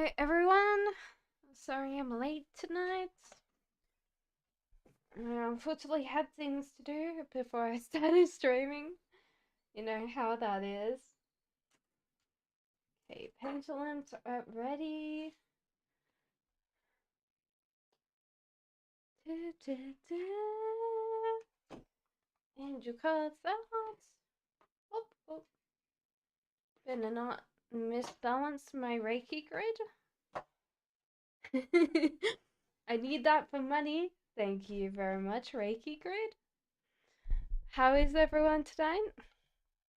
Hello everyone. Sorry I'm late tonight. I unfortunately had things to do before I started streaming. You know how that is. Okay, pendulums are ready. And your cards out. Oh, oh. Better not misbalance my Reiki grid. I need that for money. Thank you very much, Reiki grid. How is everyone tonight?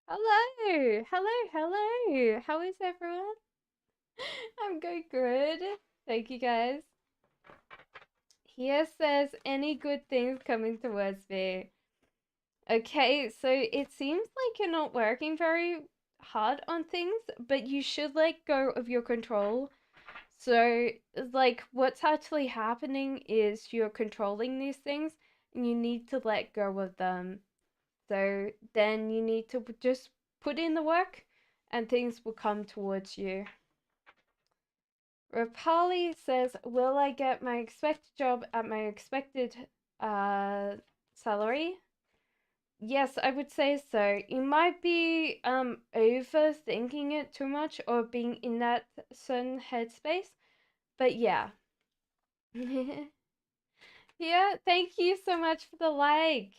Hello, hello. How is everyone? I'm going good. Thank you guys. Here says any good things coming towards me. Okay, so it seems like you're not working very hard on things, but you should let go of your control. So, like, what's actually happening is you're controlling these things and you need to let go of them. So then you need to just put in the work and things will come towards you. Rapali says, will I get my expected job at my expected salary? Yes, I would say so. You might be overthinking it too much or being in that certain headspace, but yeah. Yeah, thank you so much for the like.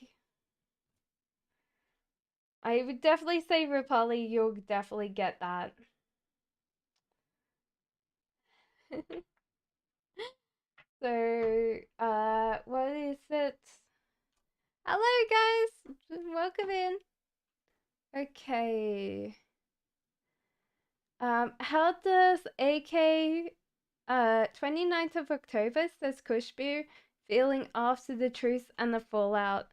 I would definitely say, Rapali, you'll definitely get that. So, what is it? Hello, guys! Welcome in. Okay. How does AK 29th of October says Kushbu feeling after the truth and the fallout?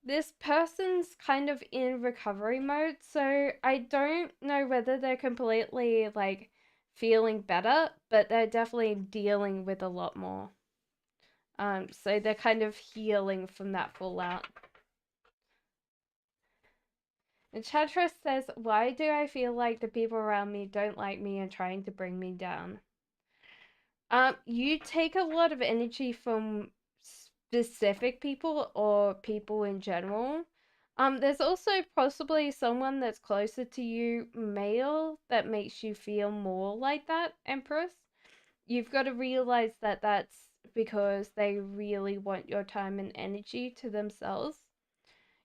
This person's kind of in recovery mode, so I don't know whether they're completely like feeling better, but they're definitely dealing with a lot more. So they're kind of healing from that fallout. And Chatras says, why do I feel like the people around me don't like me and trying to bring me down? You take a lot of energy from specific people or people in general. There's also possibly someone that's closer to you, male, that makes you feel more like that, Empress. You've got to realize that that's because they really want your time and energy to themselves.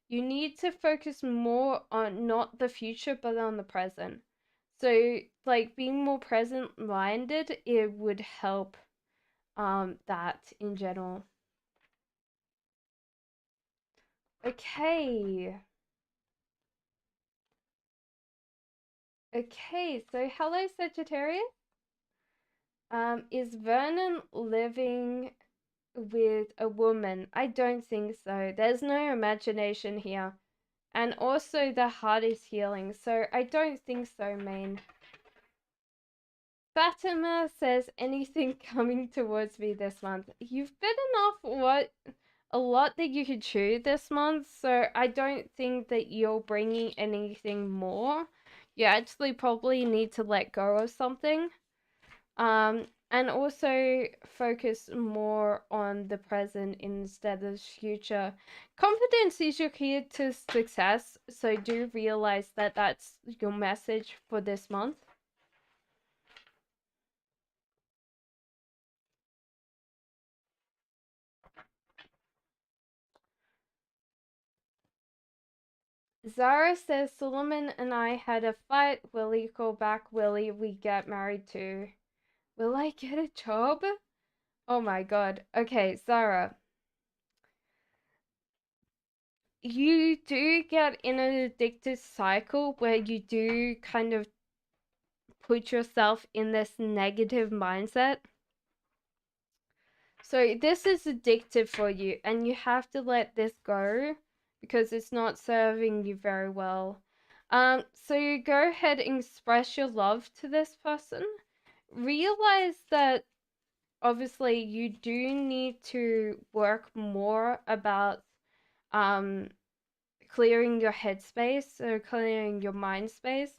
You need to focus more on not the future but on the present. So like being more present minded, it would help that in general. Okay. Okay, so hello Sagittarius. Is Vernon living with a woman? I don't think so. There's no imagination here. And also the heart is healing, so I don't think so, main. Fatima says anything coming towards me this month. You've bitten off a lot that you could chew this month, so I don't think that you're bringing anything more. You actually probably need to let go of something. And also focus more on the present instead of future. Confidence is your key to success, so do realize that that's your message for this month. Zara says Solomon and I had a fight. Willie, call back. Willie, we get married too. Will I get a job? Oh my god. Okay, Zara. You do get in an addictive cycle where you do kind of put yourself in this negative mindset. So this is addictive for you and you have to let this go because it's not serving you very well. So you go ahead and express your love to this person. Realize that obviously you do need to work more about clearing your headspace or clearing your mind space.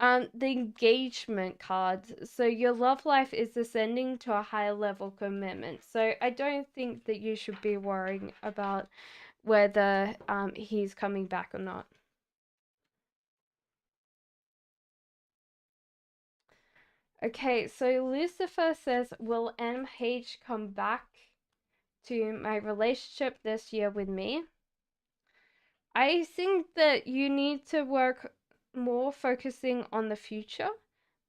The engagement card. So your love life is ascending to a higher level commitment. So I don't think that you should be worrying about whether he's coming back or not. Okay, so Lucifer says, will MH come back to my relationship this year with me? I think that you need to work more focusing on the future,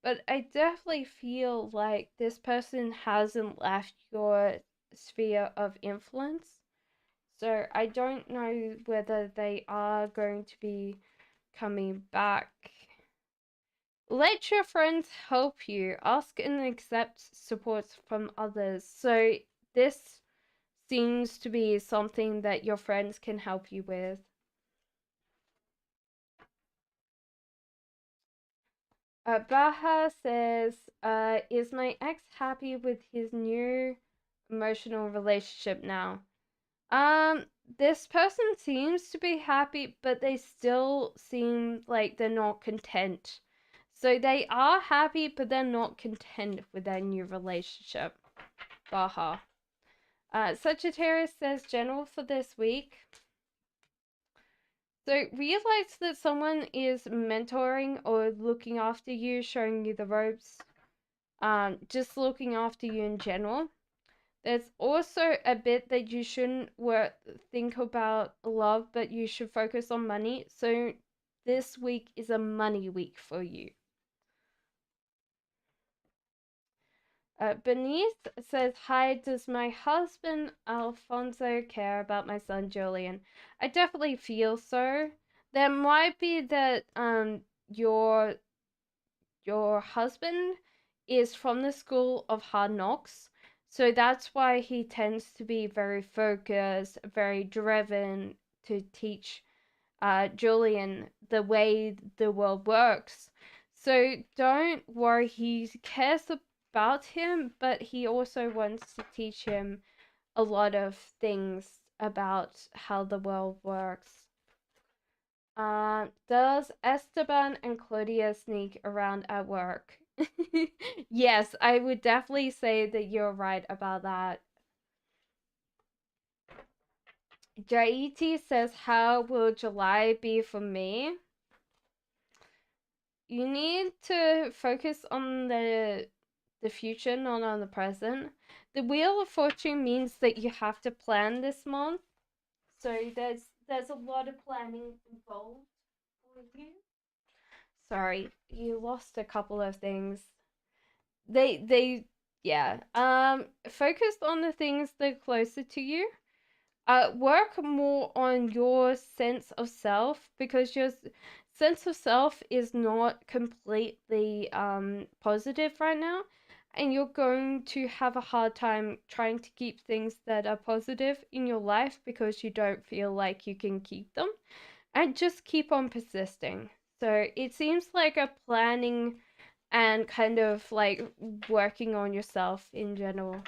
but I definitely feel like this person hasn't left your sphere of influence. So I don't know whether they are going to be coming back. Let your friends help you. Ask and accept support from others. So this seems to be something that your friends can help you with. Baha says, is my ex happy with his new emotional relationship now? This person seems to be happy, but they still seem like they're not content. So they are happy, but they're not content with their new relationship. Baha. Sagittarius says, general for this week. So realize that someone is mentoring or looking after you, showing you the ropes, just looking after you in general. There's also a bit that you shouldn't think about love, but you should focus on money. So this week is a money week for you. Beneath says, hi, does my husband Alfonso care about my son Julian? I definitely feel so. There might be that your husband is from the school of hard knocks. So that's why he tends to be very focused, very driven to teach Julian the way the world works. So don't worry, he cares about him, but he also wants to teach him a lot of things about how the world works. Does Esteban and Claudia sneak around at work? Yes, I would definitely say that you're right about that. Jaiti says, how will July be for me? You need to focus on the future, not on the present. The Wheel of Fortune means that you have to plan this month. So there's a lot of planning involved for you. Sorry, you lost a couple of things. They yeah. Focus on the things that are closer to you. Work more on your sense of self, because your sense of self is not completely positive right now, and you're going to have a hard time trying to keep things that are positive in your life because you don't feel like you can keep them, and just keep on persisting. So it seems like a planning and kind of like working on yourself in general.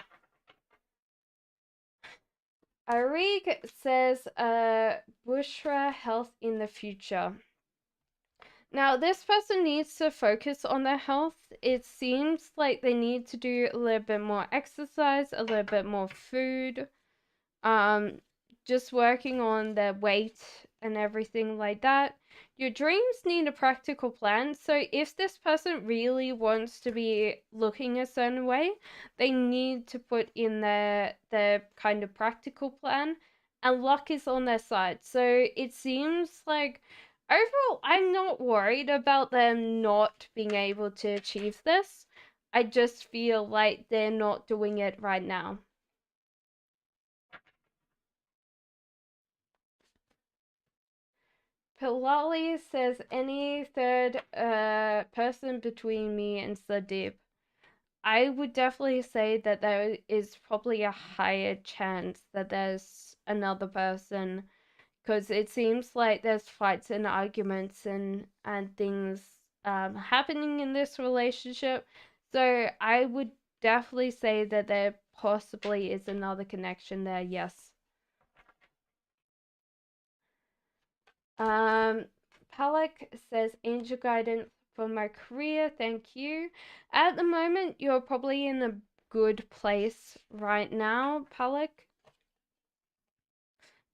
Arig says, Bushra health in the future. Now, this person needs to focus on their health. It seems like they need to do a little bit more exercise, a little bit more food, um, just working on their weight and everything like that. Your dreams need a practical plan. So if this person really wants to be looking a certain way, they need to put in their kind of practical plan, and luck is on their side. So it seems like overall I'm not worried about them not being able to achieve this. I just feel like they're not doing it right now. Pilali says, any third person between me and Sadeep. I would definitely say that there is probably a higher chance that there's another person, because it seems like there's fights and arguments and things happening in this relationship. So I would definitely say that there possibly is another connection there, yes. Um, Palak says, angel guidance for my career. Thank you. At the moment, you're probably in a good place right now, Palak.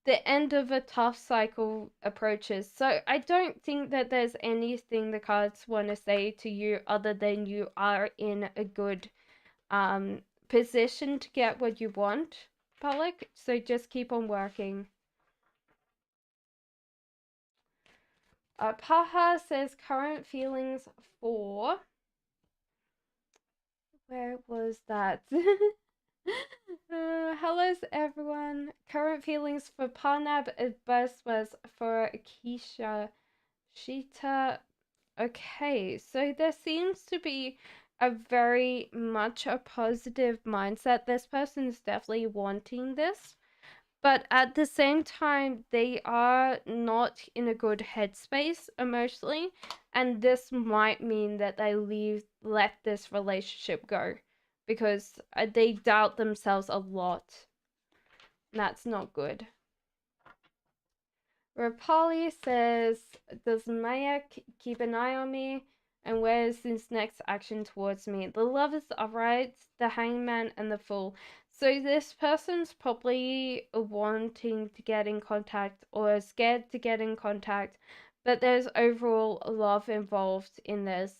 The end of a tough cycle approaches. So I don't think that there's anything the cards want to say to you other than you are in a good position to get what you want, Palak. So just keep on working. Paha says current feelings for. Where was that? Hello everyone. Current feelings for Parnab advice was for Keisha Shita. Okay, so there seems to be a very much a positive mindset. This person is definitely wanting this, but at the same time, they are not in a good headspace emotionally, and this might mean that they let this relationship go because they doubt themselves a lot. That's not good. Rapali says, does Maya keep an eye on me? And where is his next action towards me? The Lovers upright, the Hangman, and the Fool. So this person's probably wanting to get in contact or scared to get in contact, but there's overall love involved in this.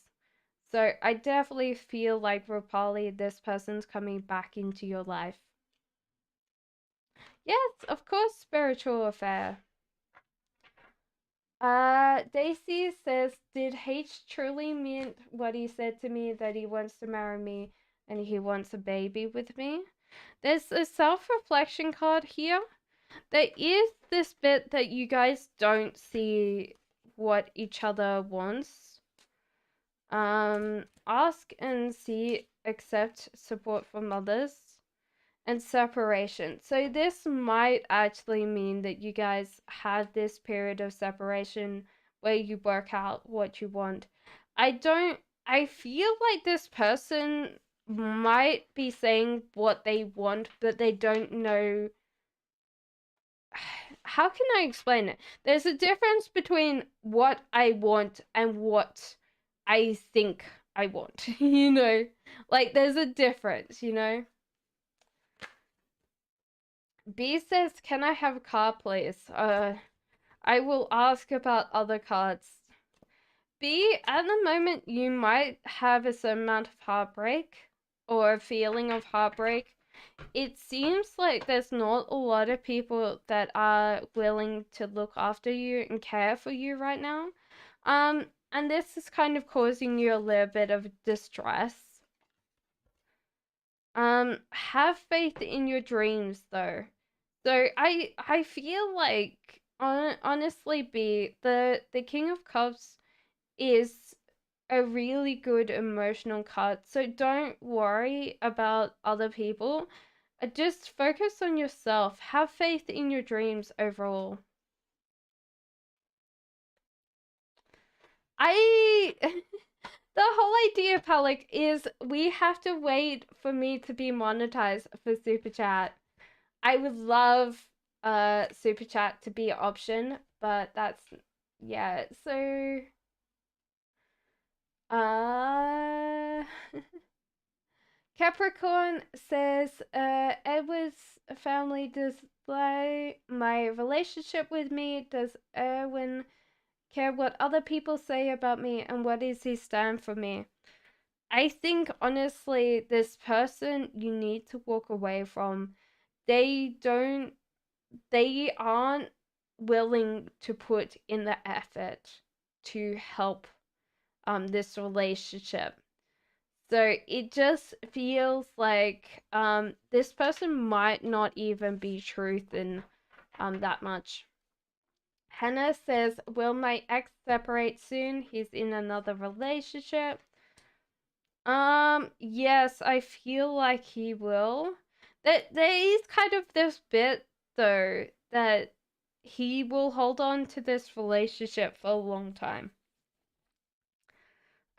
So I definitely feel like Rapali, this person's coming back into your life. Yes, of course, spiritual affair. Daisy says, did H truly mean what he said to me, that he wants to marry me and he wants a baby with me? There's a self-reflection card here. There is this bit that you guys don't see what each other wants. Ask and see, accept support from others, and separation. So this might actually mean that you guys have this period of separation where you work out what you want. I feel like this person might be saying what they want, but they don't know. How can I explain it? There's a difference between what I want and what I think I want, you know? Like, there's a difference, you know? B says, can I have a card, please? I will ask about other cards. B, at the moment, you might have a certain amount of heartbreak or a feeling of heartbreak. It seems like there's not a lot of people that are willing to look after you and care for you right now. And this is kind of causing you a little bit of distress. Have faith in your dreams, though. So I feel like honestly, B, the King of Cups is a really good emotional card. So don't worry about other people. Just focus on yourself. Have faith in your dreams overall. I the whole idea, Palik, is we have to wait for me to be monetized for Super Chat. I would love Super Chat to be an option, but that's yeah, so uh Capricorn says Edward's family display my relationship with me. Does Erwin care what other people say about me, and what does he stand for me? I think honestly this person you need to walk away from. They aren't willing to put in the effort to help this relationship. So it just feels like this person might not even be truth in that much. Hannah says, will my ex separate soon? He's in another relationship. Yes, I feel like he will. There is kind of this bit though that he will hold on to this relationship for a long time.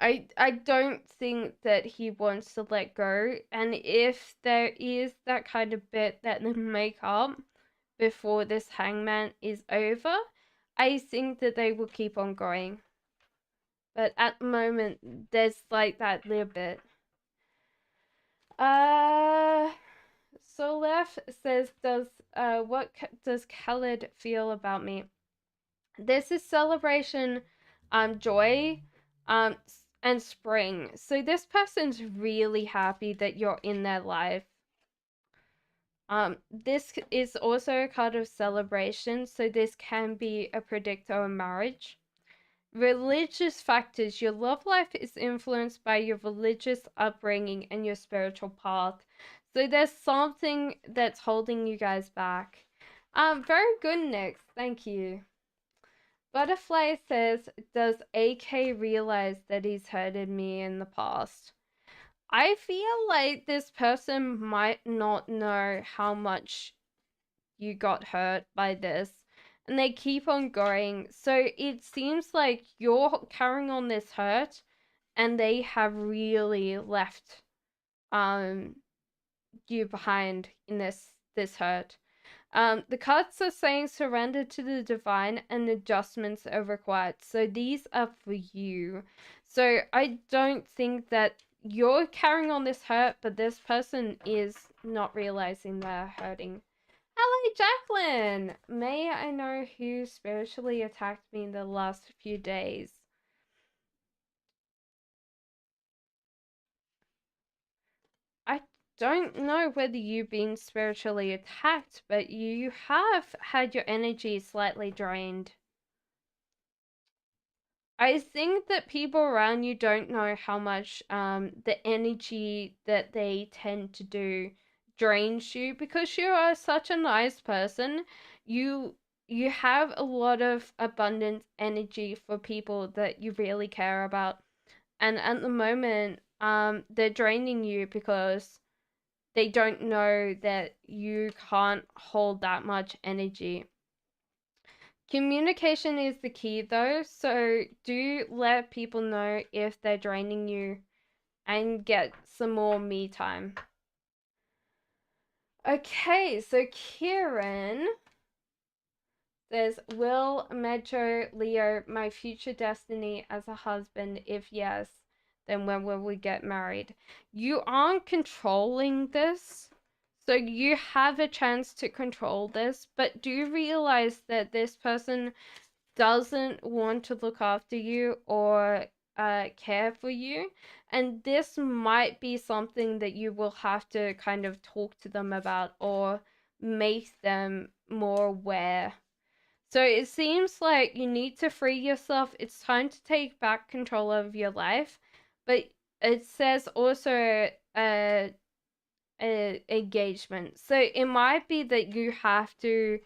I don't think that he wants to let go, and if there is that kind of bit that they make up before this hangman is over, I think that they will keep on going. But at the moment, there's like that little bit. Uh, Solef says, what does Khaled feel about me? This is celebration, joy, and spring. So this person's really happy that you're in their life. This is also a card of celebration, so this can be a predictor of marriage. Religious factors. Your love life is influenced by your religious upbringing and your spiritual path. So there's something that's holding you guys back. Very good, Nick. Thank you. Butterfly says, does AK realize that he's hurted me in the past? I feel like this person might not know how much you got hurt by this, and they keep on going. So it seems like you're carrying on this hurt, and they have really left you behind in this hurt. The cards are saying surrender to the divine and adjustments are required. So these are for you. So I don't think that you're carrying on this hurt, but this person is not realizing they're hurting. Hello, Jacqueline! May I know who spiritually attacked me in the last few days? I don't know whether you've been spiritually attacked, but you have had your energy slightly drained. I think that people around you don't know how much the energy that they tend to do drains you, because you are such a nice person. You you have a lot of abundant energy for people that you really care about. And at the moment, they're draining you because they don't know that you can't hold that much energy. Communication is the key though, so do let people know if they're draining you and get some more me time. Okay, so Kieran says, will Metro Leo my future destiny as a husband? If yes, then when will we get married? You aren't controlling this, so you have a chance to control this, but do realize that this person doesn't want to look after you or care for you, and this might be something that you will have to kind of talk to them about or make them more aware. So it seems like you need to free yourself. It's time to take back control of your life, but it says also a engagement. So it might be that you have to,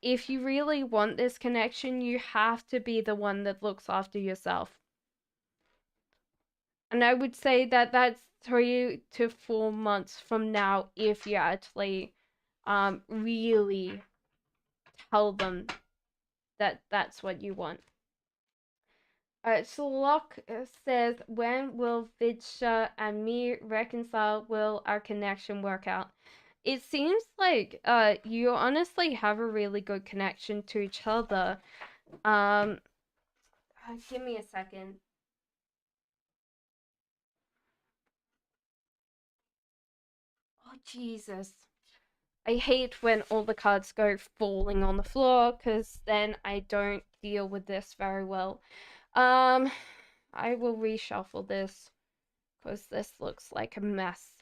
if you really want this connection, you have to be the one that looks after yourself. And I would say that that's 3 to 4 months from now if you actually really tell them that that's what you want. Sherlock says, when will Vidya and me reconcile? Will our connection work out? It seems like you honestly have a really good connection to each other. Give me a second. Oh, Jesus. I hate when all the cards go falling on the floor, because then I don't deal with this very well. I will reshuffle this because this looks like a mess.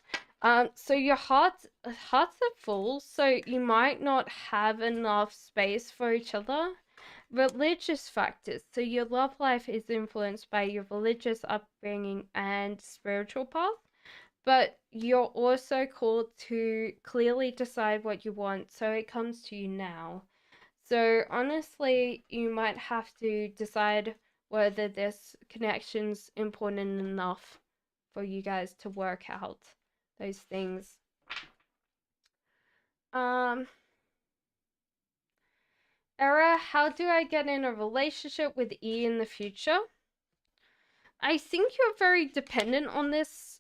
So your hearts are full, so you might not have enough space for each other. Religious factors. So your love life is influenced by your religious upbringing and spiritual path, but you're also called to clearly decide what you want, so it comes to you now. So honestly, you might have to decide whether this connection's important enough for you guys to work out those things. Era, how do I get in a relationship with E in the future? I think you're very dependent on this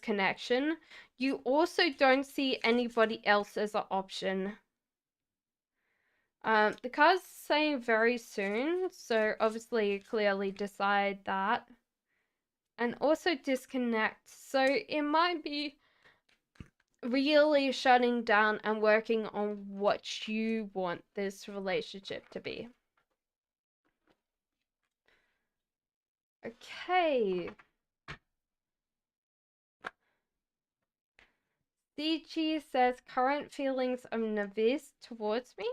connection. You also don't see anybody else as an option. The card's saying very soon, so obviously clearly decide that. And also disconnect. So it might be really shutting down and working on what you want this relationship to be. Okay. DG says current feelings of nervous towards me.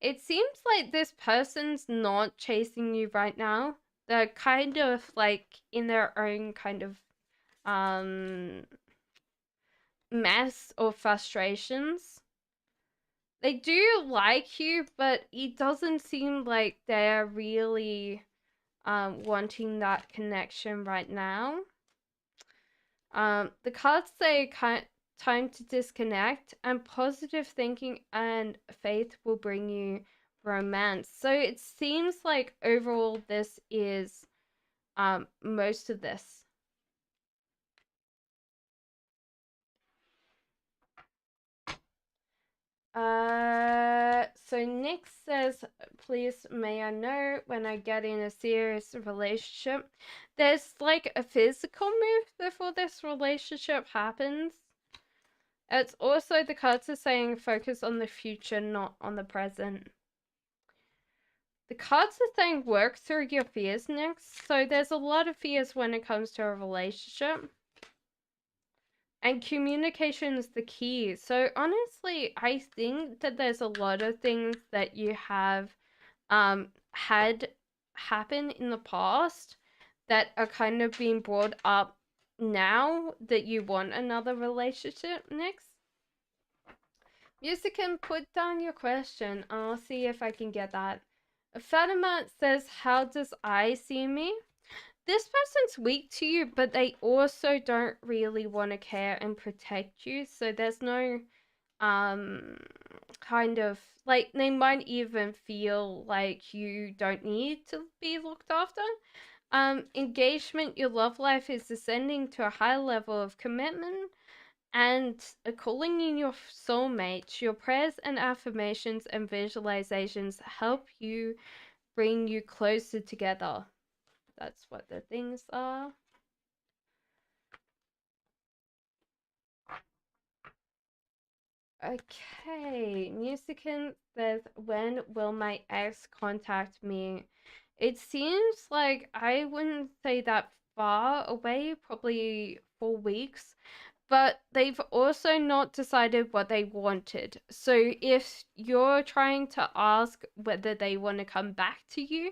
It seems like this person's not chasing you right now. They're kind of like in their own kind of mess or frustrations. They do like you, but it doesn't seem like they're really wanting that connection right now. The cards say time to disconnect, and positive thinking and faith will bring you romance. So it seems like overall this is most of this. So Nick says, please may I know when I get in a serious relationship. There's like a physical move before this relationship happens. It's also the cards are saying focus on the future, not on the present. The cards are saying work through your fears next. So there's a lot of fears when it comes to a relationship. And communication is the key. So honestly, I think that there's a lot of things that you have had happen in the past that are kind of being brought up now that you want another relationship next. Music can put down your question. I'll see if I can get that. Fatima says, how does I see me? This person's weak to you, but they also don't really want to care and protect you. So there's no kind of like they might even feel like you don't need to be looked after. Engagement, your love life is ascending to a high level of commitment and calling in your soulmate. Your prayers and affirmations and visualizations help you bring you closer together. That's what the things are. Okay, Musican says, when will my ex contact me? It seems like I wouldn't say that far away, probably 4 weeks, but they've also not decided what they wanted. So if you're trying to ask whether they want to come back to you,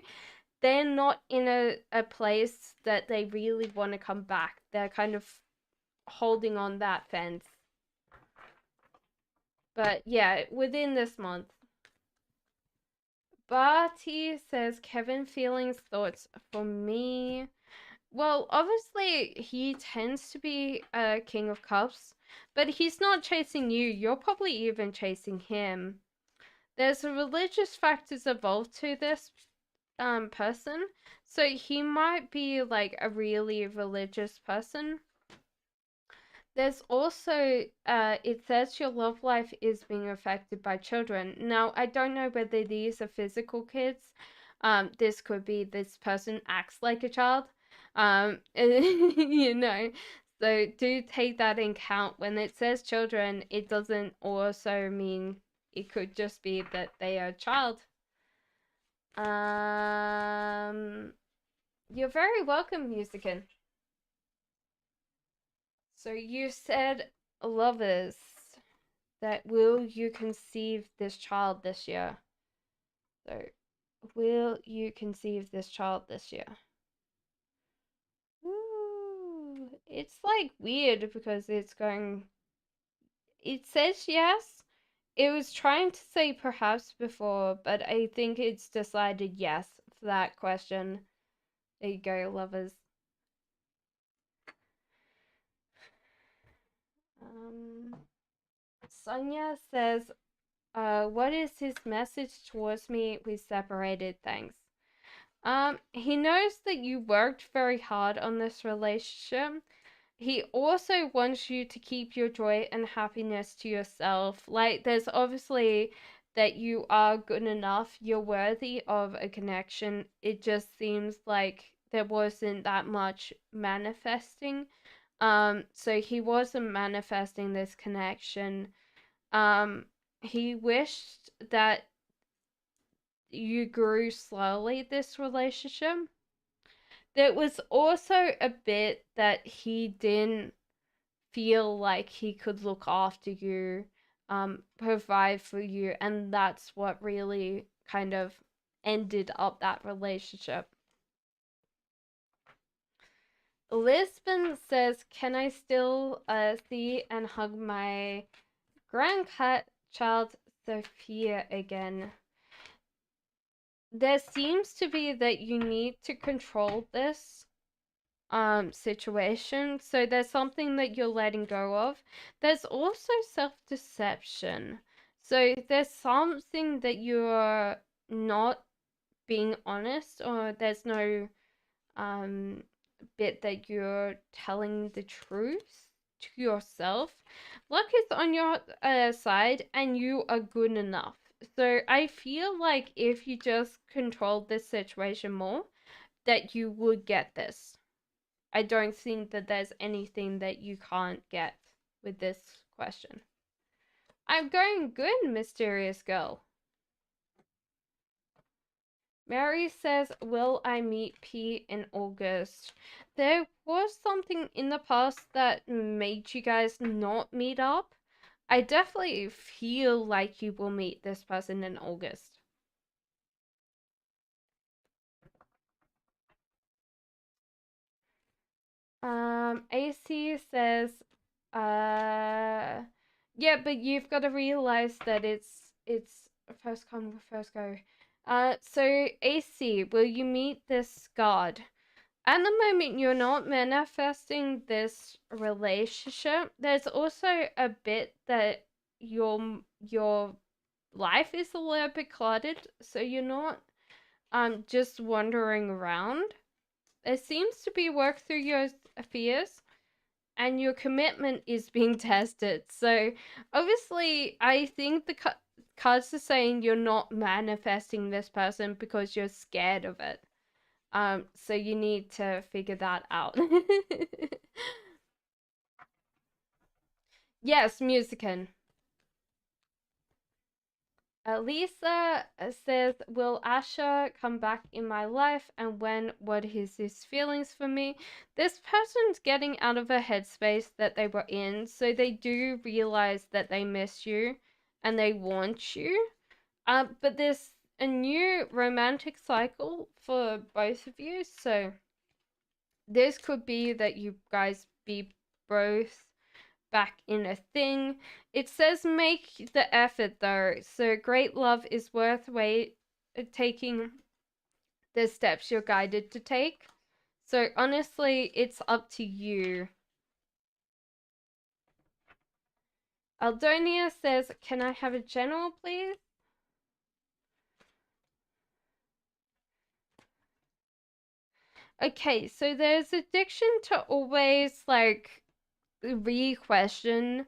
they're not in a place that they really want to come back. They're kind of holding on that fence. But yeah, within this month. Barty says, Kevin, feelings, thoughts for me. Well, obviously, he tends to be a King of Cups, but he's not chasing you. You're probably even chasing him. There's religious factors involved to this person, so he might be like a really religious person. There's also, it says your love life is being affected by children. Now, I don't know whether these are physical kids. This could be this person acts like a child. You know, so do take that in count. When it says children, it doesn't also mean it could just be that they are a child. You're very welcome, Musican. So you said lovers, that will you conceive this child this year? So will you conceive this child this year? Ooh, it's like weird because it's going, it says yes. It was trying to say perhaps before, but I think it's decided yes for that question. There you go, lovers. Sonia says, what is his message towards me? We separated, thanks. He knows that you worked very hard on this relationship. He also wants you to keep your joy and happiness to yourself. Like, there's obviously that you are good enough, you're worthy of a connection. It just seems like there wasn't that much manifesting. So he wasn't manifesting this connection. He wished that you grew slowly this relationship. There was also a bit that he didn't feel like he could look after you, provide for you, and that's what really kind of ended up that relationship. Lisbon says, "Can I still see and hug my grandcat child Sophia again?" There seems to be that you need to control this situation, so there's something that you're letting go of. There's also self-deception, so there's something that you're not being honest, or there's no bit that you're telling the truth to yourself. Luck is on your side and you are good enough. So I feel like if you just controlled this situation more, that you would get this. I don't think that there's anything that you can't get with this question. I'm going good, mysterious girl. Mary says, "Will I meet P in August?" There was something in the past that made you guys not meet up. I definitely feel like you will meet this person in August. AC says, yeah, but you've got to realize that it's first come, first go. So AC, will you meet this god? At the moment, you're not manifesting this relationship. There's also a bit that your life is a little bit cluttered, so you're not just wandering around. There seems to be work through your fears, and your commitment is being tested. So obviously, I think the cards are saying you're not manifesting this person because you're scared of it. So you need to figure that out. Yes, Musican. Lisa says, "Will Asha come back in my life, and when? What is his feelings for me?" This person's getting out of a headspace that they were in, so they do realize that they miss you and they want you. But there's a new romantic cycle for both of you, so this could be that you guys be both back in a thing. It says make the effort though. So great love is worth taking the steps you're guided to take. So honestly, it's up to you. Aldonia says, "Can I have a general, please?" Okay, so there's addiction to always like re-question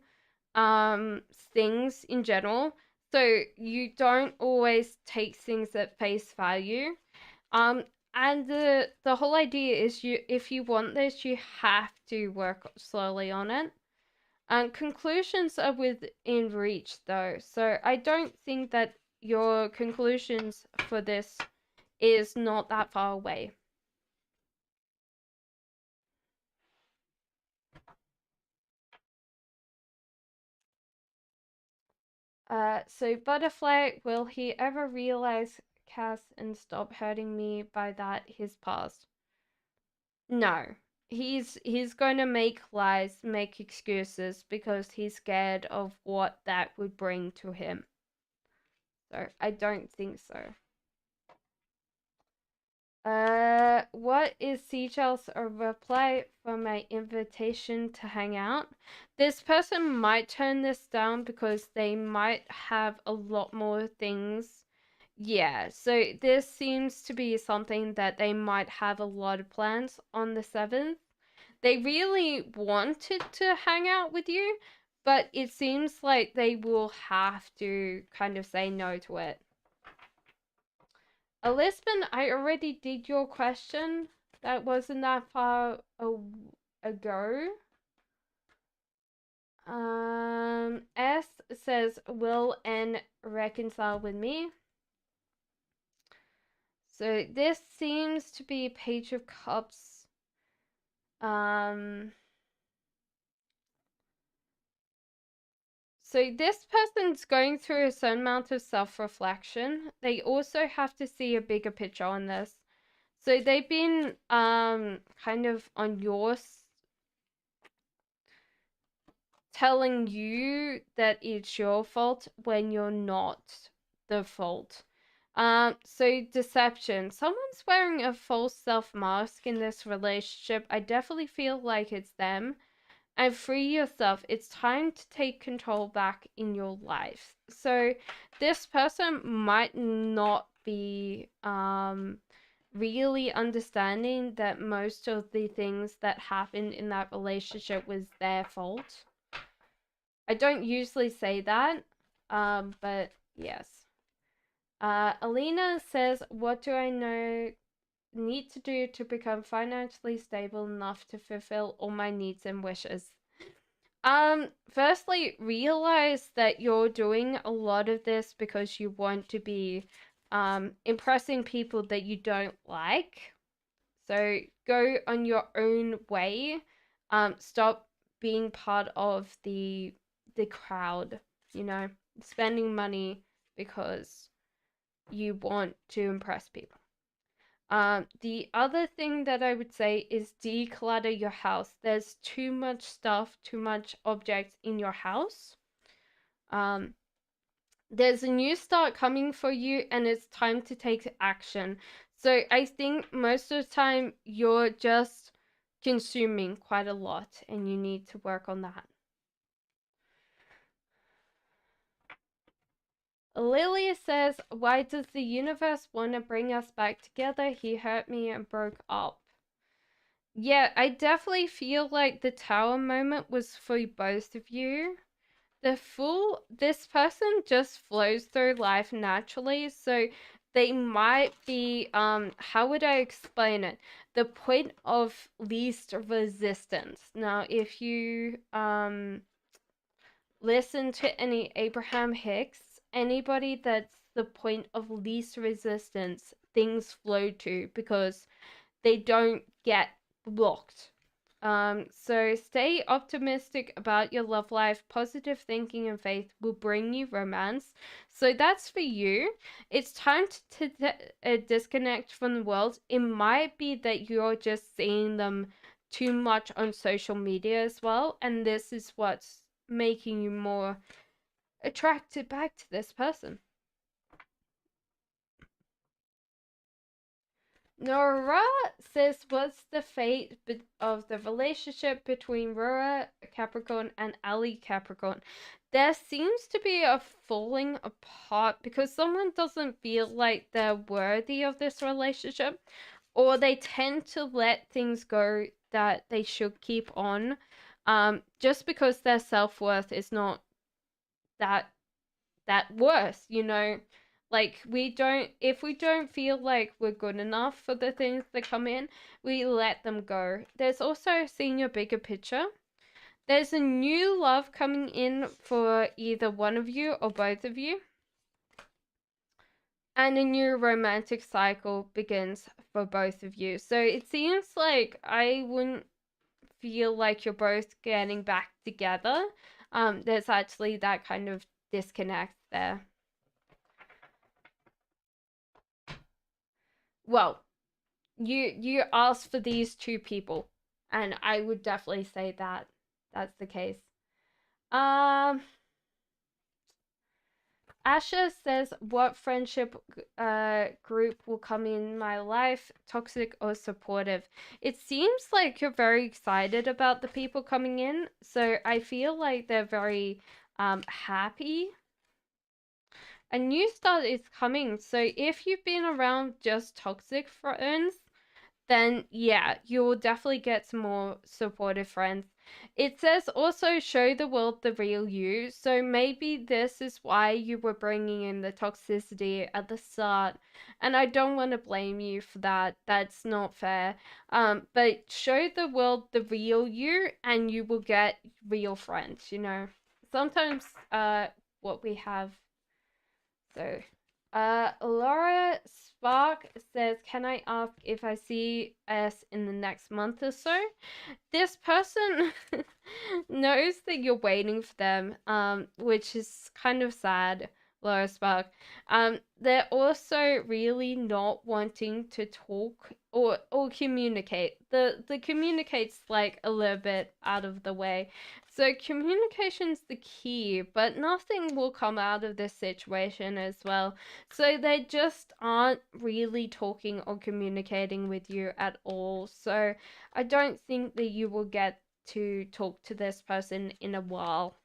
things in general. So you don't always take things at face value. And the whole idea is if you want this, you have to work slowly on it. Conclusions are within reach though, so I don't think that your conclusions for this is not that far away. So Butterfly, will he ever realize Cass and stop hurting me by that his past? No. He's going to make lies, make excuses because he's scared of what that would bring to him. So I don't think so. What is Seagel's reply for my invitation to hang out? This person might turn this down because they might have a lot more things. Yeah, so this seems to be something that they might have a lot of plans on the 7th. They really wanted to hang out with you, but it seems like they will have to kind of say no to it. Elizabeth, I already did your question. That wasn't that far ago. S says, will N reconcile with me? So this seems to be Page of Cups. So this person's going through a certain amount of self-reflection. They also have to see a bigger picture on this. So they've been kind of on yours, telling you that it's your fault when you're not the fault. So deception. Someone's wearing a false self-mask in this relationship. I definitely feel like it's them. And free yourself. It's time to take control back in your life. So this person might not be really understanding that most of the things that happened in that relationship was their fault. I don't usually say that, but yes. Alina says, what do I need to do to become financially stable enough to fulfill all my needs and wishes? Firstly, realize that you're doing a lot of this because you want to be impressing people that you don't like. So go on your own way. Stop being part of the crowd, you know, spending money because you want to impress people. The other thing that I would say is declutter your house. There's too much stuff, too much objects in your house. There's a new start coming for you and it's time to take action. So I think most of the time you're just consuming quite a lot and you need to work on that. Lilia says, why does the universe want to bring us back together? He hurt me and broke up. Yeah, I definitely feel like the tower moment was for both of you. This person just flows through life naturally, so they might be, how would I explain it? The point of least resistance. Now, if you, listen to any Abraham Hicks, anybody that's the point of least resistance, things flow to because they don't get blocked. So stay optimistic about your love life. Positive thinking and faith will bring you romance. So that's for you. It's time to disconnect from the world. It might be that you're just seeing them too much on social media as well, and this is what's making you more attracted back to this person. Nora says, what's the fate of the relationship between Rora Capricorn and Ali Capricorn? There seems to be a falling apart because someone doesn't feel like they're worthy of this relationship, or they tend to let things go that they should keep on, just because their self-worth is not that worth, you know. Like, if we don't feel like we're good enough for the things that come in, we let them go. There's also seeing your bigger picture. There's a new love coming in for either one of you or both of you. And a new romantic cycle begins for both of you. So it seems like I wouldn't feel like you're both getting back together. There's actually that kind of disconnect there. Well, you asked for these two people, and I would definitely say that that's the case. Asha says, what friendship group will come in my life, toxic or supportive? It seems like you're very excited about the people coming in, so I feel like they're very happy. A new start is coming, so if you've been around just toxic friends, then yeah, you will definitely get some more supportive friends. It says also show the world the real you. So maybe this is why you were bringing in the toxicity at the start. And I don't want to blame you for that. That's not fair. But show the world the real you and you will get real friends, you know. Sometimes what we have so, Laura Spark says, "Can I ask if I see us in the next month or so?" This person knows that you're waiting for them, which is kind of sad, Laura Spark. They're also really not wanting to talk or communicate. The communicate's like a little bit out of the way. So communication's the key, but nothing will come out of this situation as well. So they just aren't really talking or communicating with you at all. So I don't think that you will get to talk to this person in a while.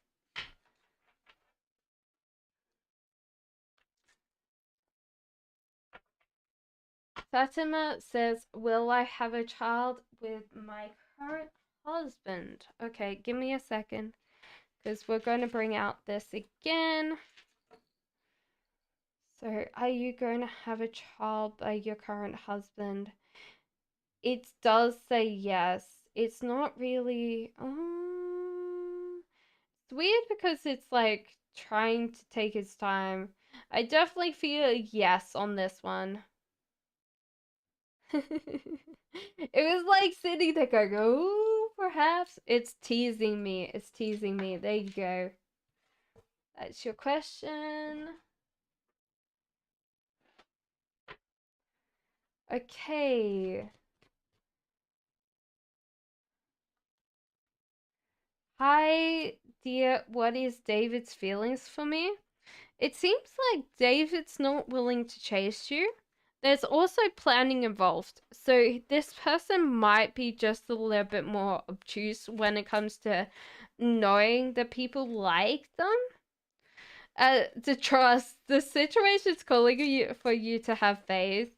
Fatima says, "Will I have a child with my current husband?" Okay, give me a second because we're going to bring out this again. So, are you going to have a child by your current husband? It does say yes. It's not really. It's weird because it's like trying to take its time. I definitely feel a yes on this one. It was like sitting there going, "Oh, perhaps." It's teasing me. It's teasing me. There you go. That's your question. Okay. Hi, dear. What is David's feelings for me? It seems like David's not willing to chase you. There's also planning involved. So this person might be just a little bit more obtuse when it comes to knowing that people like them. To trust. The situation's calling you for you to have faith.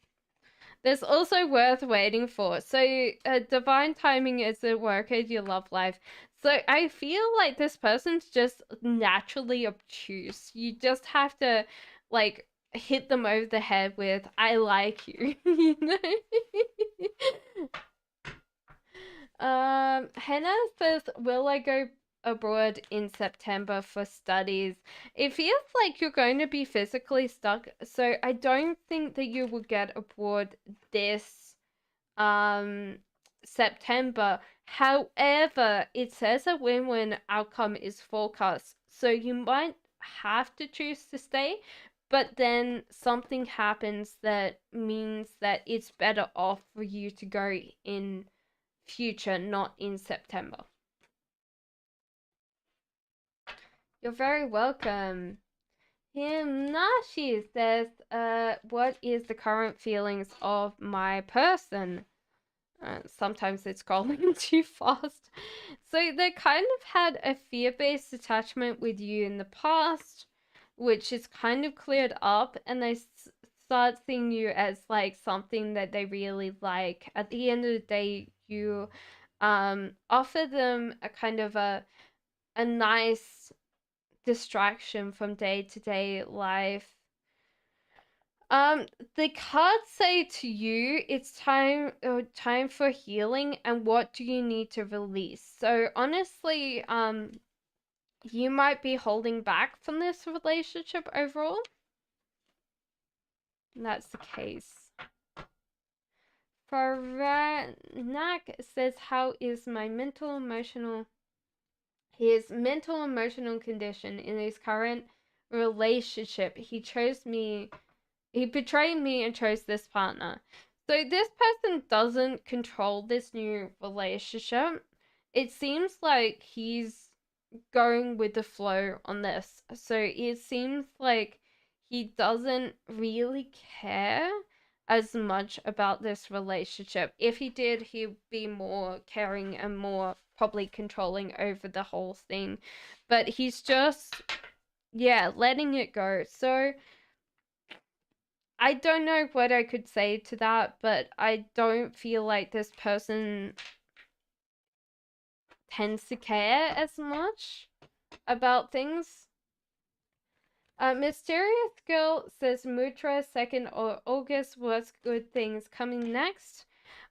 There's also worth waiting for. So, divine timing is a work of your love life. So, I feel like this person's just naturally obtuse. You just have to, like, hit them over the head with, "I like you," you know? Hannah says, "Will I go abroad in September for studies?" It feels like you're going to be physically stuck, so I don't think that you will get abroad this um September. However, it says a win-win outcome is forecast, so you might have to choose to stay, but then something happens that means that it's better off for you to go in future, not in September. You're very welcome. Himnashi says, what is the current feelings of my person? Sometimes it's scrolling too fast. So they kind of had a fear-based attachment with you in the past, which is kind of cleared up, and they start seeing you as like something that they really like. At the end of the day, you offer them a kind of a nice distraction from day-to-day life. The cards say to you, it's time for healing, and what do you need to release? So honestly, you might be holding back from this relationship overall. And that's the case. Faranak says, "How is my his mental emotional condition in his current relationship? He betrayed me and chose this partner." So this person doesn't control this new relationship. It seems like he's going with the flow on this. So it seems like he doesn't really care as much about this relationship. If he did, he'd be more caring and more probably controlling over the whole thing. But he's just, yeah, letting it go. So I don't know what I could say to that, but I don't feel like this person tends to care as much about things. Mysterious Girl says Mutra 2nd or August, what's good things coming next?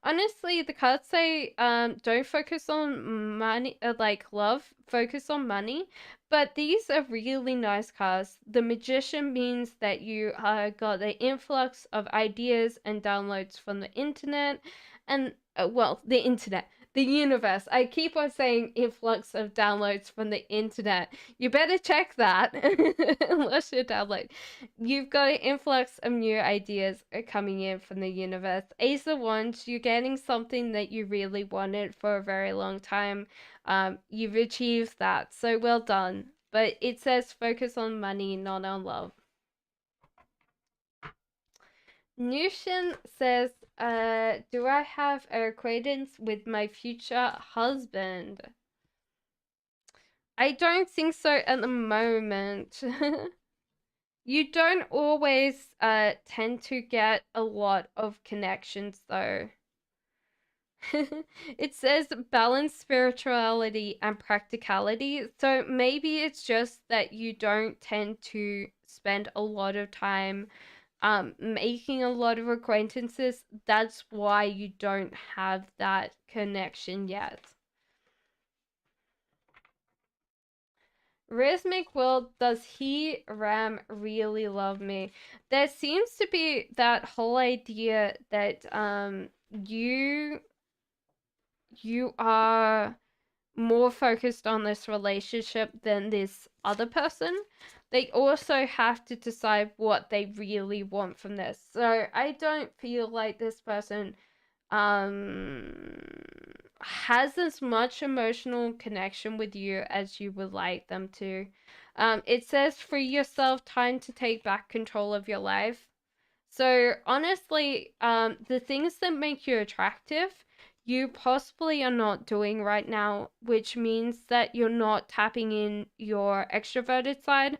Honestly, the cards say don't focus on money, like love, focus on money. But these are really nice cards. The Magician means that you got the influx of ideas and downloads from the internet, and well, the internet, the universe. I keep on saying influx of downloads from the internet. You better check that unless you download. You've got an influx of new ideas coming in from the universe. Ace of Wands, you're getting something that you really wanted for a very long time. You've achieved that, so well done. But it says focus on money, not on love. Nushin says, do I have an acquaintance with my future husband? I don't think so at the moment. You don't always tend to get a lot of connections though. It says balance spirituality and practicality. So maybe it's just that you don't tend to spend a lot of time making a lot of acquaintances. That's why you don't have that connection yet. Rhythmic World, does he, Ram, really love me? There seems to be that whole idea that you are more focused on this relationship than this other person. They also have to decide what they really want from this. So I don't feel like this person has as much emotional connection with you as you would like them to. It says free yourself, time to take back control of your life. So honestly, the things that make you attractive, you possibly are not doing right now, which means that you're not tapping in your extroverted side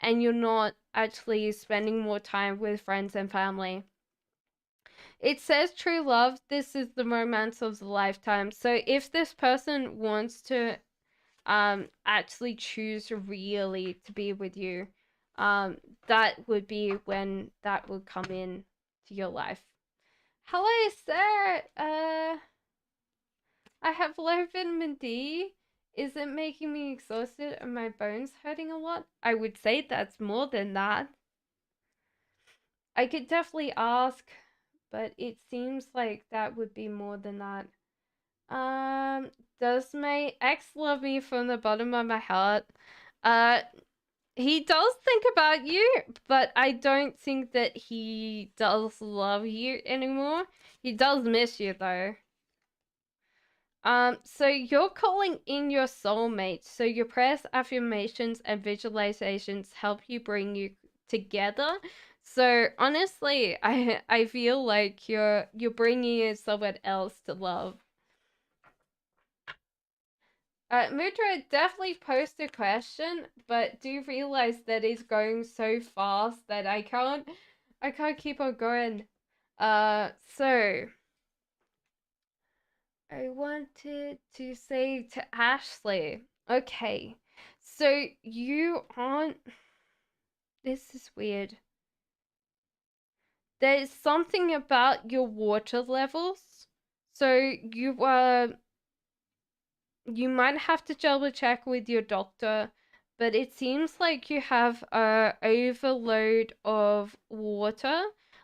and you're not actually spending more time with friends and family. It says true love, this is the romance of the lifetime. So if this person wants to actually choose really to be with you, that would be when that would come in to your life. Hello, sir. I have low vitamin D. Is it making me exhausted and my bones hurting a lot? I would say that's more than that. I could definitely ask, but it seems like that would be more than that. Does my ex love me from the bottom of my heart? Uh, he does think about you, but I don't think that he does love you anymore. He does miss you though. So you're calling in your soulmate. So your prayers, affirmations, and visualizations help you bring you together. So honestly, I feel like you're bringing in someone else to love. Mudra definitely posed a question, but do realize that it's going so fast that I can't keep on going. So I wanted to say to Ashley, okay, so you aren't. This is weird. There's something about your water levels. So you might have to double check with your doctor, but it seems like you have a overload of water,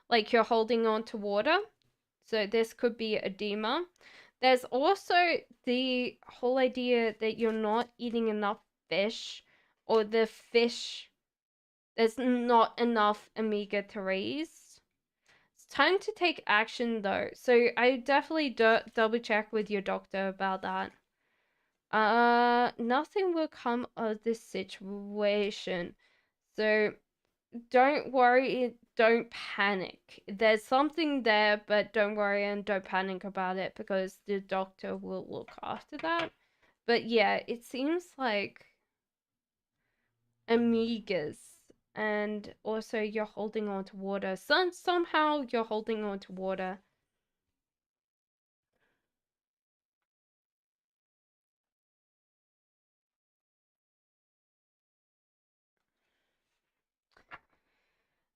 like you're holding on to water. So this could be edema. There's also the whole idea that you're not eating enough fish, or the fish, there's not enough omega-3s. It's time to take action though. So I definitely double check with your doctor about that. Nothing will come of this situation. So don't worry, don't panic. There's something there, but don't worry and don't panic about it because the doctor will look after that. But yeah, it seems like amigas. and also you're holding on to water. Somehow you're holding on to water.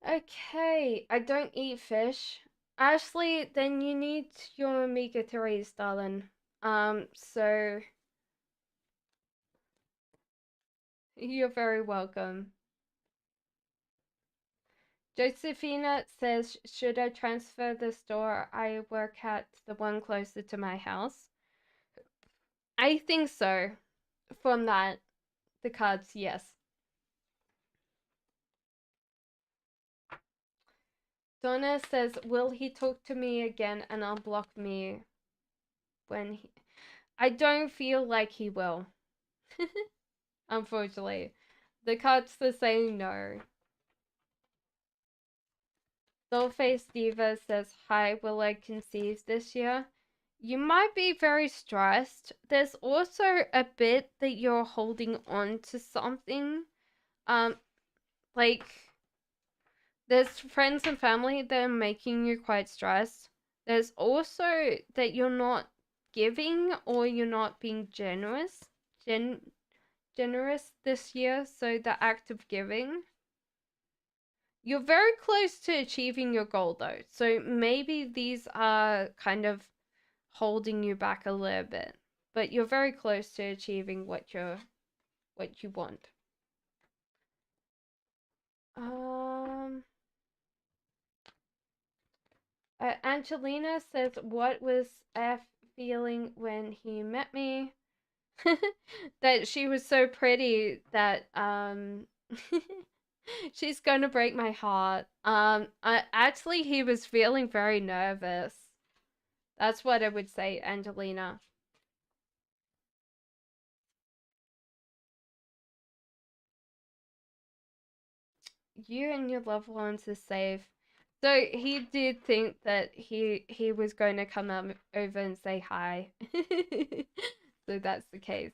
Okay, I don't eat fish. Ashley, then you need your omega-3s, darling. So you're very welcome. Josephina says, should I transfer the store I work at to the one closer to my house? I think so. From that, the cards, yes. Donna says, will he talk to me again and unblock me when he... I don't feel like he will. Unfortunately. The cards are saying no. Dollface Diva says, hi, will I conceive this year? You might be very stressed. There's also a bit that you're holding on to something. Like, there's friends and family that are making you quite stressed. There's also that you're not giving or you're not being generous. Generous this year, so the act of giving. You're very close to achieving your goal though, so maybe these are kind of holding you back a little bit, but you're very close to achieving what you want. Angelina says, what was F feeling when he met me? That she was so pretty that she's gonna break my heart. Actually, he was feeling very nervous. That's what I would say, Angelina. You and your loved ones are safe. So he did think that he was going to come over and say hi. So that's the case.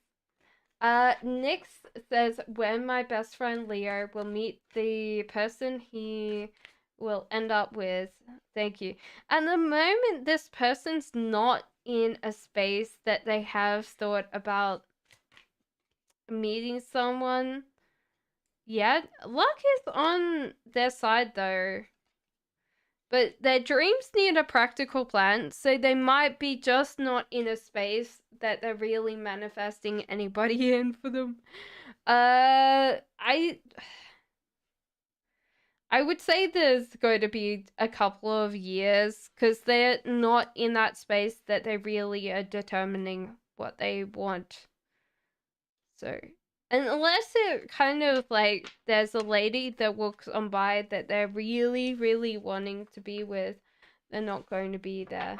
Nix says, when my best friend Leo will meet the person he will end up with. Thank you. At the moment, this person's not in a space that they have thought about meeting someone yet. Luck is on their side though. But their dreams need a practical plan, so they might be just not in a space that they're really manifesting anybody in for them. I would say there's going to be a couple of years because they're not in that space that they really are determining what they want. So, unless it kind of like there's a lady that walks on by that they're really, really wanting to be with, they're not going to be there.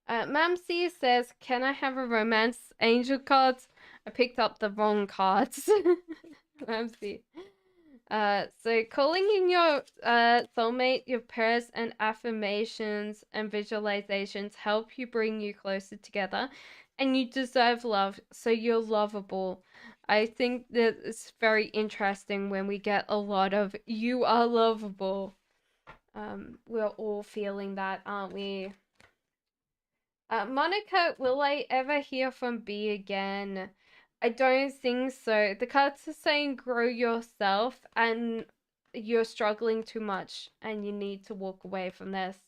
Mamsie says, can I have a romance angel cards? I picked up the wrong cards. Mamsie. So calling in your soulmate, your prayers and affirmations and visualizations help you bring you closer together, and you deserve love, so you're lovable. I think that it's very interesting when we get a lot of "you are lovable." We're all feeling that, aren't we? Monica, will I ever hear from B again? I don't think so. The cards are saying grow yourself and you're struggling too much and you need to walk away from this.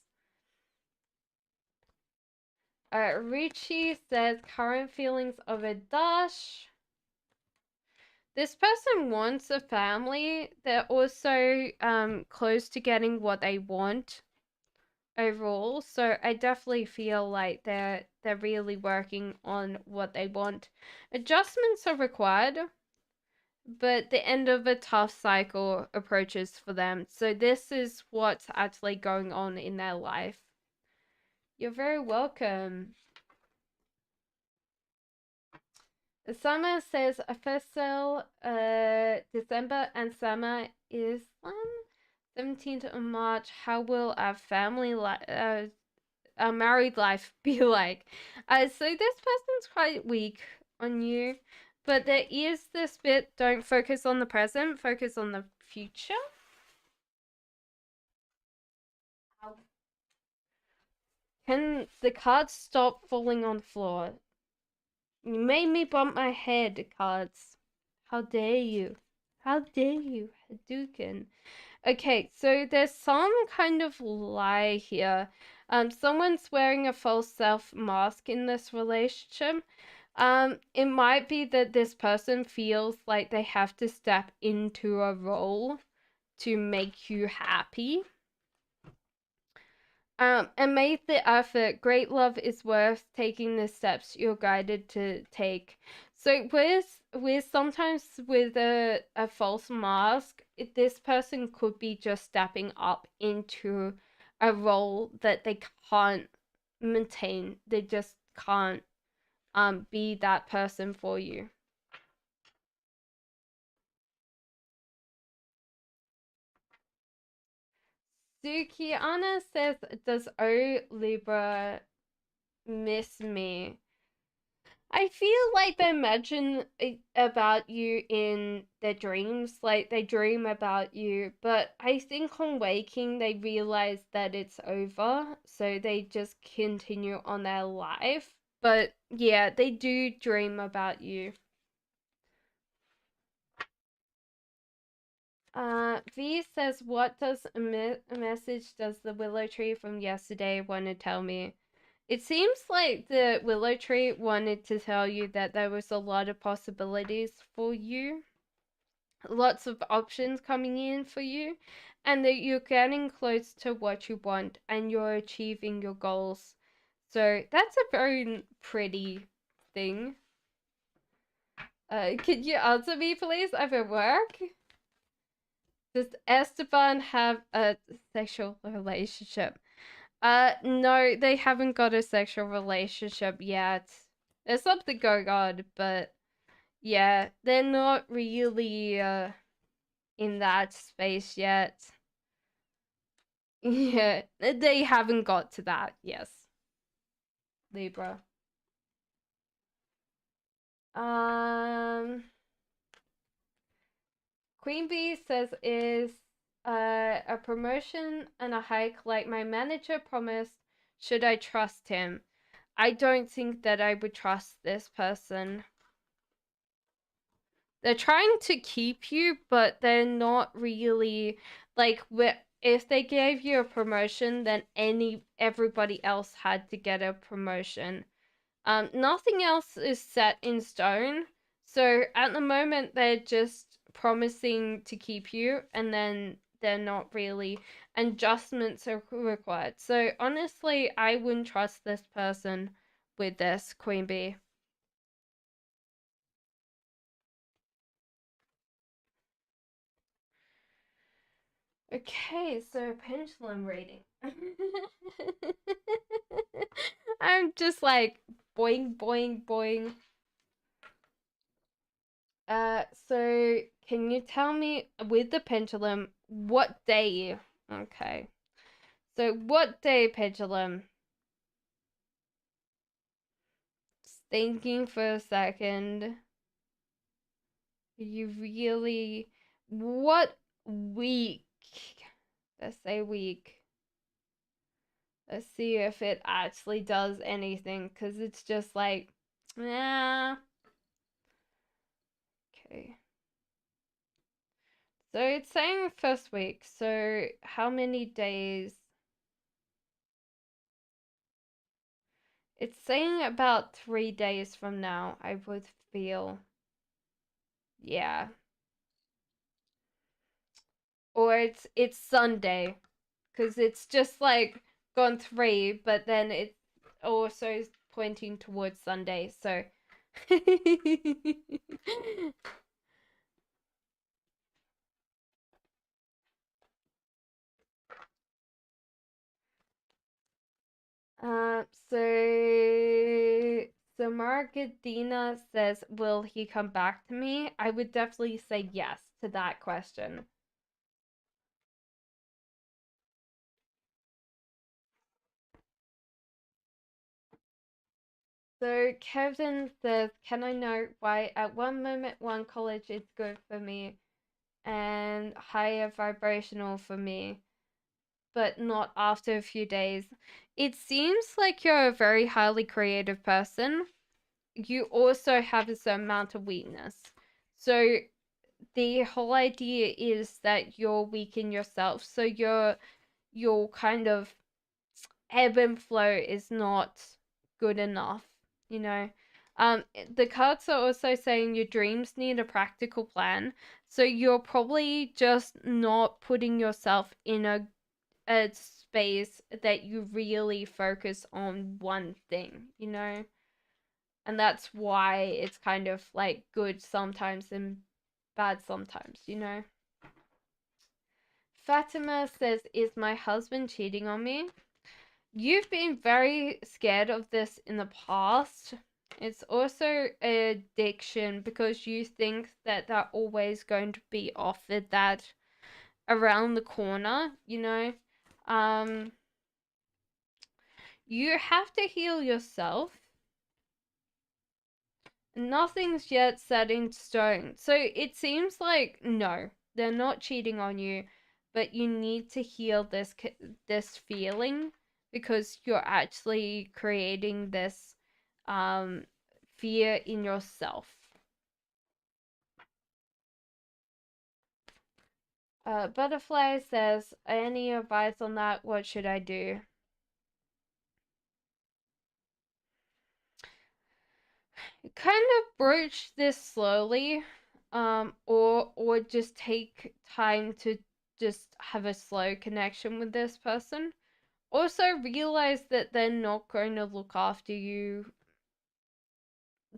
Richie says current feelings of a dash. This person wants a family. They're also close to getting what they want overall, so I definitely feel like they're really working on what they want. Adjustments are required, but the end of a tough cycle approaches for them, so this is what's actually going on in their life. You're very welcome. Summer says first sale December and summer is 17th of March. How will our family a married life be like? So this person's quite weak on you, but there is this bit, don't focus on the present, focus on the future. Can the cards stop falling on the floor? You made me bump my head, cards. How dare you? How dare you, Hadouken? Okay, so there's some kind of lie here. Someone's wearing a false self mask in this relationship. It might be that this person feels like they have to step into a role to make you happy. And make the effort. Great love is worth taking the steps you're guided to take. So with sometimes with a false mask, this person could be just stepping up into a role that they can't maintain. They just can't be that person for you. Sukiana says, does O Libra miss me? I feel like they imagine about you in their dreams, like they dream about you, but I think on waking they realize that it's over, so they just continue on their life. But yeah, they do dream about you. V says, what does a message does the willow tree from yesterday want to tell me? It seems like the willow tree wanted to tell you that there was a lot of possibilities for you, lots of options coming in for you, and that you're getting close to what you want and you're achieving your goals. So that's a very pretty thing. Could you answer me, please? I'm at work. Does Esteban have a sexual relationship? No, they haven't got a sexual relationship yet. There's something going on, but yeah, they're not really in that space yet. Yeah, they haven't got to that, yes. Libra. Queen Bee says, is a promotion and a hike like my manager promised. Should I trust him? I don't think that I would trust this person. They're trying to keep you, but they're not really like, if they gave you a promotion, then everybody else had to get a promotion. Nothing else is set in stone. So at the moment, they're just promising to keep you, and then they're not really. Adjustments are required. So honestly, I wouldn't trust this person with this, Queen Bee. Okay, so pendulum reading. I'm just like boing, boing, boing. So can you tell me with the pendulum what day? Okay. So what day, pendulum? Just thinking for a second. You really, what week? Let's say week. Let's see if it actually does anything, because it's just like, yeah. Okay. So it's saying first week. So how many days? It's saying about 3 days from now, I would feel. Yeah. Or it's Sunday, because it's just like gone 3, but then it's also pointing towards Sunday. So so Margadina says, will he come back to me? I would definitely say yes to that question. So Kevin says, can I know why at one moment one college is good for me and higher vibrational for me, but not after a few days? It seems like you're a very highly creative person. You also have a certain amount of weakness. So the whole idea is that you're weak in yourself. So your kind of ebb and flow is not good enough, you know. Um, the cards are also saying your dreams need a practical plan. So you're probably just not putting yourself in a space that you really focus on one thing, you know? And that's why it's kind of like good sometimes and bad sometimes, you know? Fatima says, is my husband cheating on me? You've been very scared of this in the past. It's also an addiction because you think that they're always going to be offered that around the corner, you know? Um, you have to heal yourself. Nothing's yet set in stone. So it seems like no, they're not cheating on you, but you need to heal this feeling because you're actually creating this um fear in yourself. Butterfly says, any advice on that? What should I do? Kind of broach this slowly, or just take time to just have a slow connection with this person. Also realize that they're not going to look after you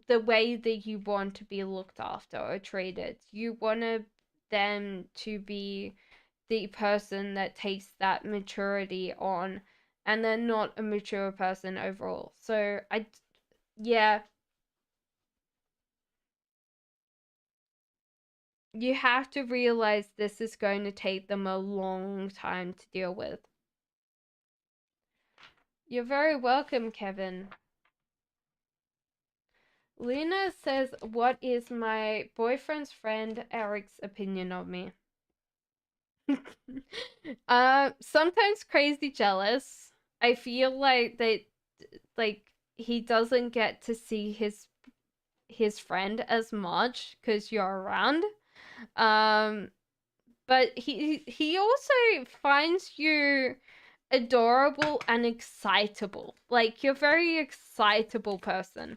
the way that you want to be looked after or treated. You want them to be the person that takes that maturity on, and they're not a mature person overall. So yeah, you have to realize this is going to take them a long time to deal with. You're very welcome, Kevin. Lena says, what is my boyfriend's friend Eric's opinion of me? Sometimes crazy jealous. I feel like he doesn't get to see his friend as much because you're around. Um, but he also finds you adorable and excitable. Like you're a very excitable person.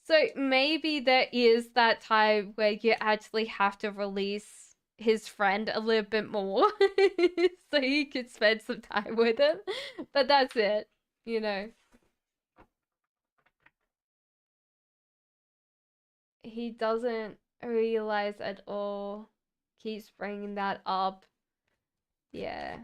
So maybe there is that time where you actually have to release his friend a little bit more so you could spend some time with him. But that's it, you know. He doesn't realize at all. Keeps bringing that up. Yeah.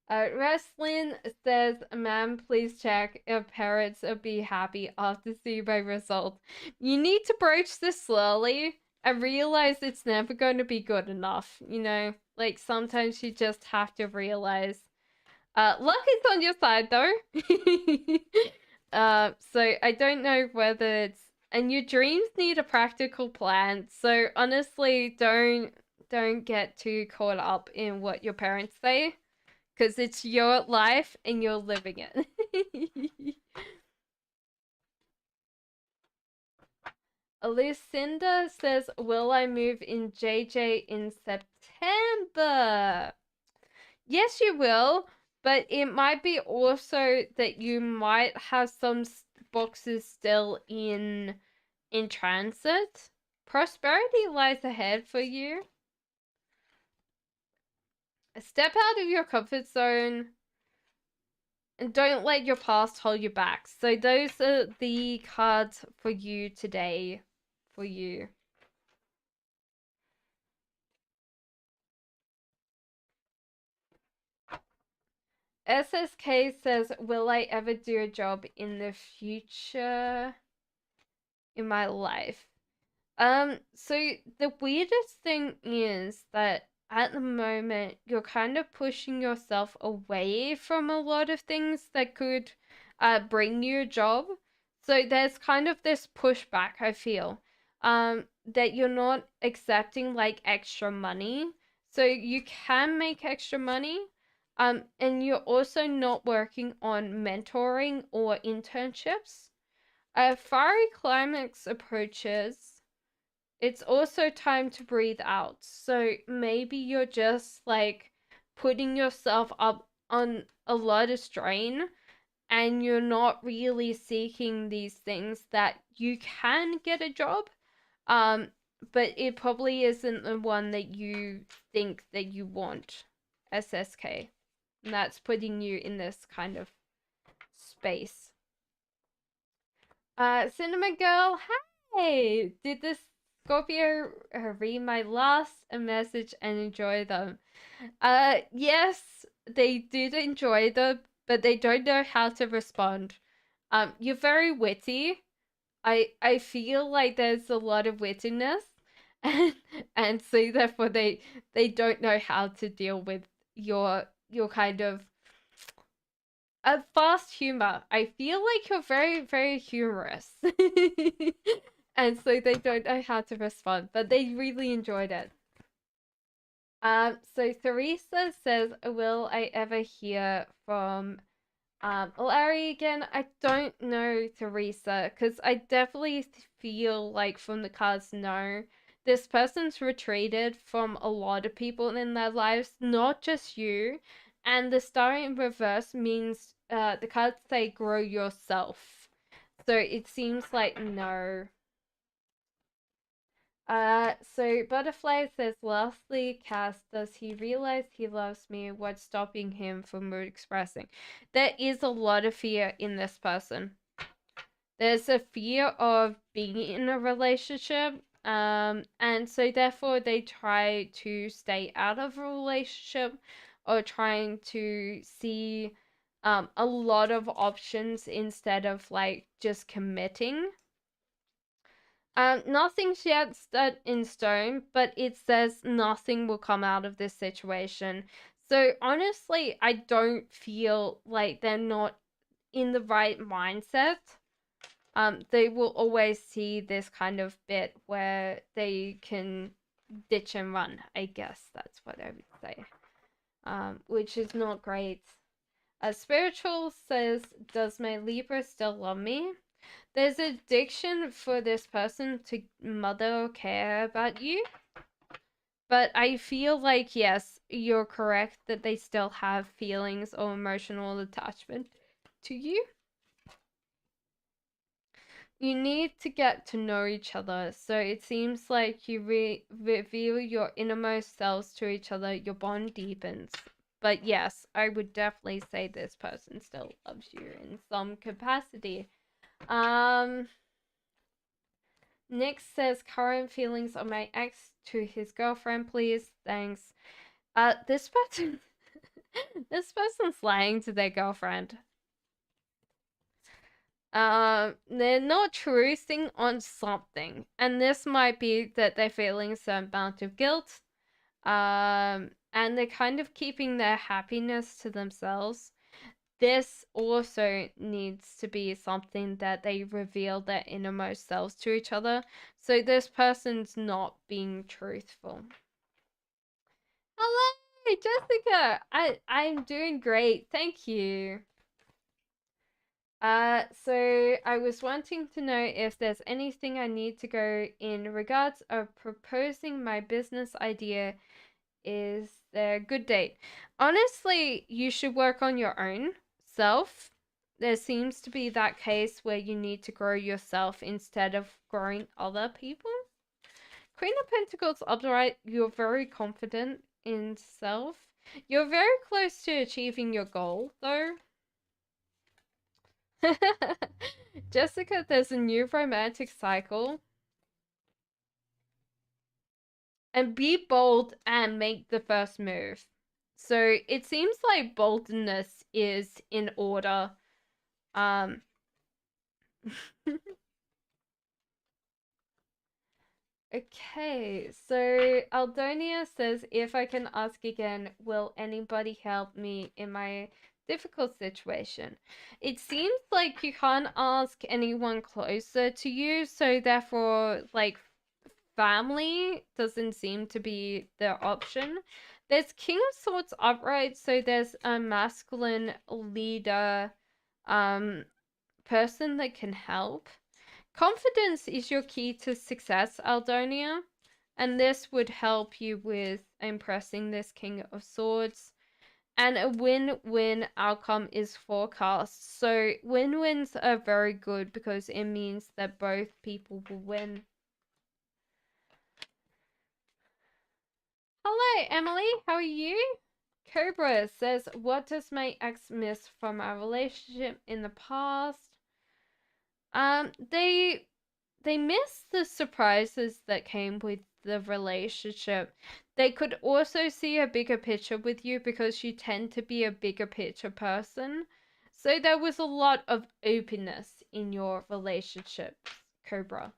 Wrestling says, ma'am, please check if parents will be happy after seeing my results. You need to broach this slowly and realize it's never going to be good enough, you know? Like, sometimes you just have to realize. Luck is on your side, though. So I don't know whether it's... And your dreams need a practical plan, so honestly, don't get too caught up in what your parents say because it's your life and you're living it. Lucinda says, will I move in JJ in September? Yes, you will, but it might be also that you might have some boxes still in transit. Prosperity lies ahead for you. Step out of your comfort zone and don't let your past hold you back. So those are the cards for you today. For you. SSK says, will I ever do a job in the future in my life? So the weirdest thing is that at the moment you're kind of pushing yourself away from a lot of things that could bring you a job. So there's kind of this pushback, I feel, that you're not accepting like extra money. So you can make extra money. And you're also not working on mentoring or internships. Fiery climax approaches. It's also time to breathe out. So maybe you're just like putting yourself up on a lot of strain and you're not really seeking these things that you can get a job. Um, but it probably isn't the one that you think that you want, SSK. And that's putting you in this kind of space. Cinema Girl, hey! Did this Scorpio read my last message and enjoy them? Yes, they did enjoy them, but they don't know how to respond. You're very witty. I feel like there's a lot of wittiness, and so therefore they don't know how to deal with your kind of a fast humor. I feel like you're very, very humorous. And so they don't know how to respond, but they really enjoyed it. So Theresa says, will I ever hear from Larry again? I don't know, Theresa, because I definitely feel like from the cards, no. This person's retreated from a lot of people in their lives, not just you. And the star in reverse means the cards say grow yourself. So it seems like no. So Butterfly says, lastly, Cass, does he realize he loves me? What's stopping him from expressing? There is a lot of fear in this person. There's a fear of being in a relationship, and so therefore they try to stay out of a relationship or trying to see a lot of options instead of like just committing. Nothing's yet set in stone, but it says nothing will come out of this situation. So honestly, I don't feel like they're not in the right mindset. They will always see this kind of bit where they can ditch and run. I guess that's what I would say. Which is not great. Spiritual says, does my Libra still love me? There's addiction for this person to mother or care about you. But I feel like, yes, you're correct that they still have feelings or emotional attachment to you. You need to get to know each other. So it seems like you reveal your innermost selves to each other. Your bond deepens. But yes, I would definitely say this person still loves you in some capacity. Nick says current feelings of my ex to his girlfriend, please. Thanks. This person this person's lying to their girlfriend. They're not truthing on something. And this might be that they're feeling some amount of guilt. And they're kind of keeping their happiness to themselves. This also needs to be something that they reveal their innermost selves to each other. So this person's not being truthful. Hello, Jessica. I'm doing great. Thank you. So I was wanting to know if there's anything I need to go in regards of proposing my business idea. Is there a good date? Honestly, you should work on your own self. There seems to be that case where you need to grow yourself instead of growing other people. Queen of Pentacles upright, you're very confident in self. You're very close to achieving your goal, though. Jessica, there's a new romantic cycle. And be bold and make the first move. So it seems like boldness is in order. Okay, so Aldonia says, if I can ask again, will anybody help me in my difficult situation. It seems like you can't ask anyone closer to you, so therefore, like, family doesn't seem to be the option. There's King of Swords upright, so there's a masculine leader person that can help. Confidence is your key to success, Aldonia, and this would help you with impressing this King of Swords. And a win-win outcome is forecast. So win-wins are very good because it means that both people will win. Hello, Emily. How are you? Cobra says, what does my ex miss from our relationship in the past? They miss the surprises that came with the relationship. They could also see a bigger picture with you because you tend to be a bigger picture person. So there was a lot of openness in your relationships, Cobra.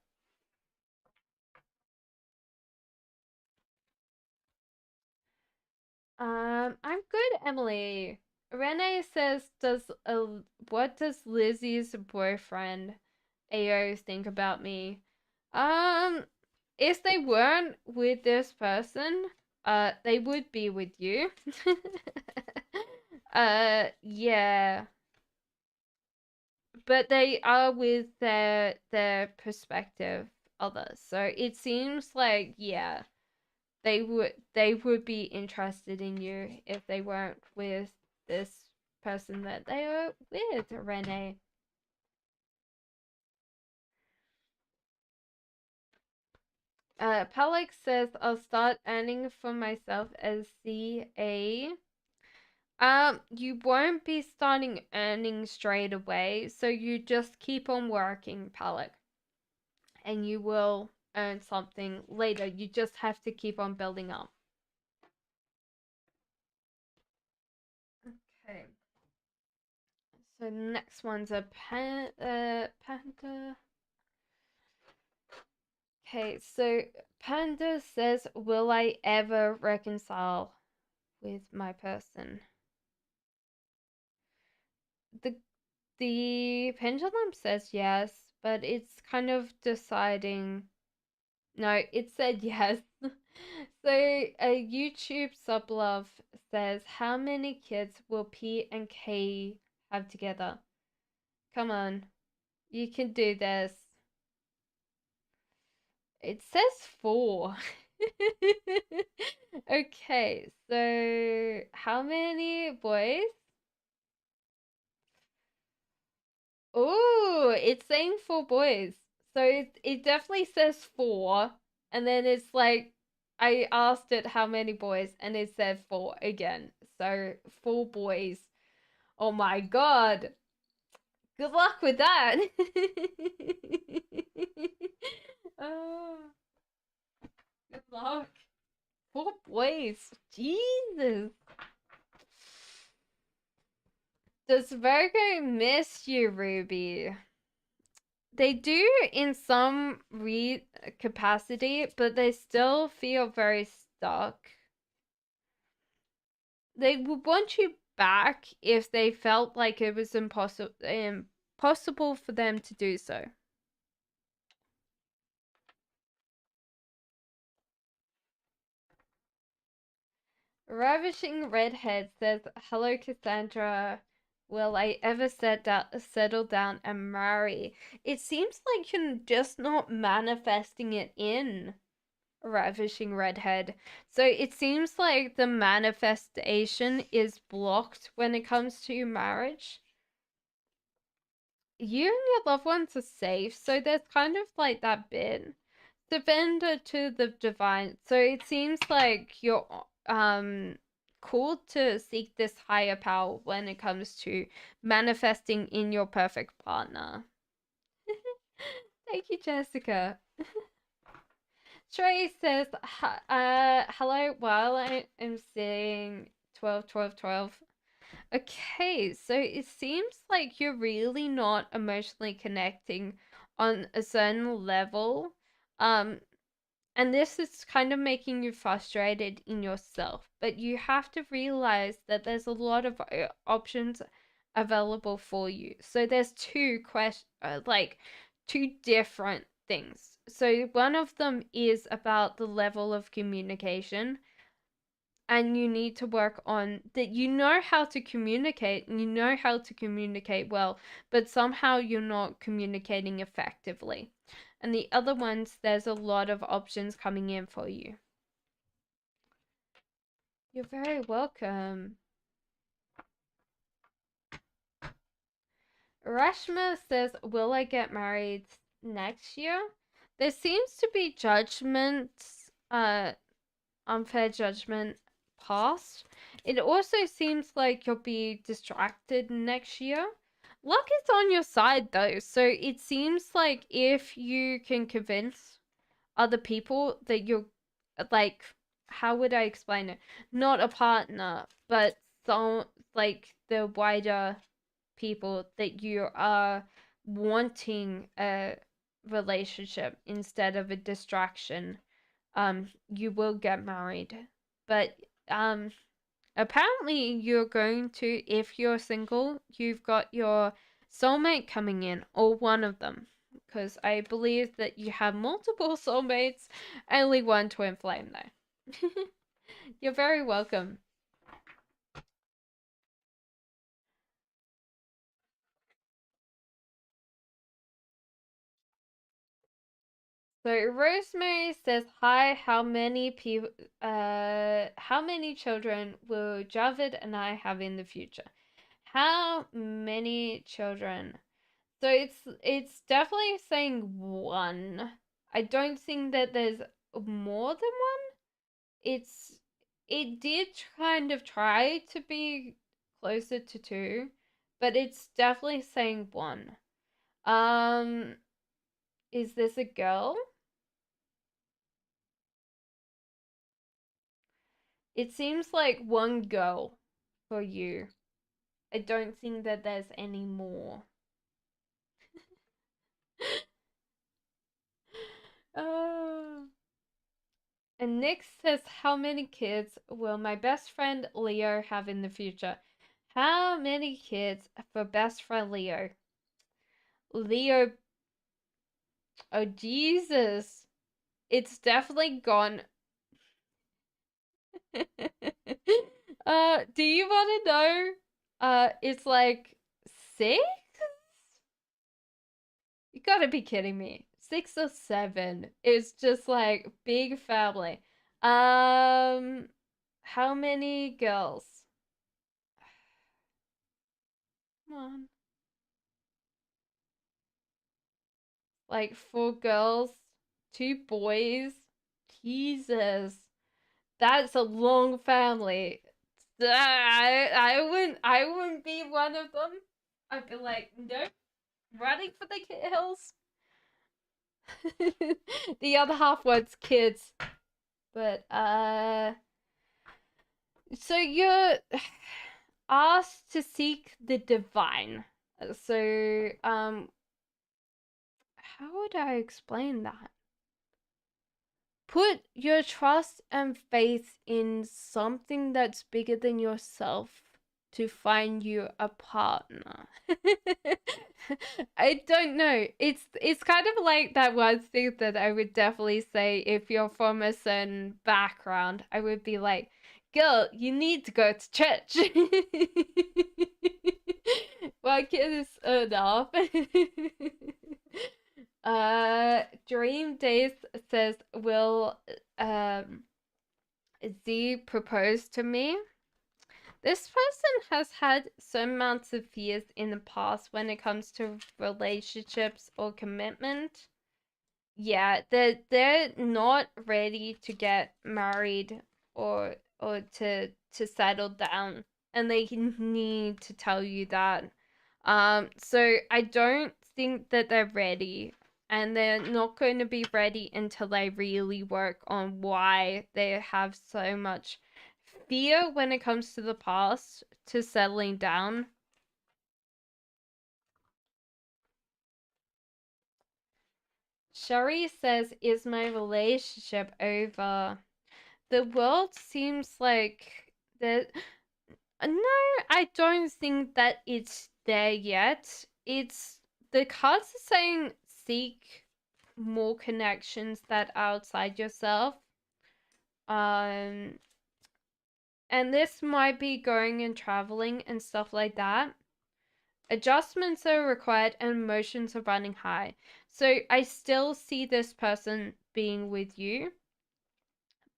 I'm good, Emily. Renee says, what does Lizzie's boyfriend Ao think about me? Um, if they weren't with this person, they would be with you. Yeah, but they are with their prospective others. So it seems like, yeah, they would be interested in you if they weren't with this person that they are with, Renee. Palak says I'll start earning for myself as CA. You won't be starting earning straight away, so you just keep on working, Palak, and you will earn something later. You just have to keep on building up. Okay. So next one's a panda. Okay, so Panda says, will I ever reconcile with my person? The the pendulum says yes, but it's kind of deciding. No, it said yes. So a YouTube sublove says, how many kids will P and K have together? Come on, you can do this. It says 4. Okay, so how many boys? Oh, it's saying 4 boys. So it definitely says 4. And then it's like, I asked it how many boys, and it said 4 again. So 4 boys. Oh my god. Good luck with that. Oh, good luck. 4 boys. Jesus. Does Virgo miss you, Ruby? They do in some capacity, but they still feel very stuck. They would want you back if they felt like it was impossible for them to do so. Ravishing Redhead says, hello, Cassandra. Will I ever settle down and marry? It seems like you're just not manifesting it in. Ravishing Redhead. So it seems like the manifestation is blocked when it comes to marriage. You and your loved ones are safe, so there's kind of like that bit. Surrender to the divine. So it seems like you're called to seek this higher power when it comes to manifesting in your perfect partner. Thank you, Jessica. Trey says, hello, while I am seeing 12, 12, 12. Okay, so it seems like you're really not emotionally connecting on a certain level. Um, And this is kind of making you frustrated in yourself, but you have to realize that there's a lot of options available for you. So there's two different things. So one of them is about the level of communication, and you need to work on that. You know how to communicate, and you know how to communicate well, but somehow you're not communicating effectively. And the other ones, there's a lot of options coming in for you. You're very welcome. Rashma says, will I get married next year? There seems to be judgments, unfair judgment passed. It also seems like you'll be distracted next year. Luck is on your side though, so it seems like if you can convince other people that you're like, how would I explain it? Not a partner, but some like the wider people, that you are wanting a relationship instead of a distraction, you will get married. But apparently you're going to, if you're single, you've got your soulmate coming in, or one of them, because I believe that you have multiple soulmates, only one twin flame though. You're very welcome. So Rosemary says, "Hi, how many children will Javid and I have in the future? How many children?" So it's definitely saying one. I don't think that there's more than one. It did kind of try to be closer to two, but it's definitely saying one. Um, is this a girl? It seems like one girl for you. I don't think that there's any more. Oh. And Nick says, how many kids will my best friend Leo have in the future? How many kids for best friend Leo? Leo, oh Jesus. It's definitely gone. Do you want to know? It's like six? You gotta be kidding me. 6 or 7. It's just like big family. How many girls? Come on. Like 4 girls, 2 boys. Jesus. That's a long family. I wouldn't be one of them. I'd be like, nope, running for the hills. The other half was kids. But so you're asked to seek the divine. So how would I explain that? Put your trust and faith in something that's bigger than yourself to find you a partner. I don't know. It's kind of like that one thing that I would definitely say if you're from a certain background. I would be like, girl, you need to go to church. One kid is enough. Dream Days says, will Z propose to me? This person has had some amounts of fears in the past when it comes to relationships or commitment. Yeah, they're not ready to get married or to settle down, and they need to tell you that. So I don't think that they're ready, and they're not going to be ready until they really work on why they have so much fear when it comes to the past to settling down. Sherry says, is my relationship over? The world seems like that. No, I don't think that it's there yet. It's the cards are saying seek more connections that are outside yourself. Um, and this might be going and traveling and stuff like that. Adjustments are required and emotions are running high. So I still see this person being with you,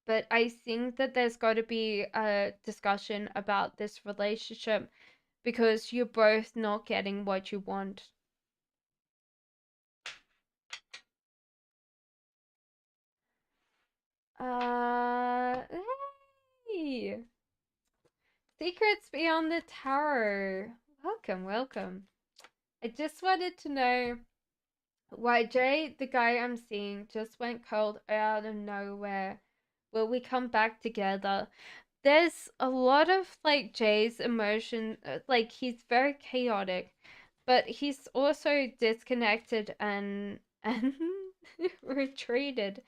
but I think that there's got to be a discussion about this relationship because you're both not getting what you want. Hey! Secrets Beyond the Tarot. Welcome, welcome. I just wanted to know why Jay, the guy I'm seeing, just went cold out of nowhere. Will we come back together? There's a lot of like Jay's emotion, like he's very chaotic, but he's also disconnected and retreated.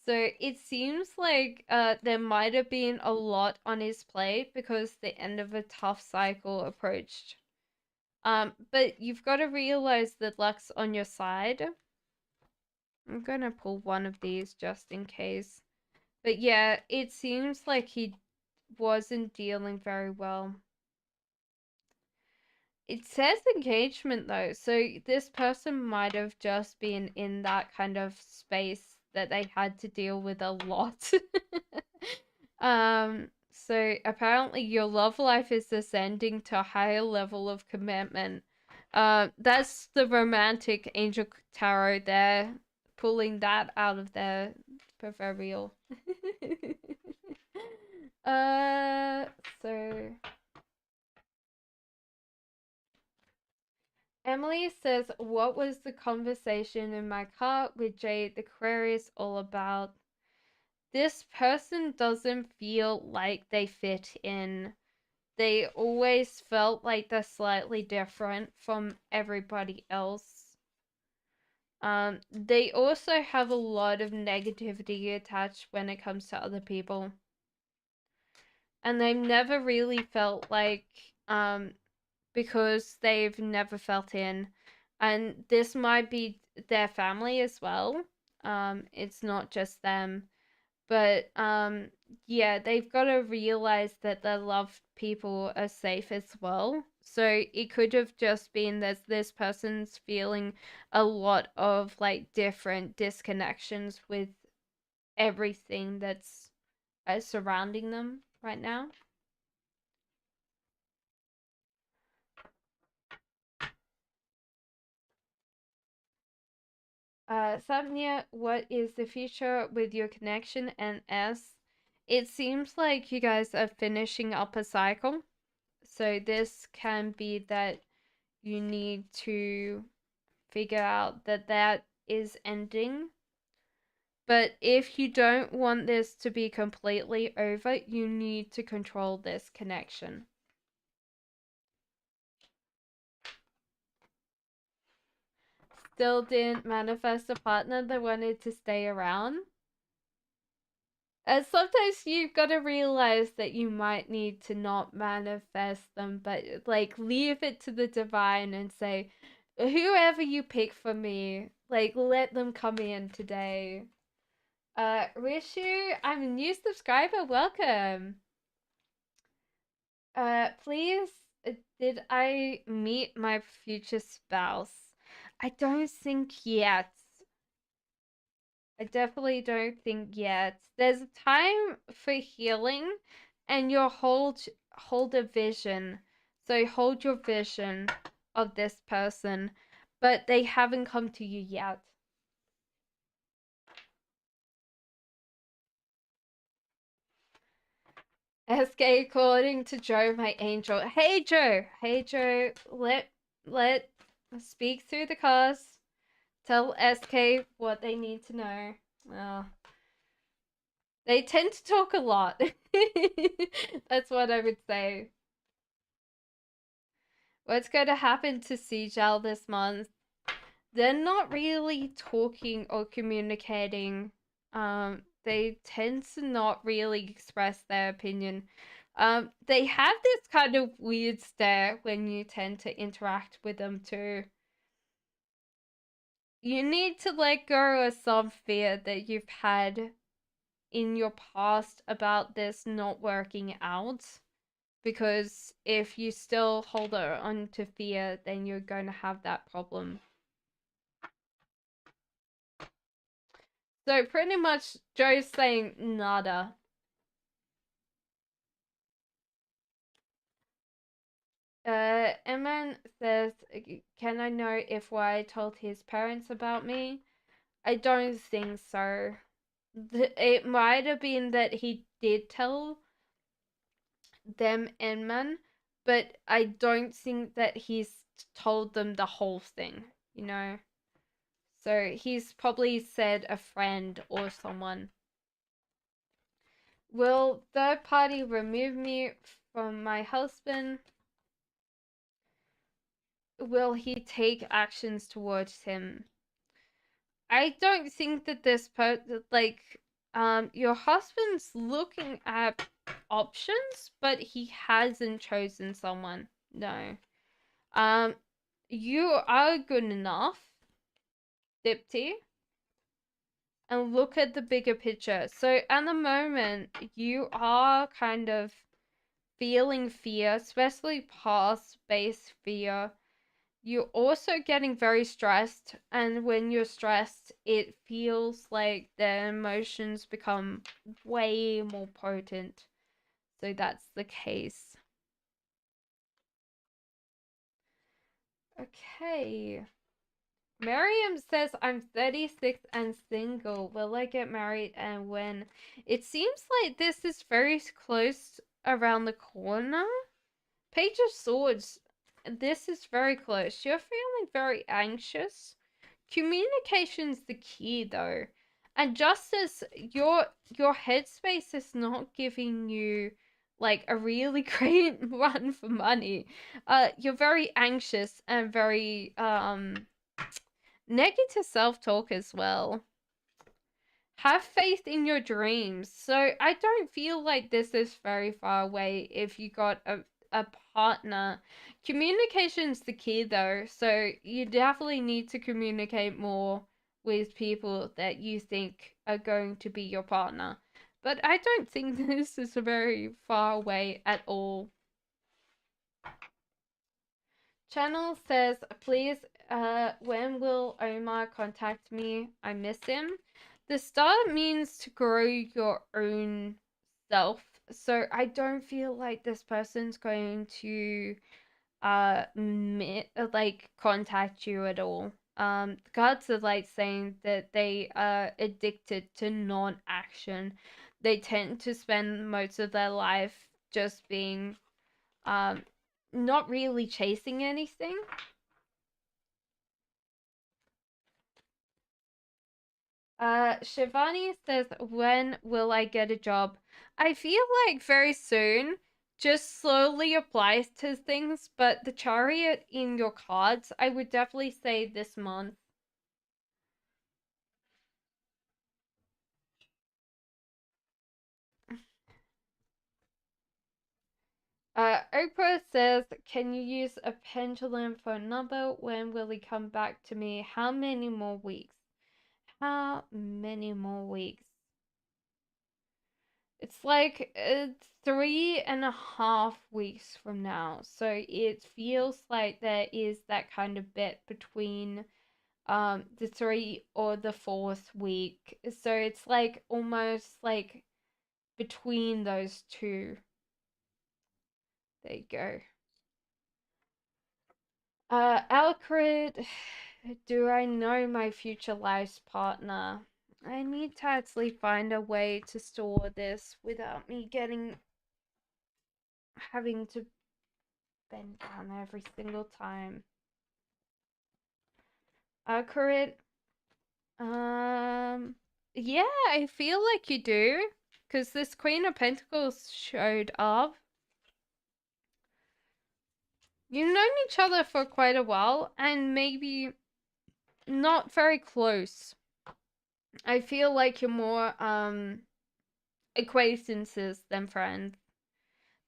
So it seems like there might have been a lot on his plate because the end of a tough cycle approached. But you've got to realize that luck's on your side. I'm gonna pull one of these just in case. But yeah, it seems like he wasn't dealing very well. It says engagement though, so this person might have just been in that kind of space that they had to deal with a lot. So apparently your love life is ascending to a higher level of commitment. That's the romantic angel tarot there, pulling that out of their proverbial. So Emily says, what was the conversation in my car with Jade the Aquarius all about? This person doesn't feel like they fit in. They always felt like they're slightly different from everybody else. They also have a lot of negativity attached when it comes to other people. And they've never really felt like, because they've never felt in. And this might be their family as well. It's not just them. But yeah, they've got to realize that their loved people are safe as well. So it could have just been that this person's feeling a lot of like different disconnections with everything that's surrounding them right now. Samnia, what is the future with your connection and S? It seems like you guys are finishing up a cycle. So this can be that you need to figure out that that is ending. But if you don't want this to be completely over, you need to control this connection. Still didn't manifest a partner that wanted to stay around. Sometimes you've got to realize that you might need to not manifest them, but like leave it to the divine and say, whoever you pick for me, like let them come in today. Rishu, I'm a new subscriber. Welcome. Please, did I meet my future spouse? I don't think yet. I definitely don't think yet. There's a time for healing, and you hold a vision. So hold your vision of this person, but they haven't come to you yet. SK according to Joe, my angel. Hey Joe, let speak through the cars. Tell SK what they need to know. Well, they tend to talk a lot. That's what I would say. What's going to happen to Sejal this month? they're not really talking or communicating. They tend to not really express their opinion. They have this kind of weird stare when you tend to interact with them too. You need to let go of some fear that you've had in your past about this not working out. Because if you still hold on to fear, then you're going to have that problem. So pretty much Joe's saying nada. Eman says, can I know if Y told his parents about me? I don't think so. It might have been that he did tell them Eman, but I don't think that he's told them the whole thing, you know? So he's probably said a friend or someone. Will third party remove me from my husband? Will he take actions towards him? I don't think that your husband's looking at options, but he hasn't chosen someone. No. Um, you are good enough, Dipti, and look at the bigger picture. So at the moment, you are kind of feeling fear, especially past-based fear. You're also getting very stressed, and when you're stressed, it feels like the emotions become way more potent. So that's the case. Okay. Miriam says, I'm 36 and single. Will I get married and when? It seems like this is very close around the corner. Page of Swords, this is very close. You're feeling very anxious. Communication's the key though. And just as your headspace is not giving you like a really great run for money, you're very anxious and very negative self-talk as well. Have faith in your dreams. So I don't feel like this is very far away if you got a partner. Communication's the key though, so you definitely need to communicate more with people that you think are going to be your partner. But I don't think this is very far away at all. Channel says, please, when will Omar contact me? I miss him. The star means to grow your own self. So I don't feel like this person's going to like contact you at all. The cards are like saying that they are addicted to non-action. They tend to spend most of their life just being um not really chasing anything. Shivani says, when will I get a job? I feel like very soon. Just slowly applies to things, but the chariot in your cards, I would definitely say this month. Oprah says, can you use a pendulum phone number? When will he come back to me? How many more weeks? How many more weeks? It's like 3.5 weeks from now. So it feels like there is that kind of bit between the 3 or the 4th week. So it's like almost like between those two. There you go. Alcred, do I know my future life's partner? I need to actually find a way to store this without me having to bend down every single time. Alcred, yeah, I feel like you do, because this Queen of Pentacles showed up. You've known each other for quite a while, and maybe not very close. I feel like you're more acquaintances than friends.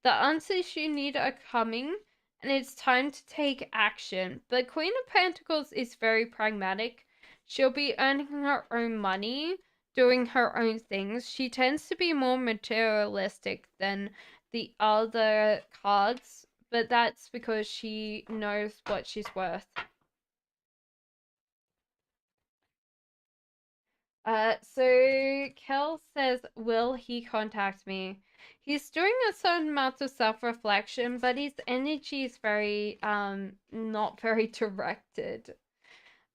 The answers you need are coming, and it's time to take action. But Queen of Pentacles is very pragmatic. She'll be earning her own money, doing her own things. She tends to be more materialistic than the other cards, but that's because she knows what she's worth. So Kel says, will he contact me? He's doing a certain amount of self-reflection, but his energy is very, not very directed.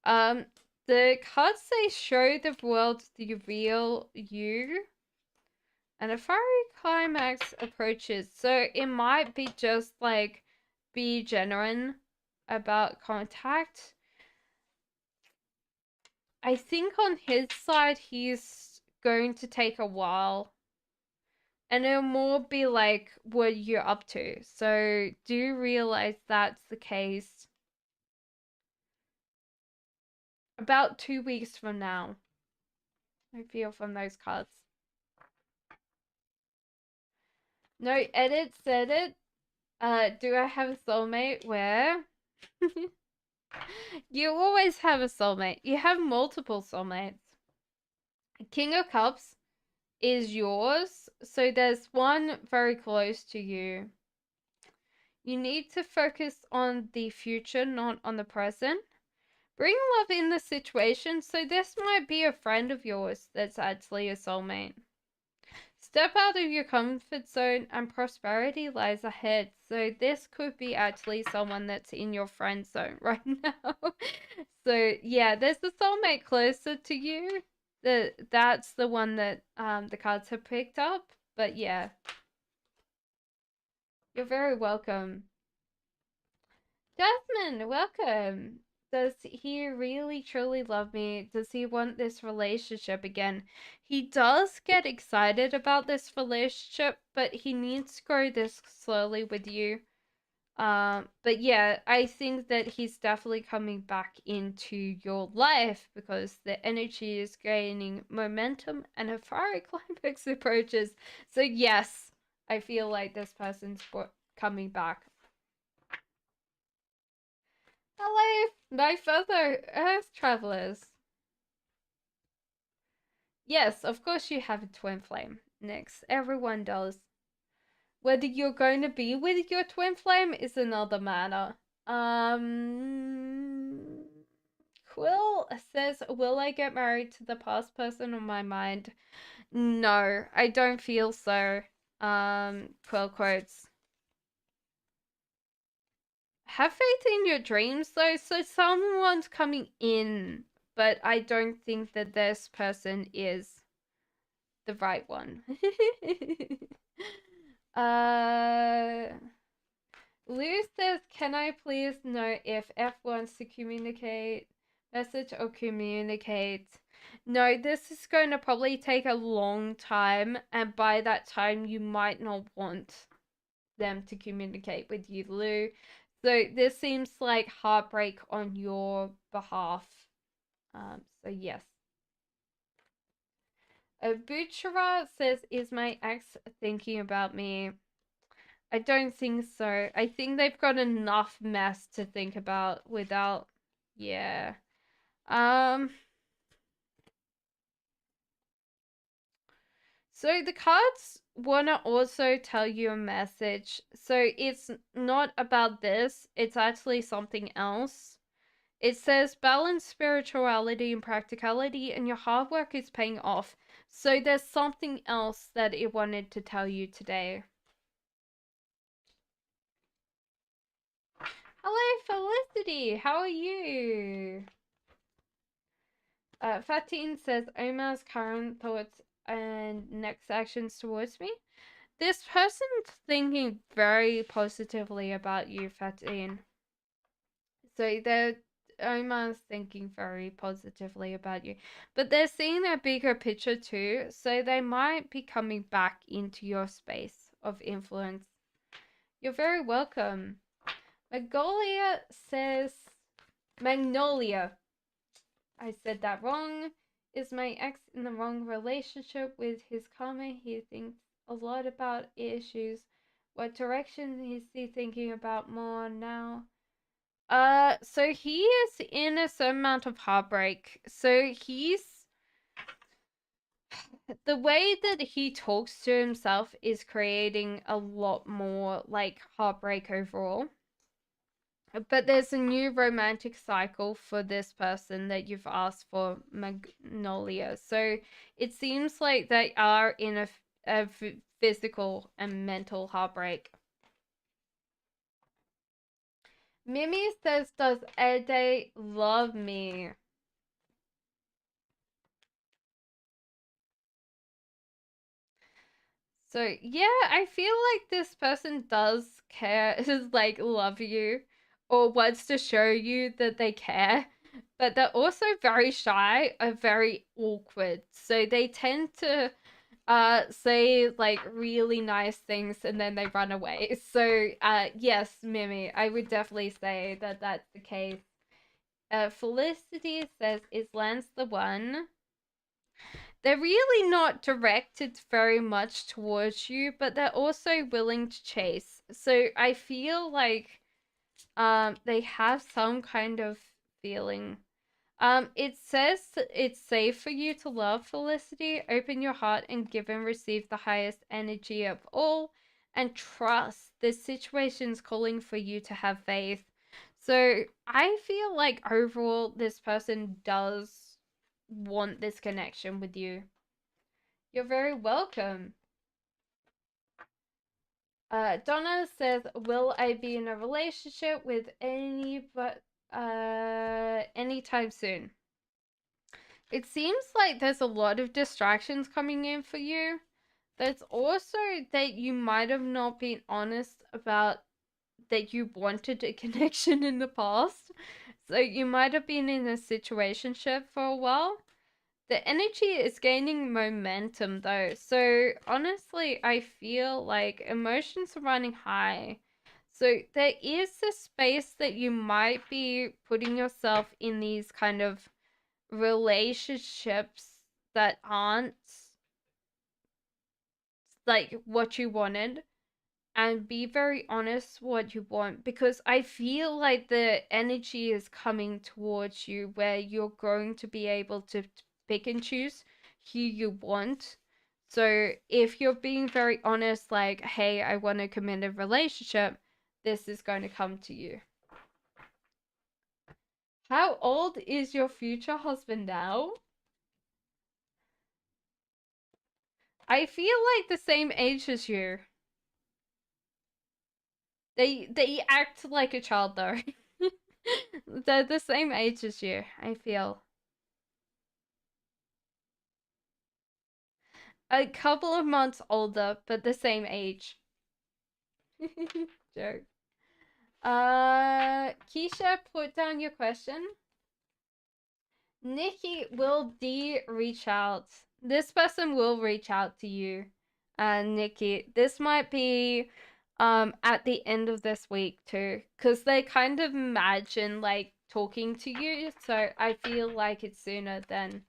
The cards say show the world the real you, and a fiery climax approaches. So it might be just like, be genuine about contact. I think on his side, he's going to take a while. And it'll more be like what you're up to. So do realize that's the case. About 2 weeks from now. I feel from those cards. No edits, edit. Do I have a soulmate? Where? You always have a soulmate. You have multiple soulmates. King of Cups is yours. So there's one very close to you. You need to focus on the future, not on the present. Bring love in the situation. So this might be a friend of yours that's actually a soulmate. Step out of your comfort zone and prosperity lies ahead. So this could be actually someone that's in your friend zone right now. So yeah, there's a soulmate closer to you. That's the one that the cards have picked up. But yeah, you're very welcome. Jasmine, welcome. Does he really truly love me? Does he want this relationship again? He does get excited about this relationship, but he needs to grow this slowly with you. But yeah, I think that he's definitely coming back into your life because the energy is gaining momentum and a fiery climax approaches. So yes, I feel like this person's coming back. Hello, my fellow Earth travelers. Yes, of course you have a twin flame. Next, everyone does. Whether you're going to be with your twin flame is another matter. Quill says, will I get married to the past person on my mind? No, I don't feel so. Quill quotes. Have faith in your dreams though. So someone's coming in, but I don't think that this person is the right one. Lou says, can I please know if F wants to communicate message or communicate? No, this is going to probably take a long time, and by that time you might not want them to communicate with you, Lou. So this seems like heartbreak on your behalf. So yes. Buchara says, is my ex thinking about me? I don't think so. I think they've got enough mess to think about without, yeah. So the cards want to also tell you a message. So it's not about this. It's actually something else. It says balance spirituality and practicality, and your hard work is paying off. So there's something else that it wanted to tell you today. Hello, Felicity. How are you? Fatin says Omar's current thoughts and next actions towards me. This person's thinking very positively about you, Fatin. So Omar's thinking very positively about you. But they're seeing a bigger picture too, so they might be coming back into your space of influence. You're very welcome. Magnolia says Magnolia I said that wrong. Is my ex in the wrong relationship with his karma? He thinks a lot about issues. What direction is he thinking about more now? So he is in a certain amount of heartbreak. So he's the way that he talks to himself is creating a lot more like heartbreak overall. But there's a new romantic cycle for this person that you've asked for, Magnolia. So it seems like they are in a physical and mental heartbreak. Mimi says, does Ede love me? So yeah, I feel like this person does care, is like love you, or wants to show you that they care, but they're also very shy or very awkward. So they tend to say like really nice things and then they run away. So yes, Mimi, I would definitely say that that's the case. Felicity says, is Lance the one? They're really not directed very much towards you, but they're also willing to chase. So I feel like they have some kind of feeling. It says it's safe for you to love, Felicity. Open your heart and give and receive the highest energy of all, and trust this situation's calling for you to have faith. So I feel like overall this person does want this connection with you. You're very welcome. Donna says, "Will I be in a relationship with any but anytime soon?" It seems like there's a lot of distractions coming in for you. There's also that you might have not been honest about that you wanted a connection in the past. So you might have been in a situationship for a while. The energy is gaining momentum though. So honestly, I feel like emotions are running high. So there is a space that you might be putting yourself in these kind of relationships that aren't like what you wanted, and be very honest what you want, because I feel like the energy is coming towards you where you're going to be able to pick and choose who you want. So if you're being very honest, like, hey, I want a committed relationship, this is going to come to you. How old is your future husband now? I feel like the same age as you. They act like a child though. They're the same age as you, I feel. A couple of months older, but the same age. Joke. Keisha, put down your question. Nikki, will D reach out? This person will reach out to you, Nikki. This might be at the end of this week too, because they kind of imagine like talking to you, so I feel like it's sooner than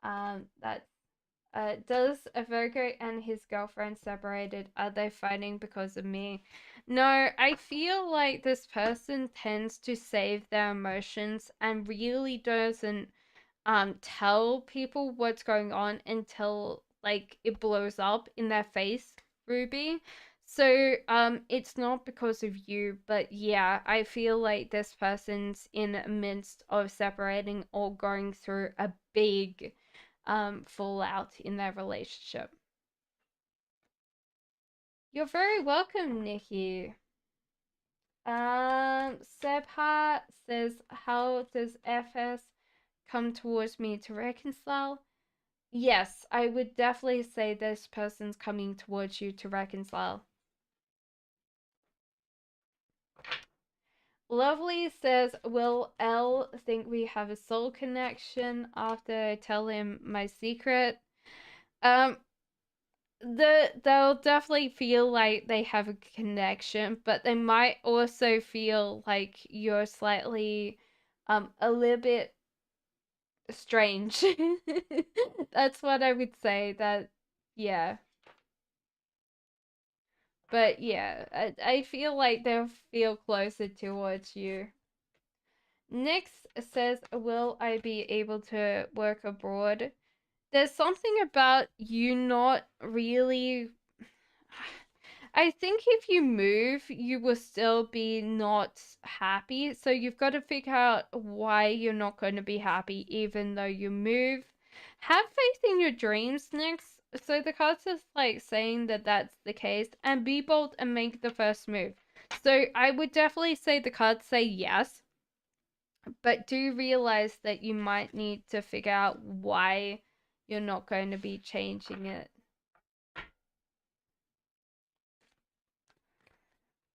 that. Does a Virgo and his girlfriend separated? Are they fighting because of me? No, I feel like this person tends to save their emotions and really doesn't tell people what's going on until like it blows up in their face, Ruby. So it's not because of you, but yeah, I feel like this person's in the midst of separating or going through a big fallout in their relationship. You're very welcome, Nikki. Sebha says, how does FS come towards me to reconcile? Yes, I would definitely say this person's coming towards you to reconcile. Lovely says, will L think we have a soul connection after I tell him my secret? Um, they'll definitely feel like they have a connection, but they might also feel like you're slightly a little bit strange. That's what I would say. That, yeah. But yeah, I feel like they'll feel closer towards you. Next says, will I be able to work abroad? There's something about you not really. I think if you move, you will still be not happy. So you've got to figure out why you're not going to be happy, even though you move. Have faith in your dreams next. So the cards is like saying that that's the case, and be bold and make the first move. So I would definitely say the cards say yes, but do realize that you might need to figure out why you're not going to be changing it.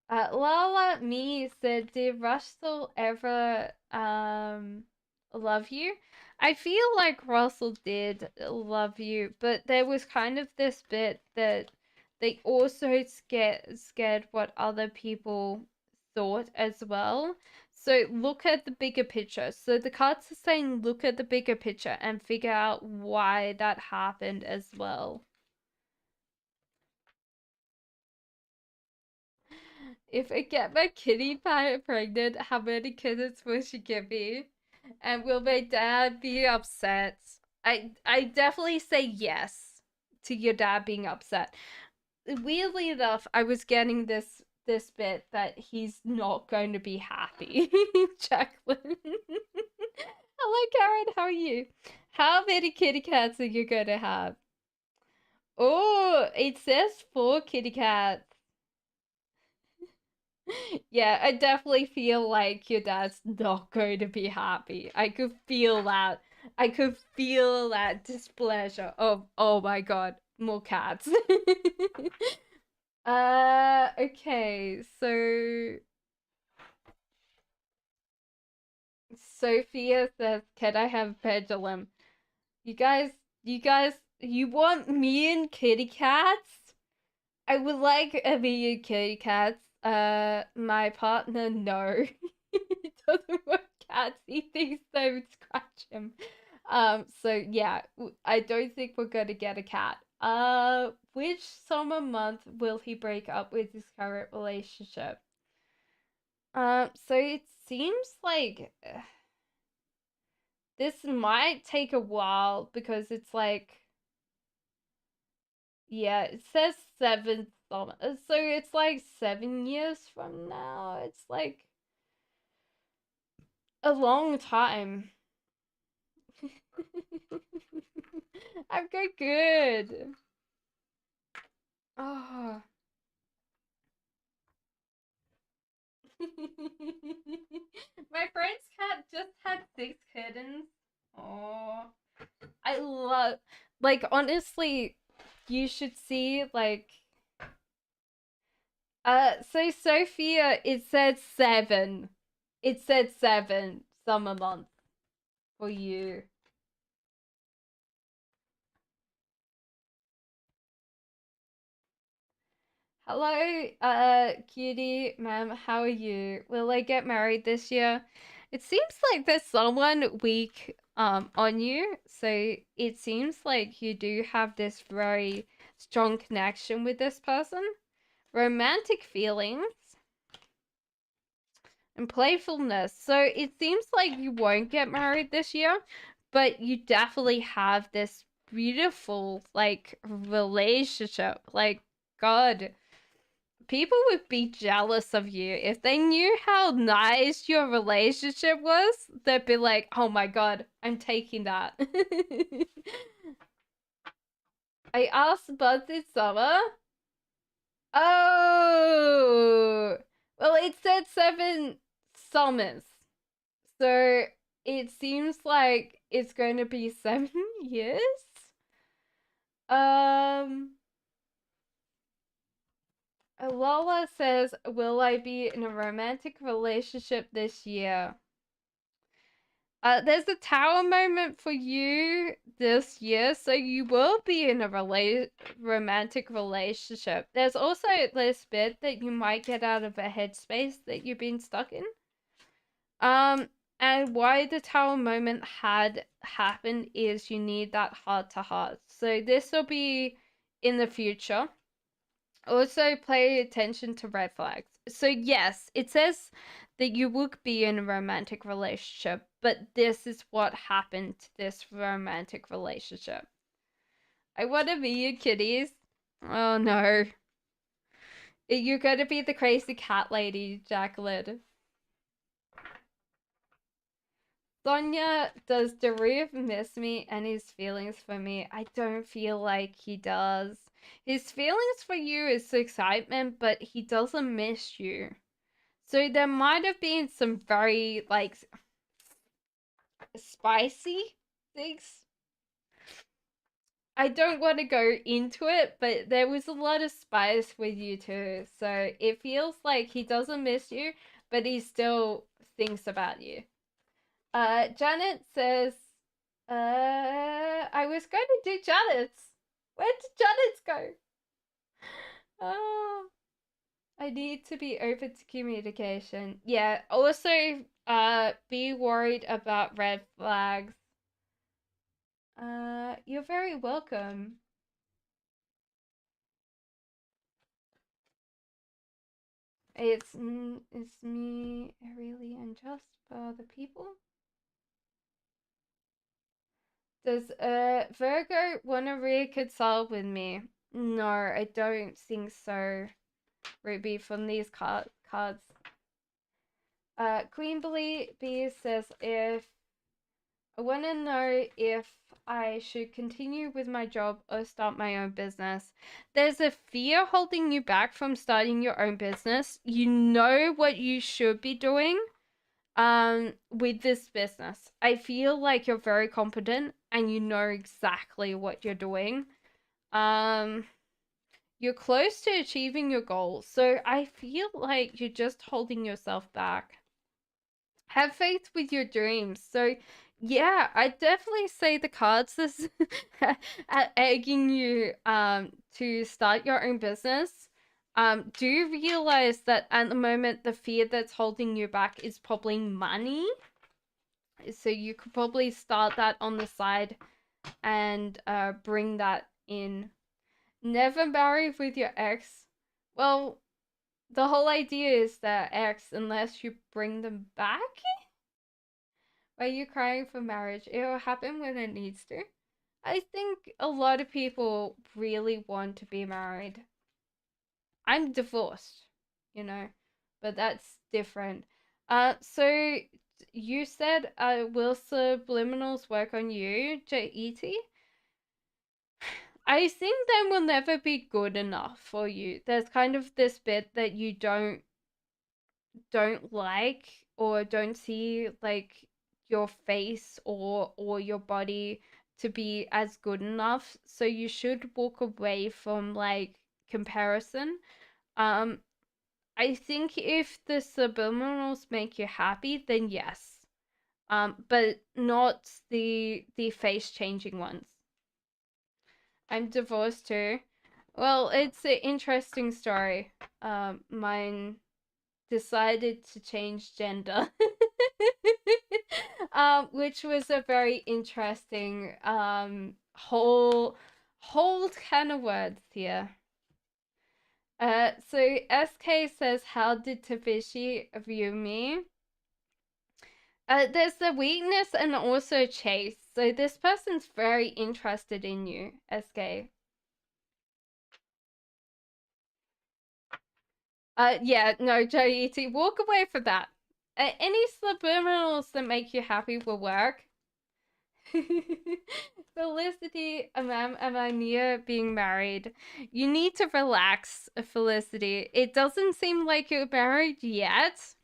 Lala Me said, did Russell ever love you? I feel like Russell did love you, but there was kind of this bit that they also scared what other people thought as well. So look at the bigger picture. So the cards are saying look at the bigger picture and figure out why that happened as well. If I get my kitty pie pregnant, how many kittens will she give me? And will my dad be upset? I definitely say yes to your dad being upset. Weirdly enough, I was getting this bit that he's not going to be happy. Jacqueline. Hello, Karen. How are you? How many kitty cats are you going to have? Oh, it says 4 kitty cats. Yeah, I definitely feel like your dad's not going to be happy. I could feel that. I could feel that displeasure of, oh my god, more cats. Okay, so Sophia says, can I have pendulum? You guys, you want me and kitty cats? I would like a million kitty cats. My partner, no. He doesn't want cats. He thinks they would scratch him. So yeah, I don't think we're gonna get a cat. Which summer month will he break up with his current relationship? So it seems like this might take a while because it's like, yeah, it says 7th summer. So it's like 7 years from now. It's like a long time. I'm good. Oh. My friend's cat just had 6 kittens. Oh. I love, like, honestly, you should see, like, so Sophia, it said 7. It said 7 summer months for you. Hello, cutie, ma'am, how are you? Will I get married this year? It seems like there's someone weak on you, so it seems like you do have this very strong connection with this person. Romantic feelings and playfulness. So it seems like you won't get married this year, but you definitely have this beautiful like relationship. Like, God, people would be jealous of you if they knew how nice your relationship was. They'd be like, oh my god, I'm taking that. I asked about this summer. Oh, well, it said 7 summers, so it seems like it's going to be 7 years. um Lola says, will I be in a romantic relationship this year? There's a tower moment for you this year, so you will be in a romantic relationship. There's also this bit that you might get out of a headspace that you've been stuck in. And why the tower moment had happened is you need that heart to heart. So this will be in the future. Also, pay attention to red flags. So, yes, it says that you would be in a romantic relationship, but this is what happened to this romantic relationship. I want to be you, kitties. Oh no. You're going to be the crazy cat lady, Jacqueline. Sonia, does Daruf miss me and his feelings for me? I don't feel like he does. His feelings for you is excitement, but he doesn't miss you. So there might have been some very, like, spicy things. I don't want to go into it, but there was a lot of spice with you two. So it feels like he doesn't miss you, but he still thinks about you. Janet says, I was going to do Janet's. Where did Janet's go? Oh, I need to be open to communication. Yeah, also, be worried about red flags. You're very welcome. It's me really unjust for other people. Does Virgo wanna reconcile with me? No, I don't think so. Ruby from these cards. Queen Bee says if I want to know if I should continue with my job or start my own business. There's a fear holding you back from starting your own business. You know what you should be doing with this business. I feel like you're very competent and you know exactly what you're doing. You're close to achieving your goals. So I feel like you're just holding yourself back. Have faith with your dreams. So yeah, I definitely say the cards is are egging you to start your own business. Do you realize that at the moment the fear that's holding you back is probably money? So you could probably start that on the side and bring that in. Never marry with your ex. Well, the whole idea is that ex, unless you bring them back. Are you crying for marriage? It will happen when it needs to. I think a lot of people really want to be married. I'm divorced, you know, but that's different. So you said, will subliminals work on you, J-E-T? I think they will never be good enough for you. There's kind of this bit that you don't like or don't see, like, your face or your body to be as good enough, so you should walk away from, like, comparison. um I think if the subliminals make you happy, then yes, but not the face changing ones. I'm divorced too. Well, it's an interesting story. Mine decided to change gender. Which was a very interesting whole can of words here. So SK says, how did Tabishi view me? There's the weakness and also chase. So this person's very interested in you, SK. Yeah, no, Joey, walk away from that. Any subliminals that make you happy will work. Felicity, am I near being married? You need to relax, Felicity. It doesn't seem like you're married yet.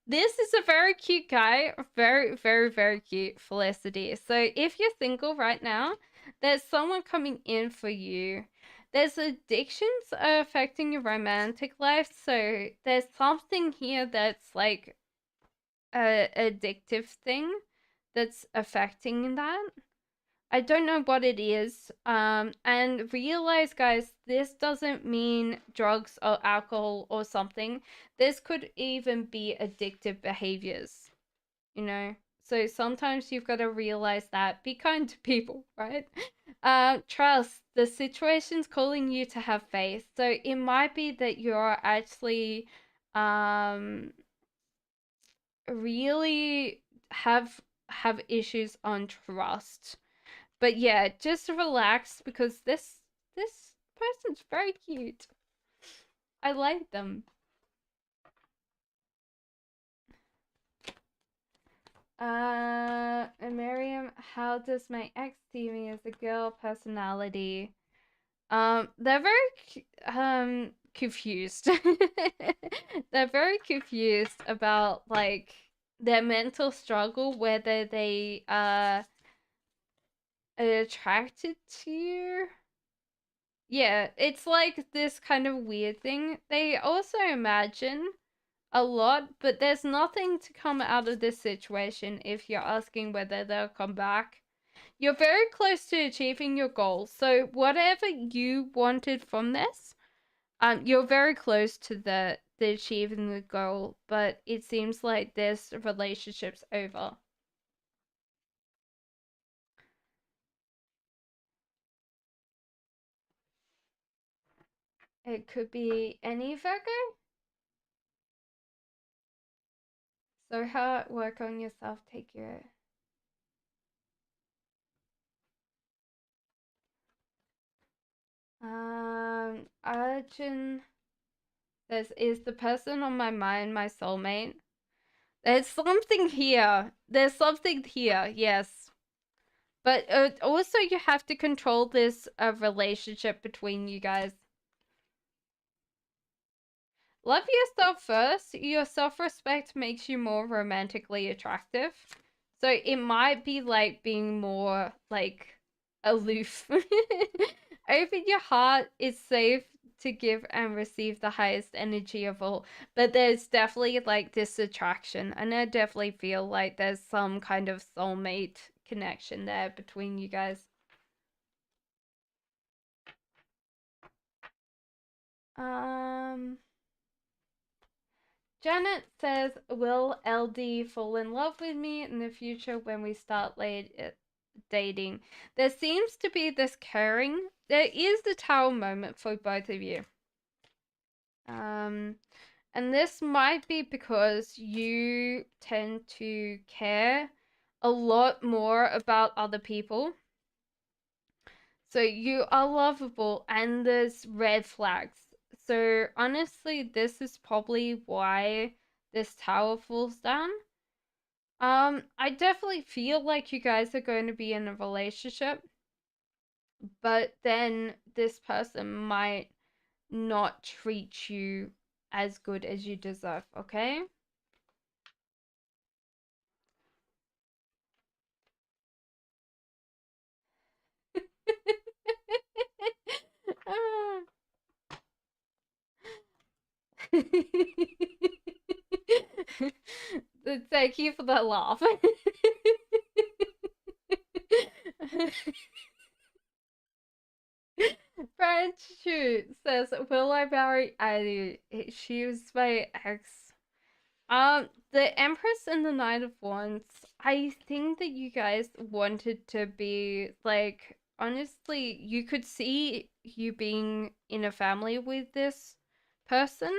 This is a very cute guy. Very, very, very cute, Felicity. So if you're single right now, there's someone coming in for you. There's addictions affecting your romantic life. So there's something here that's like a addictive thing that's affecting that. I don't know what it is. And realize, guys, this doesn't mean drugs or alcohol or something. This could even be addictive behaviors. you know? So sometimes you've got to realize that. Be kind to people, right? Trust. The situation's calling you to have faith. So it might be that you're actually um really have issues on trust. But yeah, just relax because this person's very cute. I like them. And Miriam, how does my ex see me as a girl personality? They're very confused. They're very confused about like their mental struggle, whether they are attracted to you. Yeah, it's like this kind of weird thing. They also imagine a lot, but there's nothing to come out of this situation if you're asking whether they'll come back. You're very close to achieving your goals. So whatever you wanted from this, you're very close to the achieving the goal, but it seems like this relationship's over. It could be any Virgo. So how work on yourself, take your Arjun says, is the person on my mind my soulmate? There's something here. There's something here, yes. But also you have to control this relationship between you guys. Love yourself first. Your self-respect makes you more romantically attractive. So it might be like being more like aloof. Open your heart. It's safe to give and receive the highest energy of all. But there's definitely like this attraction. And I definitely feel like there's some kind of soulmate connection there between you guys. Um Janet says, will LD fall in love with me in the future when we start dating? There seems to be this caring. There is the tower moment for both of you. And this might be because you tend to care a lot more about other people. So you are lovable and there's red flags. So honestly, this is probably why this tower falls down. I definitely feel like you guys are going to be in a relationship, but then this person might not treat you as good as you deserve, okay? Thank you for that laugh. French Shoot says, will I marry Adu? She was my ex. The Empress and the Knight of Wands, I think that you guys wanted to be, like, honestly, you could see you being in a family with this person.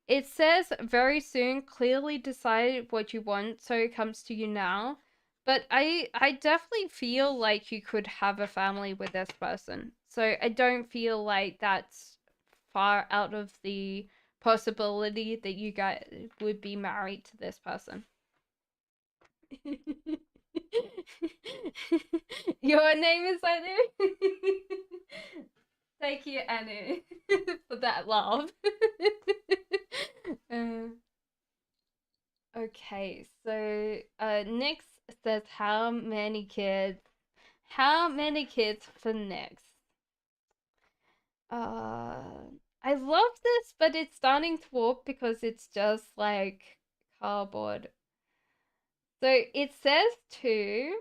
It says very soon, clearly decide what you want, so it comes to you now. But I definitely feel like you could have a family with this person. So I don't feel like that's far out of the possibility that you guys would be married to this person. Your name is Anu? Thank you, Anu, for that laugh. uh, okay, so Nyx says how many kids? How many kids for Nyx? Uh, I love this, but it's starting to warp because it's just like cardboard. So it says two.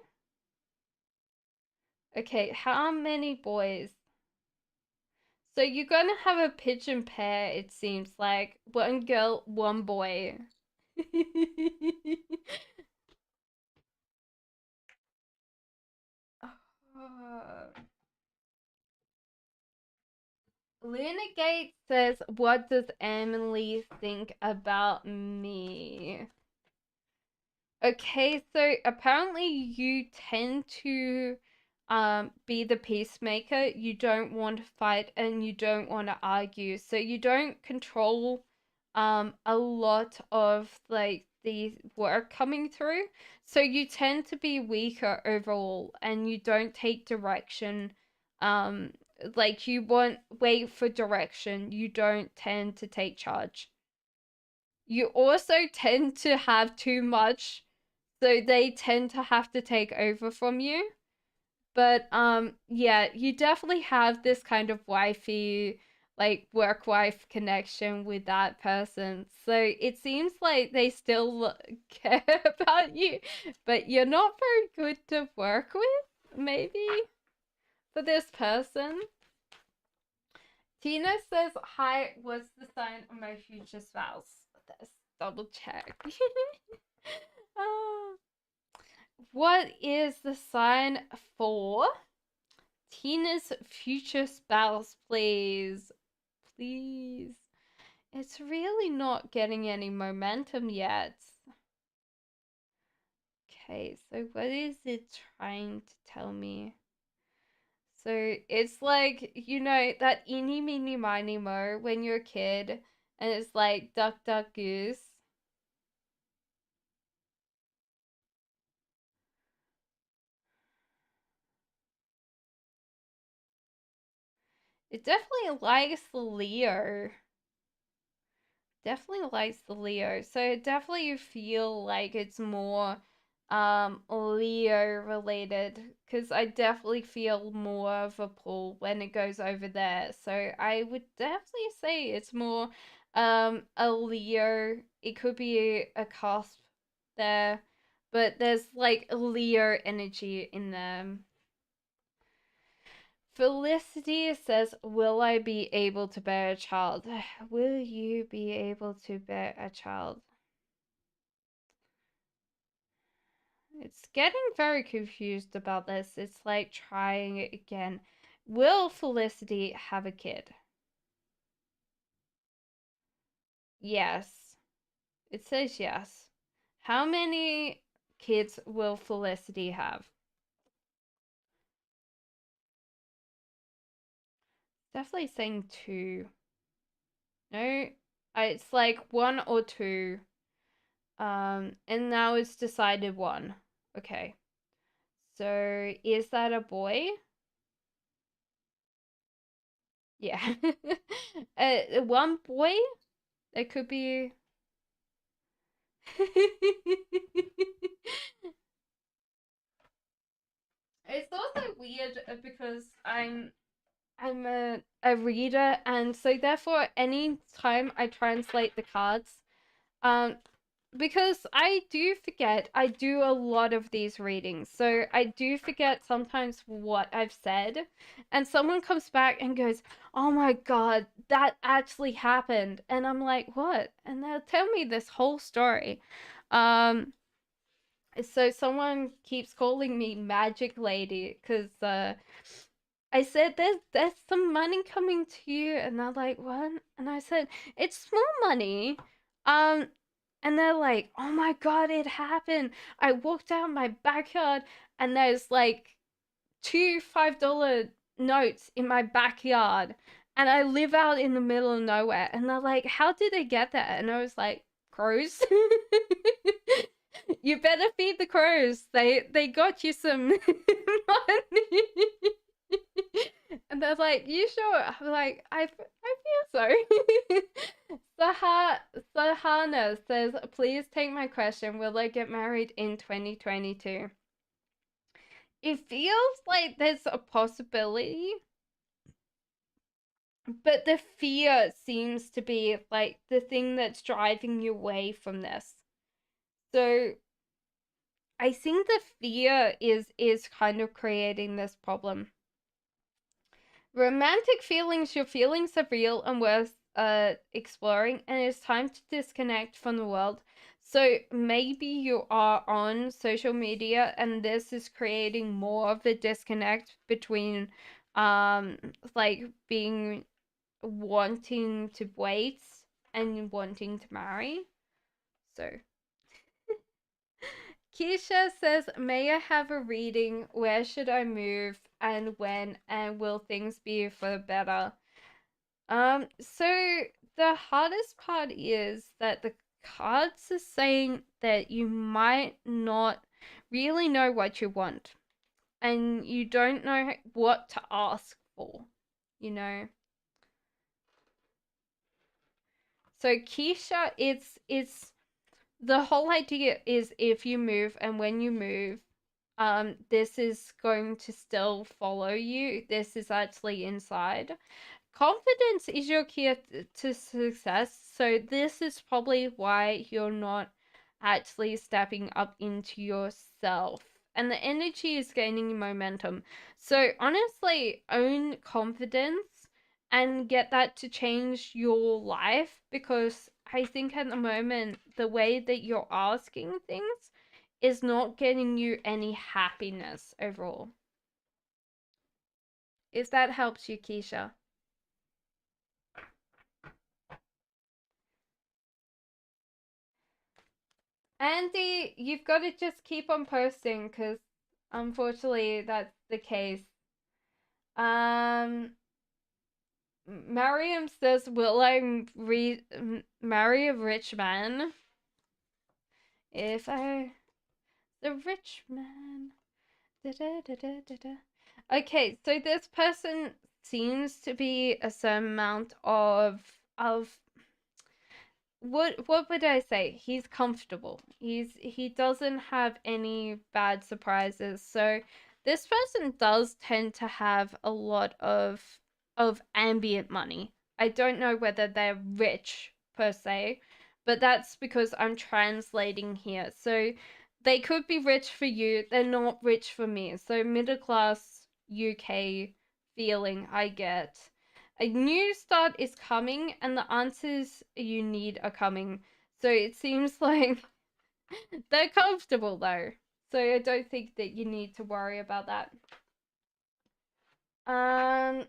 Okay, how many boys? So you're gonna have a pigeon pair, it seems like. One girl, one boy. Luna Gates says, "What does Emily think about me?" Okay, so apparently you tend to be the peacemaker. You don't want to fight and you don't want to argue. So you don't control a lot of like the work coming through. So you tend to be weaker overall and you don't take direction. Um like you want wait for direction. You don't tend to take charge. You also tend to have too much, so they tend to have to take over from you. But yeah, you definitely have this kind of wifey, like work wife connection with that person. So it seems like they still care about you, but you're not very good to work with, maybe, for this person. Tina says, "Hi, what's the sign of my future spouse?" Let's double check. uh, what is the sign for Tina's future spouse, please? Please. It's really not getting any momentum yet. Okay, so what is it trying to tell me? So it's like, that eeny, meeny, miny, mo when you're a kid, and it's like duck, duck, goose. It definitely likes the Leo. Definitely likes the Leo. So definitely you feel like it's more Leo related, because I definitely feel more of a pull when it goes over there. So I would definitely say it's more a Leo. It could be a cusp there, but there's like a Leo energy in them. Felicity says, "Will I be able to bear a child?" Will you be able to bear a child? It's getting very confused about this. It's like trying it again. Will Felicity have a kid? Yes. It says yes. How many kids will Felicity have? Definitely saying two. No, it's like one or two. And now it's decided one. Okay. So is that a boy? Yeah. One boy? It could be. It's also weird because I'm a reader, and so therefore any time I translate the cards, um because I do forget, I do a lot of these readings, so I do forget sometimes what I've said, and someone comes back and goes, "Oh my god, that actually happened," and I'm like, "What?" And they'll tell me this whole story. So someone keeps calling me Magic Lady because I said there's some money coming to you, and they're like, "What?" And I said, "It's small money." Um, and they're like, "Oh my god, it happened. I walked out my backyard and there's like two $5 notes in my backyard, and I live out in the middle of nowhere." And they're like, "How did they get there?" And I was like, "Crows." You better feed the crows. They got you some money. And they're like, "You sure?" I'm like, I feel so. Sahana says, "Please take my question. Will I get married in 2022?" It feels like there's a possibility, but the fear seems to be like the thing that's driving you away from this. So I think the fear is kind of creating this problem. Romantic feelings, your feelings are real and worth exploring, and it's time to disconnect from the world. So maybe you are on social media and this is creating more of a disconnect between like being wanting to wait and wanting to marry. So Keisha says, may I have a reading? Where should I move and when? And will things be for the better? So the hardest part is that the cards are saying that you might not really know what you want and you don't know what to ask for, you know. So Keisha, it's the whole idea is if you move and when you move, this is going to still follow you. This is actually inside. Confidence is your key to success, so this is probably why you're not actually stepping up into yourself. And the energy is gaining momentum. So honestly, own confidence and get that to change your life, because I think at the moment, the way that you're asking things is not getting you any happiness overall. If that helps you, Keisha. Andy, you've got to just keep on posting because unfortunately that's the case. Um, Mariam says, will I marry a rich man? If I. The rich man. Da, da, da, da, da, da. Okay, so this person seems to be a certain amount of what would I say? He's comfortable. He doesn't have any bad surprises. So this person does tend to have a lot of ambient money. I don't know whether they're rich per se, but that's because I'm translating here. So they could be rich for you, they're not rich for me. So middle class UK feeling I get. A new start is coming and the answers you need are coming. So it seems like they're comfortable though. So I don't think that you need to worry about that.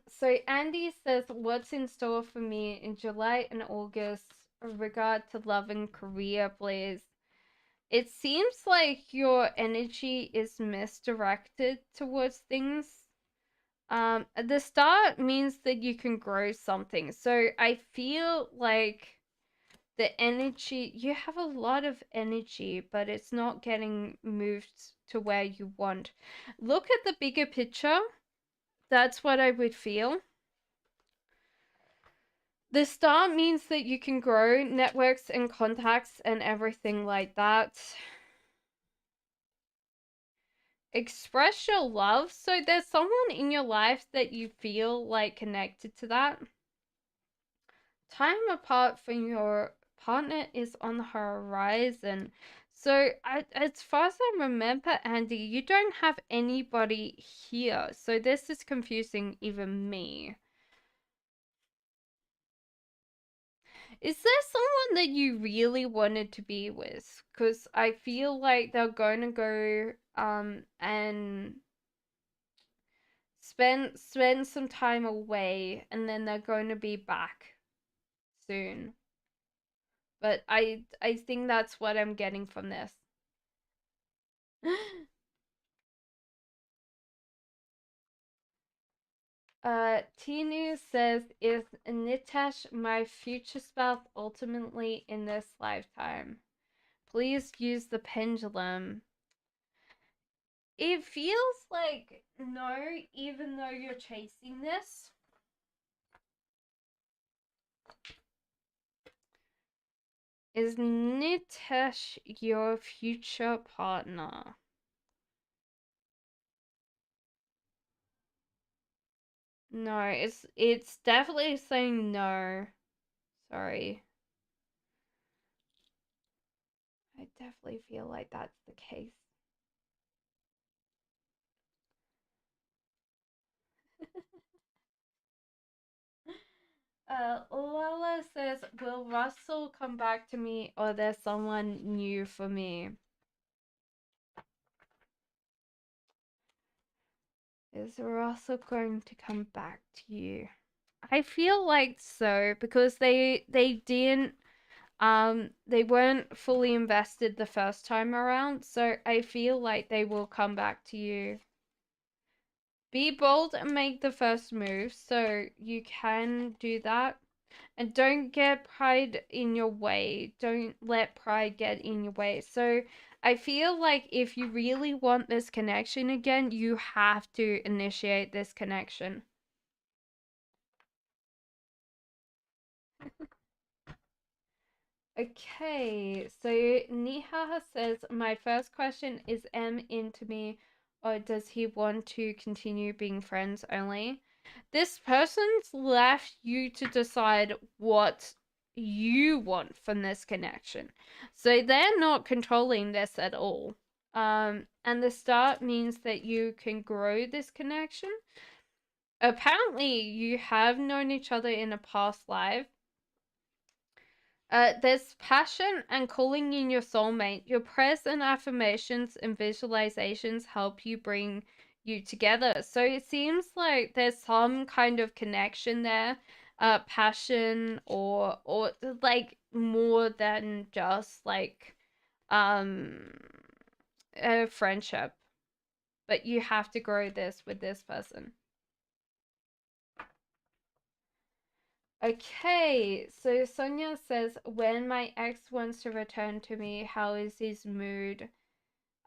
So Andy says, what's in store for me in July and August with regard to love and career, please? It seems like your energy is misdirected towards things. The start means that you can grow something. So I feel like the energy, you have a lot of energy, but it's not getting moved to where you want. Look at the bigger picture. That's what I would feel. The start means that you can grow networks and contacts and everything like that. Express your love. So there's someone in your life that you feel like connected to that. Time apart from your partner is on the horizon. So as far as I remember, Andy, you don't have anybody here. So this is confusing even me. Is there someone that you really wanted to be with? Because I feel like they're going to go and spend some time away and then they're going to be back soon. But I think that's what I'm getting from this. Tinu says, is Nitesh my future spouse ultimately in this lifetime? Please use the pendulum. It feels like no, even though you're chasing this. Is Nitesh your future partner? No, it's definitely saying no. Sorry. I definitely feel like that's the case. Lola says, will Russell come back to me or there's someone new for me? Is Russell going to come back to you? I feel like so because they didn't they weren't fully invested the first time around, so I feel like they will come back to you. Be bold and make the first move, so you can do that. And don't get pride in your way. Don't let pride get in your way. So I feel like if you really want this connection again, you have to initiate this connection. Okay, so Niha says, my first question is M into me, or does he want to continue being friends only? This person's left you to decide what you want from this connection. So they're not controlling this at all. And the start means that you can grow this connection. Apparently, you have known each other in a past life. There's passion and calling in your soulmate. Your prayers and affirmations and visualizations help you bring you together. So it seems like there's some kind of connection there, passion or like more than just like um a friendship. But you have to grow this with this person. Okay, so Sonia says, when my ex wants to return to me, how is his mood?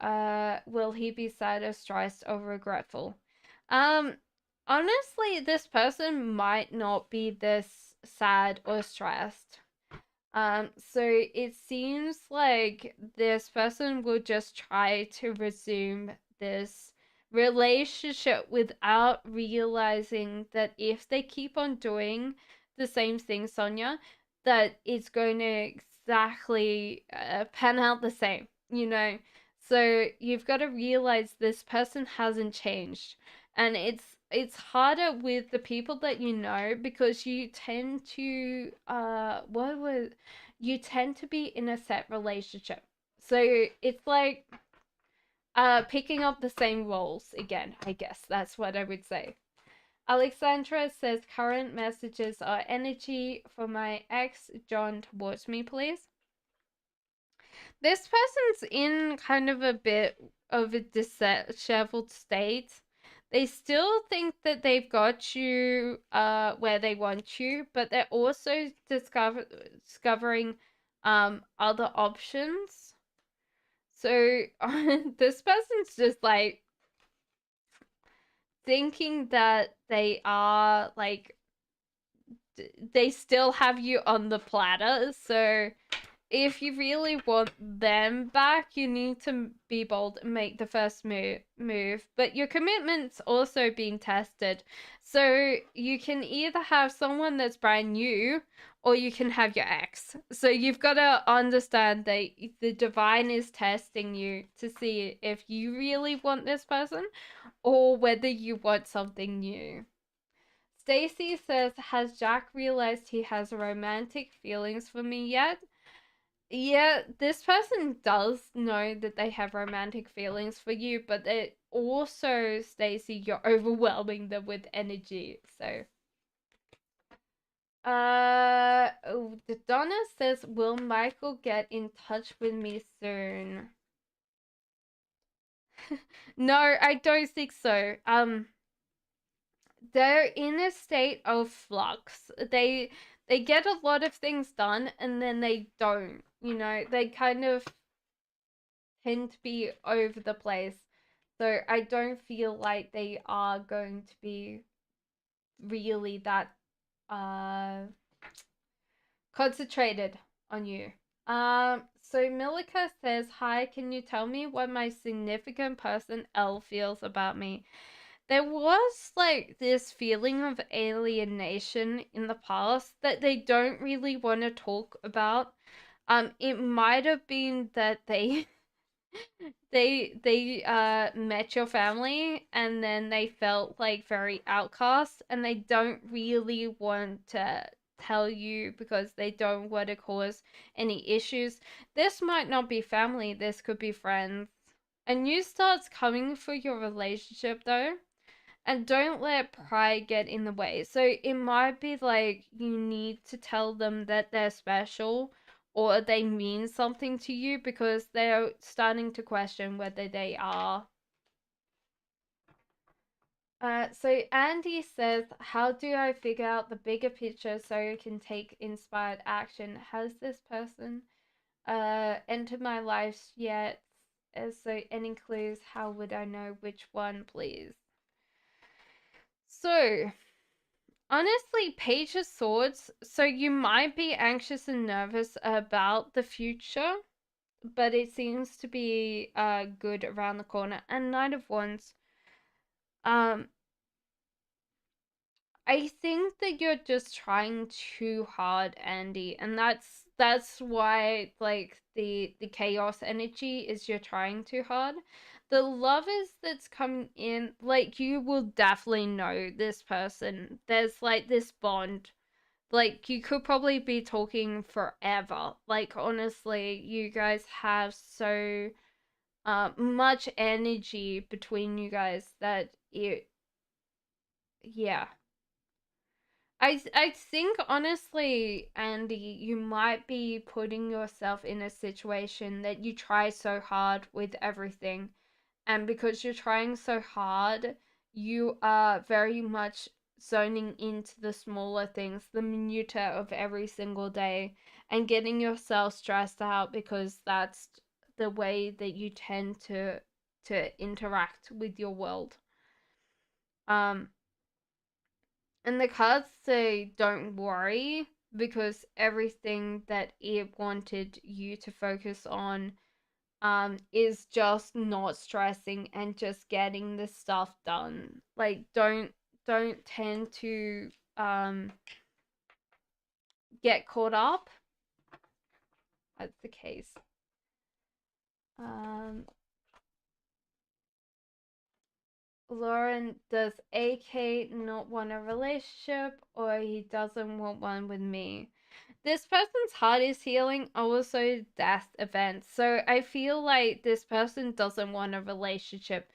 Will he be sad or stressed or regretful? Um, Honestly, this person might not be this sad or stressed. So it seems like this person will just try to resume this relationship without realizing that if they keep on doing the same thing, Sonia, that it's going to exactly pan out the same, you know? So you've got to realize this person hasn't changed. And it's harder with the people that you know because you tend to you tend to be in a set relationship. So it's like picking up the same roles again, I guess. That's what I would say. Alexandra says current messages are energy for my ex John towards me, please. This person's in kind of a bit of a disheveled state. They still think that they've got you where they want you, but they're also discovering other options. So this person's just like thinking that they are like they still have you on the platter. So if you really want them back, you need to be bold and make the first move. But your commitment's also being tested. So you can either have someone that's brand new or you can have your ex. So you've got to understand that the divine is testing you to see if you really want this person or whether you want something new. Stacy says, has Jack realized he has romantic feelings for me yet? Yeah, this person does know that they have romantic feelings for you, but it also, Stacy, you're overwhelming them with energy. So, Donna says, will Michael get in touch with me soon? No, I don't think so. They're in a state of flux. They get a lot of things done and then they don't. You know, they kind of tend to be over the place. So I don't feel like they are going to be really that uh concentrated on you. So Milika says, hi, can you tell me what my significant person L feels about me? There was like this feeling of alienation in the past that they don't really want to talk about. It might have been that they they met your family and then they felt like very outcast and they don't really want to tell you because they don't want to cause any issues. This might not be family, this could be friends. A new start's coming for your relationship though. And don't let pride get in the way. So it might be like you need to tell them that they're special or they mean something to you because they're starting to question whether they are. So Andy says, how do I figure out the bigger picture so I can take inspired action? Has this person entered my life yet? So any clues? How would I know which one, please? So honestly, Page of Swords, so you might be anxious and nervous about the future, but it seems to be good around the corner. And Knight of Wands, um, I think that you're just trying too hard, Andy, and that's why like the chaos energy is you're trying too hard. The lovers that's coming in, like you will definitely know this person. There's like this bond. Like you could probably be talking forever. Like honestly, you guys have so much energy between you guys that it, yeah. I think honestly, Andy, you might be putting yourself in a situation that you try so hard with everything, and because you're trying so hard, you are very much zoning into the smaller things, the minutia of every single day, and getting yourself stressed out because that's the way that you tend to interact with your world. Um, and the cards say don't worry because everything that it wanted you to focus on is just not stressing and just getting the stuff done. Like don't tend to get caught up. That's the case. Um Lauren, does AK not want a relationship or he doesn't want one with me? This person's heart is healing, also death events. So I feel like this person doesn't want a relationship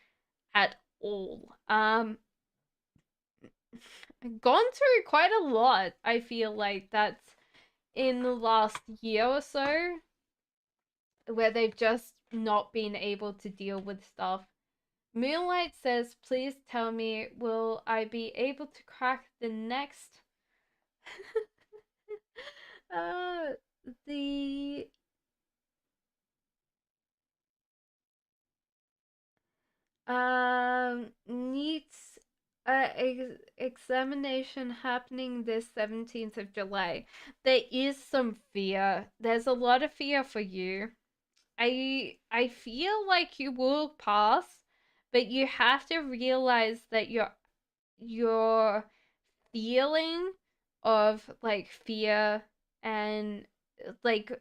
at all. Gone through quite a lot. I feel like that's in the last year or so where they've just not been able to deal with stuff. Moonlight says, please tell me, will I be able to crack the next uh the needs examination happening this 17th of July. There is some fear. There's a lot of fear for you. I feel like you will pass, but you have to realize that your feeling of like fear and like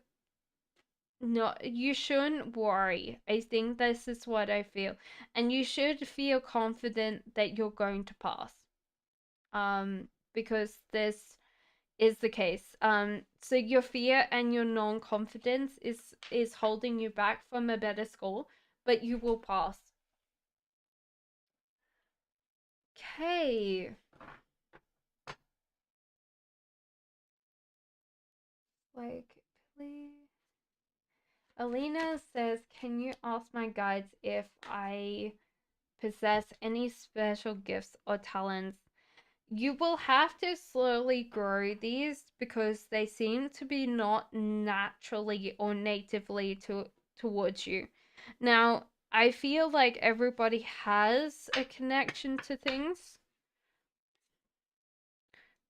no, you shouldn't worry. I think this is what I feel. And you should feel confident that you're going to pass. Because this is the case. So your fear and your non-confidence is holding you back from a better score, but you will pass. Okay. Like, please. Alina says, can you ask my guides if I possess any special gifts or talents? You will have to slowly grow these because they seem to be not naturally or natively towards you. Now, I feel like everybody has a connection to things,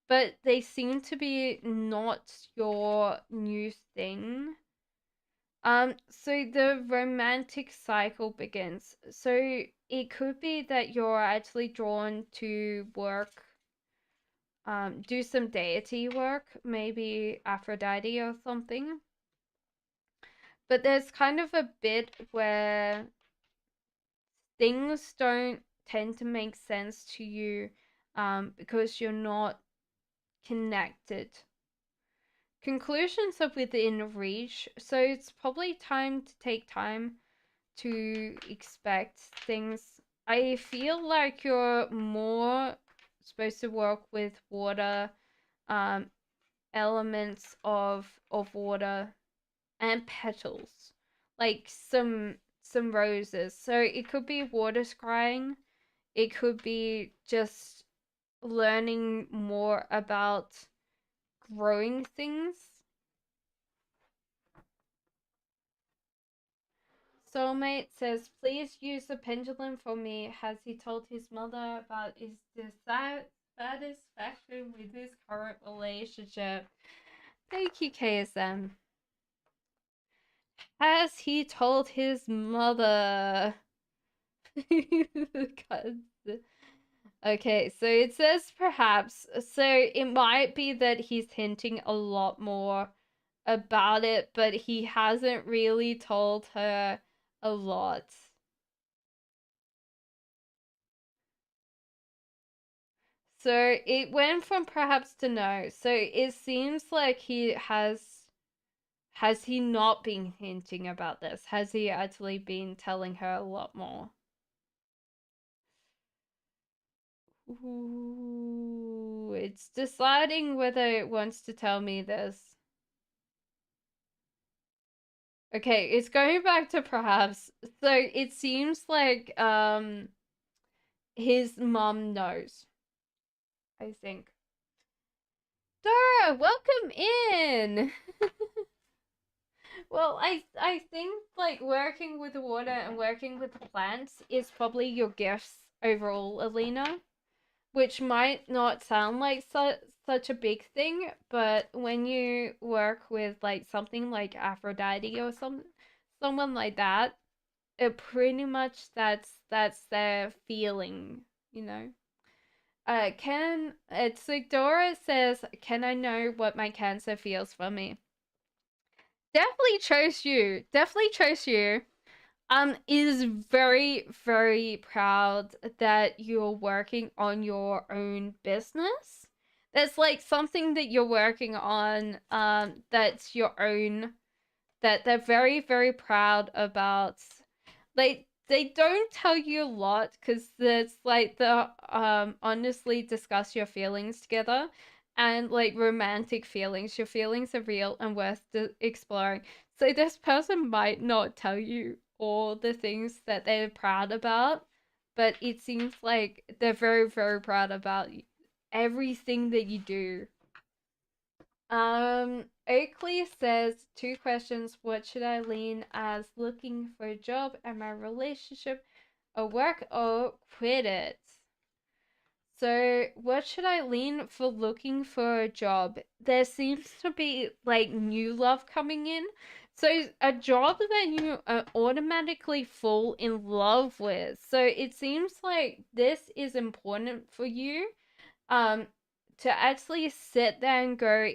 but they seem to be not your new thing. So the romantic cycle begins. So it could be that you're actually drawn to work, do some deity work, maybe Aphrodite or something. But there's kind of a bit where things don't tend to make sense to you because you're not connected. Conclusions are within reach, so it's probably time to take time to expect things. I feel like you're more supposed to work with water, um, elements of water and petals, like some roses. So it could be water scrying. It could be just learning more about growing things. Soulmate says, please use the pendulum for me. Has he told his mother about his dissatisfaction with his current relationship? Thank you, KSM. Has he told his mother? Okay, so it says perhaps. So it might be that he's hinting a lot more about it, but he hasn't really told her a lot. So it went from perhaps to no. So it seems like he has he not been hinting about this? Has he actually been telling her a lot more? Ooh, it's deciding whether it wants to tell me this. Okay, it's going back to perhaps. So it seems like his mom knows, I think. Dora, welcome in. Well, I think like working with water and working with plants is probably your gifts overall, Alina, which might not sound like such a big thing, but when you work with like something like Aphrodite or someone like that, it pretty much that's their feeling, you know. Can it's like Dora says, "Can I know what my cancer feels for me?" Definitely chose you. Definitely chose you. Is very, very proud that you're working on your own business. That's like something that you're working on, that's your own, that they're very, very proud about. They don't tell you a lot because there's like the honestly discuss your feelings together, and like romantic feelings. Your feelings are real and worth exploring. So this person might not tell you all the things that they're proud about, but it seems like they're very, very proud about everything that you do. Oakley says two questions. What should I lean as looking for a job and my relationship, a work, or quit it? So, what should I lean for looking for a job? There seems to be like new love coming in. So, a job that you automatically fall in love with. So, it seems like this is important for you, um to actually sit there and go,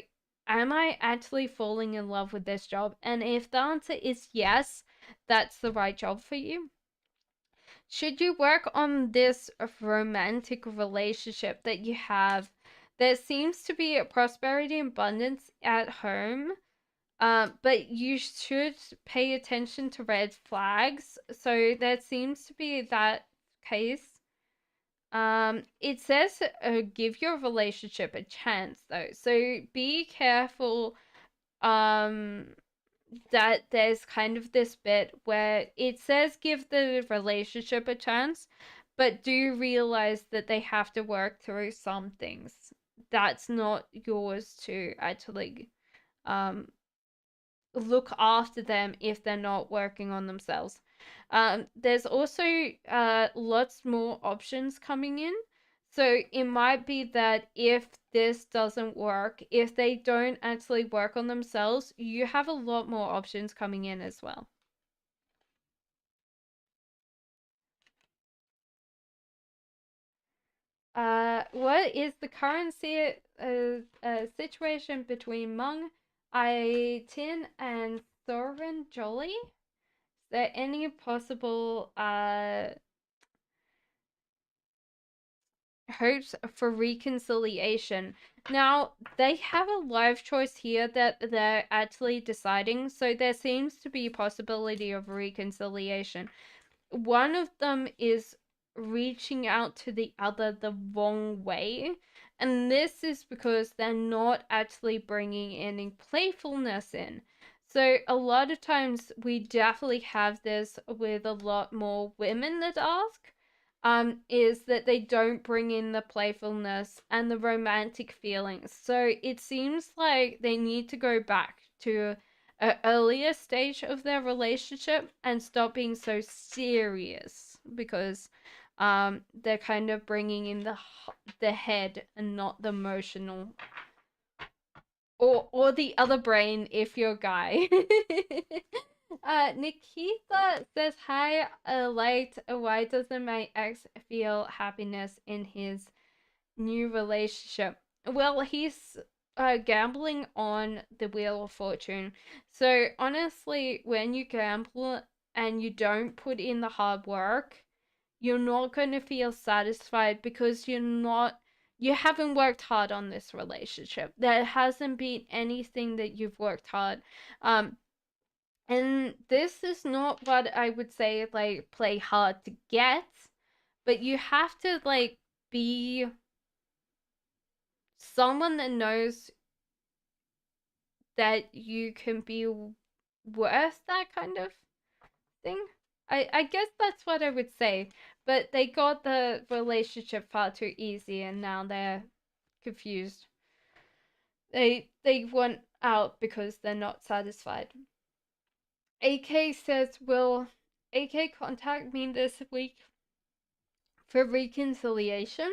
am I actually falling in love with this job? And if the answer is yes, that's the right job for you. Should you work on this romantic relationship that you have? There seems to be a prosperity and abundance at home, but you should pay attention to red flags. So there seems to be that case. It says give your relationship a chance though. So be careful that there's kind of this bit where it says give the relationship a chance, but do realize that they have to work through some things. That's not yours to actually um look after them if they're not working on themselves. There's also lots more options coming in. So it might be that if this doesn't work, if they don't actually work on themselves, you have a lot more options coming in as well. What is the current situation between Meng Ai Tin and Thorin Jolly? Is there any possible hopes for reconciliation. Now, they have a life choice here that they're actually deciding, so there seems to be a possibility of reconciliation. One of them is reaching out to the other the wrong way, and this is because they're not actually bringing any playfulness in. So a lot of times we definitely have this with a lot more women that ask, is that they don't bring in the playfulness and the romantic feelings. So it seems like they need to go back to an earlier stage of their relationship and stop being so serious, because they're kind of bringing in the head and not the emotional, or the other brain if you're a guy. Nikita says, hi, light, why doesn't my ex feel happiness in his new relationship? Well, he's gambling on the Wheel of Fortune. So honestly, when you gamble and you don't put in the hard work, you're not going to feel satisfied, because you haven't worked hard on this relationship. There hasn't been anything that you've worked hard. And this is not what I would say, like, play hard to get, but you have to, like, be someone that knows that you can be worth that kind of thing. I guess that's what I would say. But they got the relationship far too easy, and now they're confused. They want out because they're not satisfied. AK says, will AK contact me this week for reconciliation?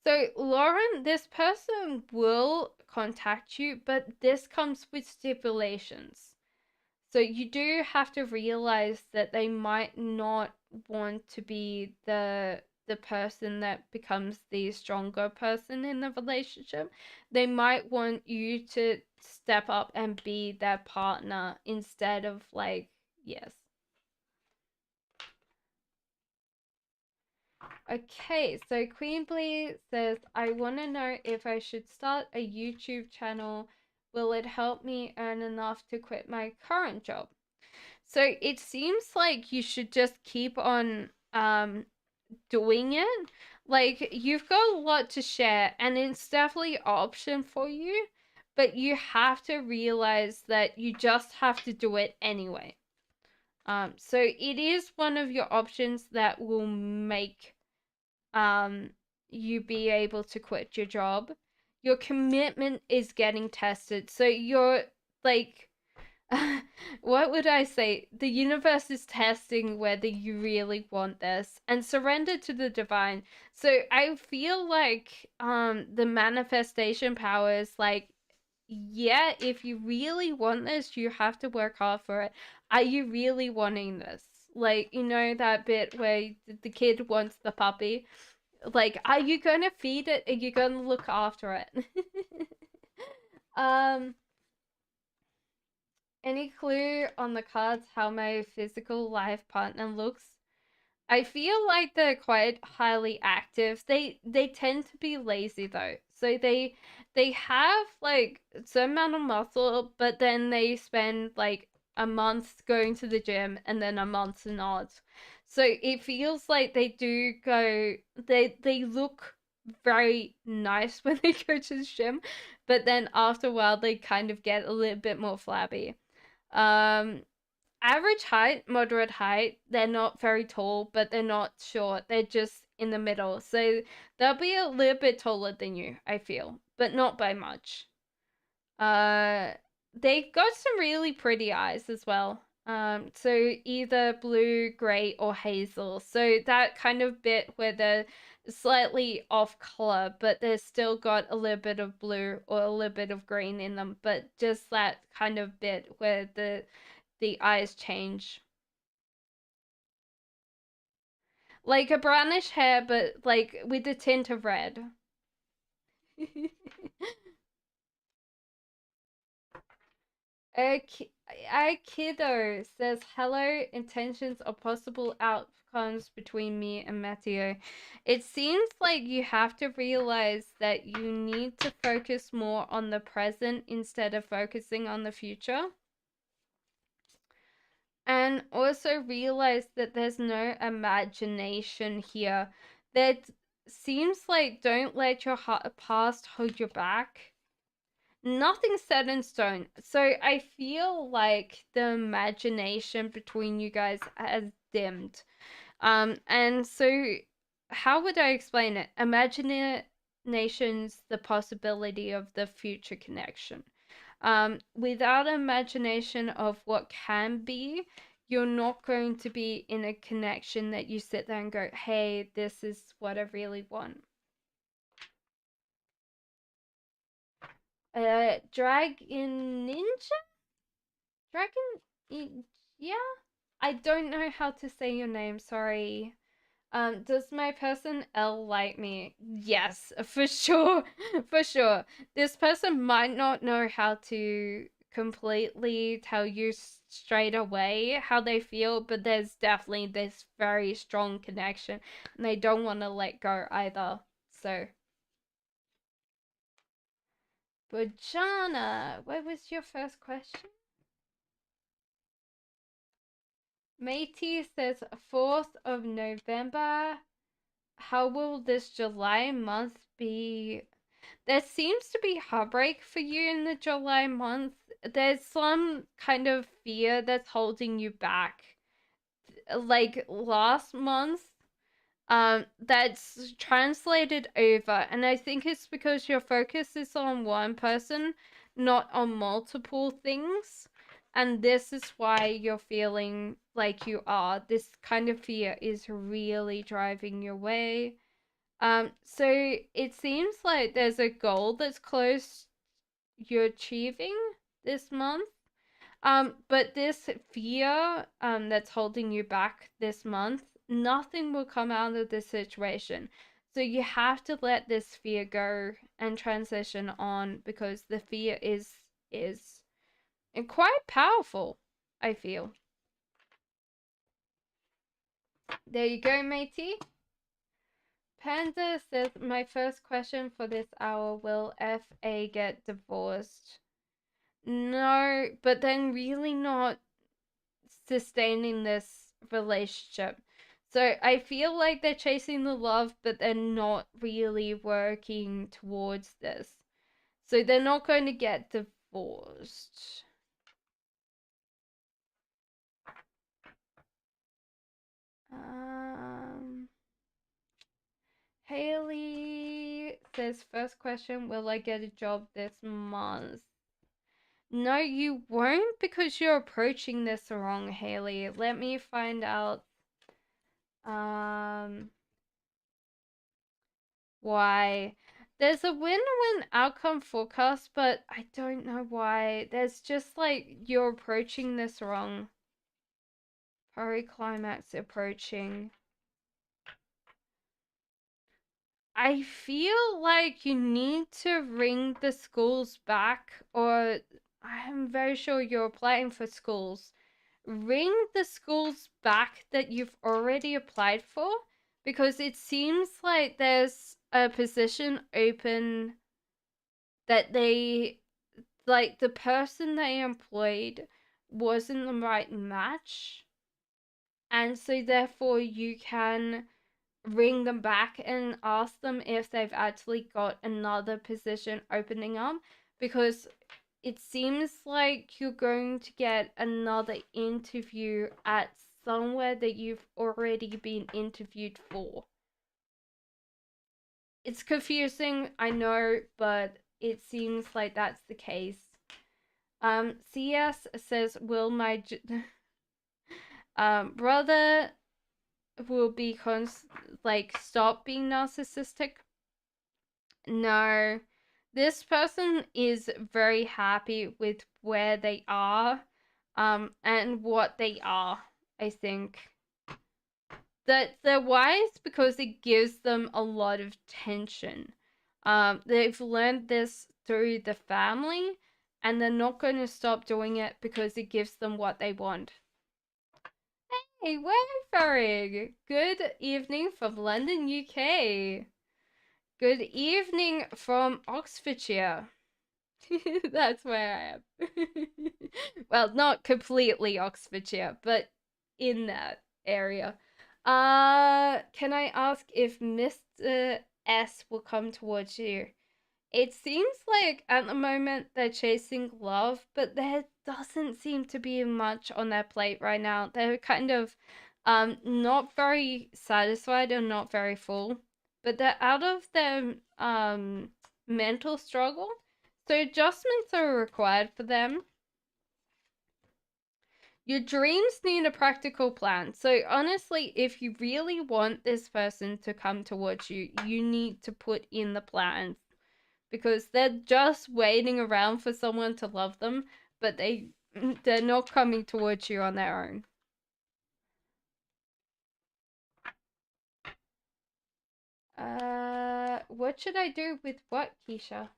So, Lauren, this person will contact you, but this comes with stipulations. So you do have to realize that they might not want to be the person that becomes the stronger person in the relationship. They might want you to step up and be their partner instead of, like, yes. Okay, so Queen Blee says, I want to know if I should start a YouTube channel. Will it help me earn enough to quit my current job? So it seems like you should just keep on doing it. Like, you've got a lot to share, and it's definitely an option for you, but you have to realize that you just have to do it anyway. So it is one of your options that will make you be able to quit your job. Your commitment is getting tested. So you're, like, what would I say? The universe is testing whether you really want this, and surrender to the divine. So I feel like the manifestation power is like, yeah, if you really want this, you have to work hard for it. Are you really wanting this? Like, you know that bit where the kid wants the puppy? Like, are you gonna feed it? Are you gonna look after it? um Any clue on the cards how my physical life partner looks? I feel like they're quite highly active. They tend to be lazy though. So they have, like, some amount of muscle, but then they spend like a month going to the gym and then a month not. So it feels like they do go, they look very nice when they go to the gym, but then after a while they kind of get a little bit more flabby. Um, Average height, moderate height. They're not very tall, but they're not short. They're just in the middle. So they'll be a little bit taller than you, I feel, but not by much. Uh, they've got some really pretty eyes as well. So either blue, gray, or hazel. So that kind of bit where they're slightly off color, but they've still got a little bit of blue or a little bit of green in them. But just that kind of bit where the eyes change. Like a brownish hair, but like with a tint of red. Kiddo says, hello, intentions or possible comes between me and Matteo. It seems like you have to realize that you need to focus more on the present instead of focusing on the future. And also realize that there's no imagination here. That seems like don't let your past hold you back. Nothing's set in stone. So I feel like the imagination between you guys has dimmed. And so how would I explain it? Imagination's the possibility of the future connection. Without imagination of what can be, you're not going to be in a connection that you sit there and go, hey, this is what I really want. Dragon Ninja? Dragon, yeah. I don't know how to say your name, sorry. Does my person L like me? Yes, for sure, for sure. This person might not know how to completely tell you straight away how they feel, but there's definitely this very strong connection, and they don't want to let go either. So, Bojana, what was your first question? Matey says 4th of November. How will this July month be? There seems to be heartbreak for you in the July month. There's some kind of fear that's holding you back. Like last month, that's translated over, and I think it's because your focus is on one person, not on multiple things. And this is why you're feeling like you are. This kind of fear is really driving your way. So it seems like there's a goal that's close you're achieving this month. But this fear, that's holding you back this month, nothing will come out of this situation. So you have to let this fear go and transition on, because the fear is quite powerful, I feel. There you go, matey. Panda says, my first question for this hour, will FA get divorced? No, but then really not sustaining this relationship. So I feel like they're chasing the love, but they're not really working towards this. So they're not going to get divorced. Haley says, first question, will I get a job this month? No, you won't, because you're approaching this wrong, Haley. Let me find out why. There's a win-win outcome forecast, but I don't know why. There's just like you're approaching this wrong. Climax approaching. I feel like you need to ring the schools back, or I'm very sure you're applying for schools. Ring the schools back that you've already applied for, because it seems like there's a position open that they, like, the person they employed wasn't the right match, and so therefore you can ring them back and ask them if they've actually got another position opening up, because it seems like you're going to get another interview at somewhere that you've already been interviewed for. It's confusing, I know, but it seems like that's the case. CS says, will my brother will be stop being narcissistic? No. This person is very happy with where they are, and what they are, I think. That they're wise because it gives them a lot of tension. They've learned this through the family, and they're not going to stop doing it because it gives them what they want. Hey, Wayfaring! Good evening from London, UK. Good evening from Oxfordshire. That's where I am. Well, not completely Oxfordshire, but in that area. Can I ask if Mr. S will come towards you? It seems like at the moment they're chasing love, but there doesn't seem to be much on their plate right now. They're kind of not very satisfied and not very full, but they're out of their mental struggle. So adjustments are required for them. Your dreams need a practical plan. So honestly, if you really want this person to come towards you, you need to put in the plans, because they're just waiting around for someone to love them, but they're not coming towards you on their own. What should I do with what, Keisha?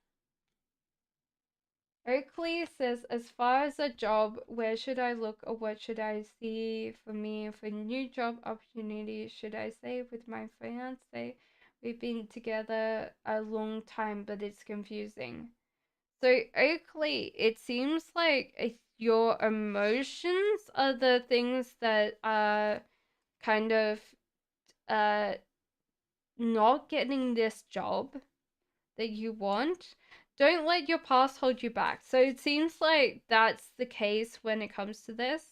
Oakley says, as far as a job, where should I look or what should I see for me for new job opportunities? Should I stay with my fiance? We've been together a long time, but it's confusing. So, Oakley, it seems like your emotions are the things that are kind of uh not getting this job that you want. Don't let your past hold you back. So it seems like that's the case when it comes to this.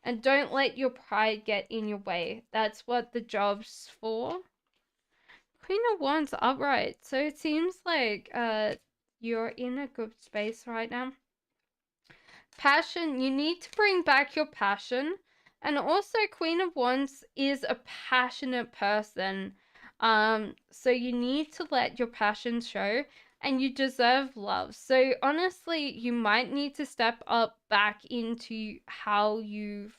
And don't let your pride get in your way. That's what the job's for. Queen of Wands upright. So it seems like you're in a good space right now. Passion, you need to bring back your passion. And also Queen of Wands is a passionate person. So you need to let your passion show, and you deserve love. So honestly, you might need to step up back into how you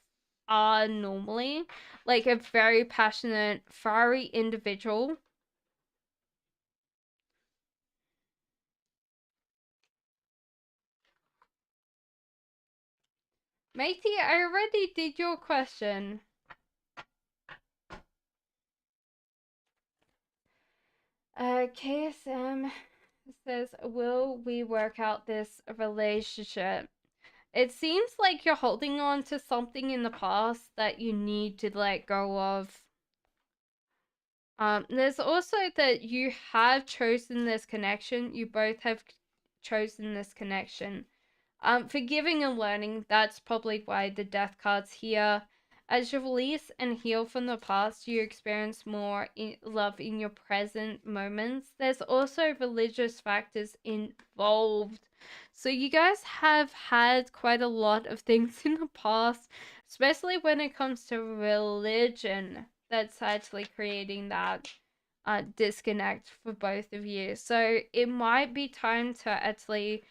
are normally, like a very passionate, fiery individual. Matey, I already did your question. KSM says, will we work out this relationship? It seems like you're holding on to something in the past that you need to let go of. There's also that you have chosen this connection. You both have chosen this connection. Forgiving and learning, that's probably why the death card's here. As you release and heal from the past, you experience more love in your present moments. There's also religious factors involved. So you guys have had quite a lot of things in the past, especially when it comes to religion, that's actually creating that disconnect for both of you. So it might be time to actually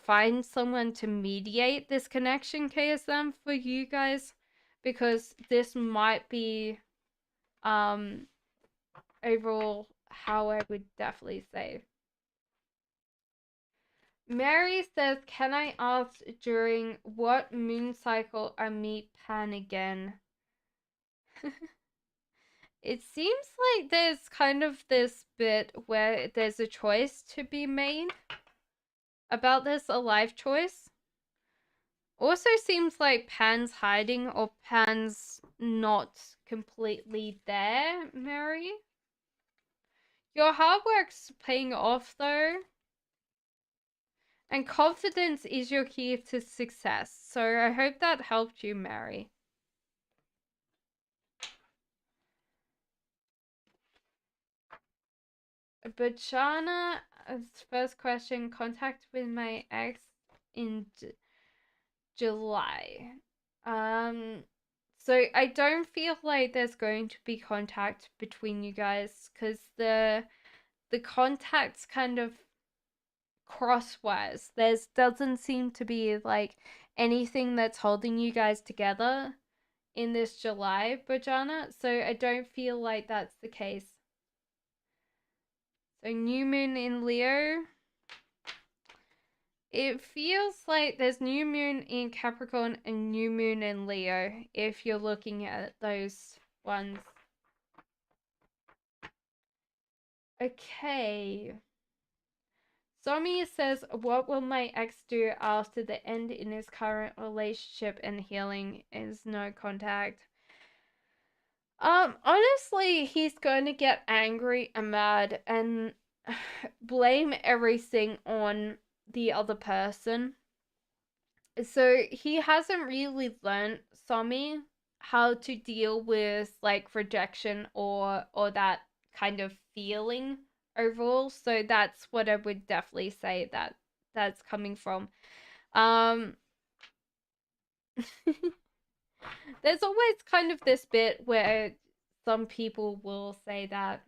find someone to mediate this connection, KSM, for you guys, because this might be overall how I would definitely say. Mary says, can I ask during what moon cycle I meet Pan again? It seems like there's kind of this bit where there's a choice to be made about this, a life choice. Also seems like Pan's hiding or Pan's not completely there, Mary. Your hard work's paying off though. And confidence is your key to success. So I hope that helped you, Mary. Bajana, first question, contact with my ex in July. So I don't feel like there's going to be contact between you guys, because the contacts kind of crosswise. There's doesn't seem to be like anything that's holding you guys together in this July, Bajana. So I don't feel like that's the case. So new moon in Leo. It feels like there's new moon in Capricorn and new moon in Leo, if you're looking at those ones. Okay. Somi says, what will my ex do after the end in his current relationship and healing is no contact? Honestly, he's going to get angry and mad and blame everything on the other person. So he hasn't really learned, Somi, how to deal with like rejection or that kind of feeling overall. So that's what I would definitely say that's coming from. Um there's always kind of this bit where some people will say that.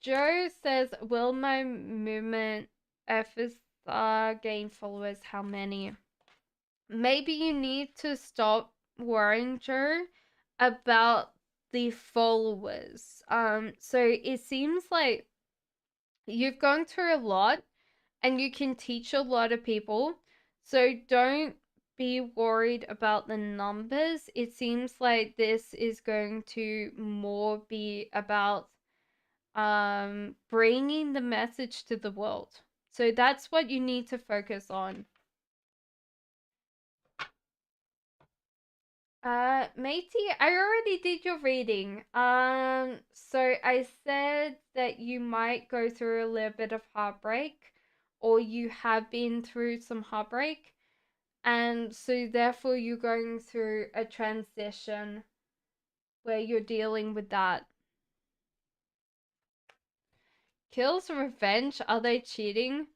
Joe says, will my movement FSR gain followers? How many? Maybe you need to stop worrying, Joe, about the followers. So it seems like you've gone through a lot and you can teach a lot of people. So don't be worried about the numbers. It seems like this is going to more be about bringing the message to the world. So that's what you need to focus on. Matey, I already did your reading. So I said that you might go through a little bit of heartbreak, or you have been through some heartbreak, and so therefore you're going through a transition where you're dealing with that. Kills revenge, are they cheating?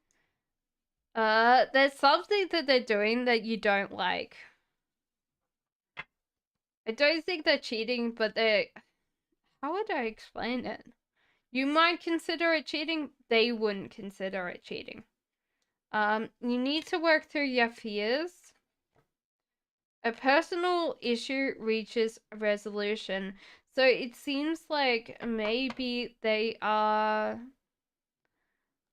There's something that they're doing that you don't like. I don't think they're cheating, but they, how would I explain it? You might consider it cheating, they wouldn't consider it cheating. You need to work through your fears. A personal issue reaches resolution. So it seems like maybe they are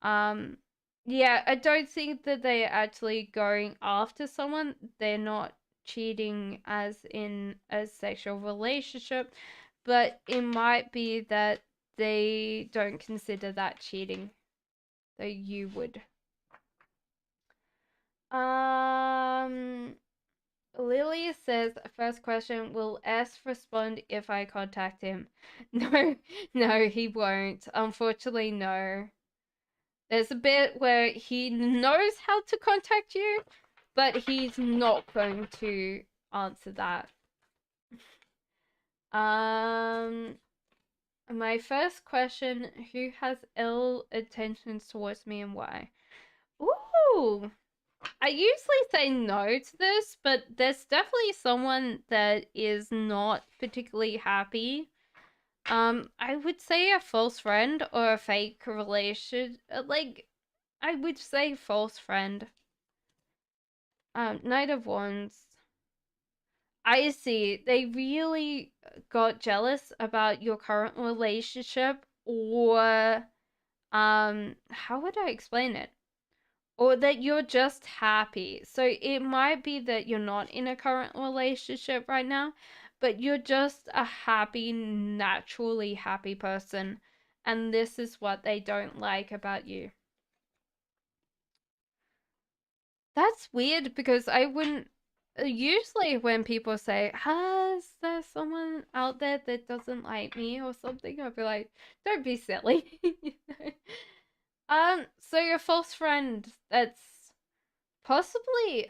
yeah, I don't think that they are actually going after someone. They're not cheating as in a sexual relationship, but it might be that they don't consider that cheating, though you would. Lily says, first question, will S respond if I contact him? No, no, he won't. Unfortunately, no. There's a bit where he knows how to contact you, but he's not going to answer that. My first question, who has ill intentions towards me and why? Ooh, I usually say no to this, but there's definitely someone that is not particularly happy. I would say a false friend or a fake relation. Like, I would say false friend. Knight of Wands. I see. They really got jealous about your current relationship, or how would I explain it? Or that you're just happy. So it might be that you're not in a current relationship right now, but you're just a happy, naturally happy person, and this is what they don't like about you. That's weird because I wouldn't. Usually, when people say, "Has there someone out there that doesn't like me or something?" I'll be like, "Don't be silly." So your false friend, that's possibly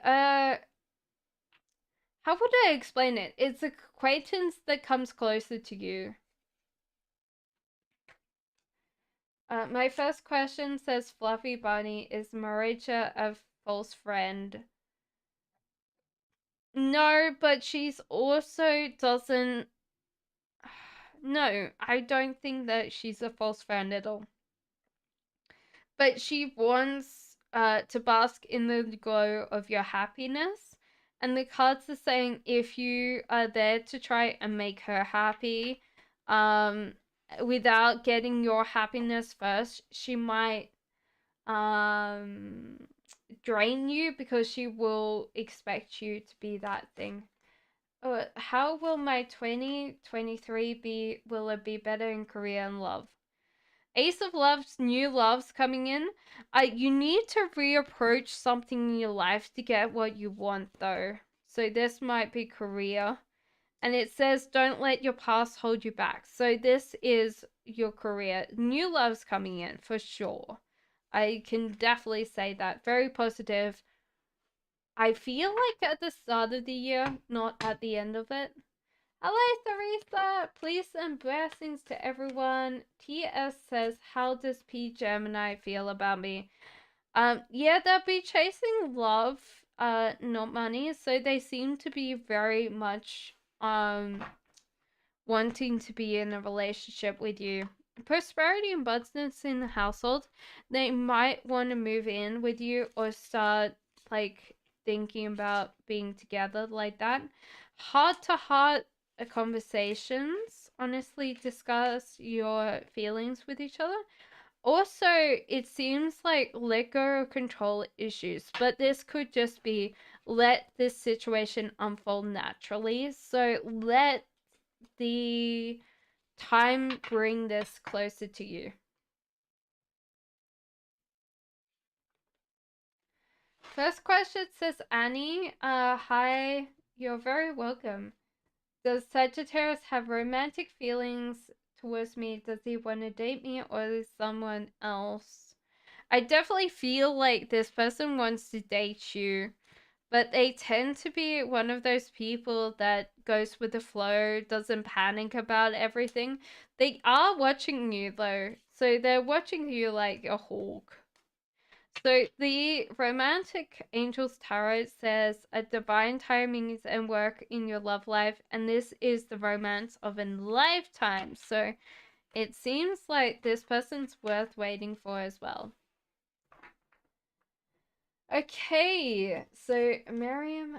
how would I explain it? It's an acquaintance that comes closer to you. My first question says Fluffy Bunny, is Maricha a false friend? No, but she's also doesn't. No, I don't think that she's a false friend at all. But she wants to bask in the glow of your happiness. And the cards are saying if you are there to try and make her happy, without getting your happiness first, she might drain you because she will expect you to be that thing. How will my 2023 be? Will it be better in career and love? Ace of Loves, new loves coming in. You need to reapproach something in your life to get what you want, though. So this might be career. And it says, don't let your past hold you back. So this is your career. New loves coming in, for sure. I can definitely say that. Very positive. I feel like at the start of the year, not at the end of it. Hello, Theresa. Peace and blessings to everyone. TS says, how does P Gemini feel about me? Yeah, they'll be chasing love, not money. So they seem to be very much, wanting to be in a relationship with you. Prosperity and abundance in the household. They might want to move in with you or start like thinking about being together like that. Heart to heart conversations. Honestly, discuss your feelings with each other. Also, it seems like let go of control issues, but this could just be let this situation unfold naturally. So let the time bring this closer to you. First question says Annie. Hi, you're very welcome. Does Sagittarius have romantic feelings towards me? Does he want to date me or is someone else? I definitely feel like this person wants to date you, but they tend to be one of those people that goes with the flow, doesn't panic about everything. They are watching you though. So they're watching you like a hawk. So the Romantic Angels Tarot says a divine timings and work in your love life, and this is the romance of a lifetime. So it seems like this person's worth waiting for as well. Okay, so Miriam,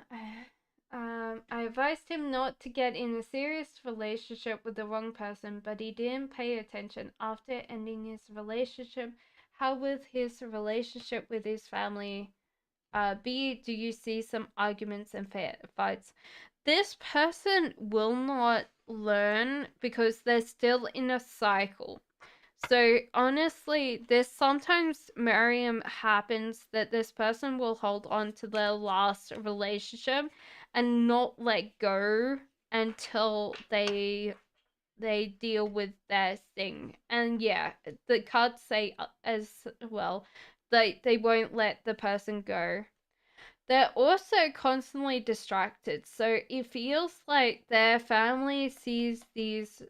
I advised him not to get in a serious relationship with the wrong person, but he didn't pay attention. After ending his relationship, how will his relationship with his family be? Do you see some arguments and fights? This person will not learn because they're still in a cycle. So honestly, this sometimes Miriam happens that this person will hold on to their last relationship and not let go until they deal with their thing. And yeah, the cards say as well, they won't let the person go. They're also constantly distracted. So it feels like their family sees these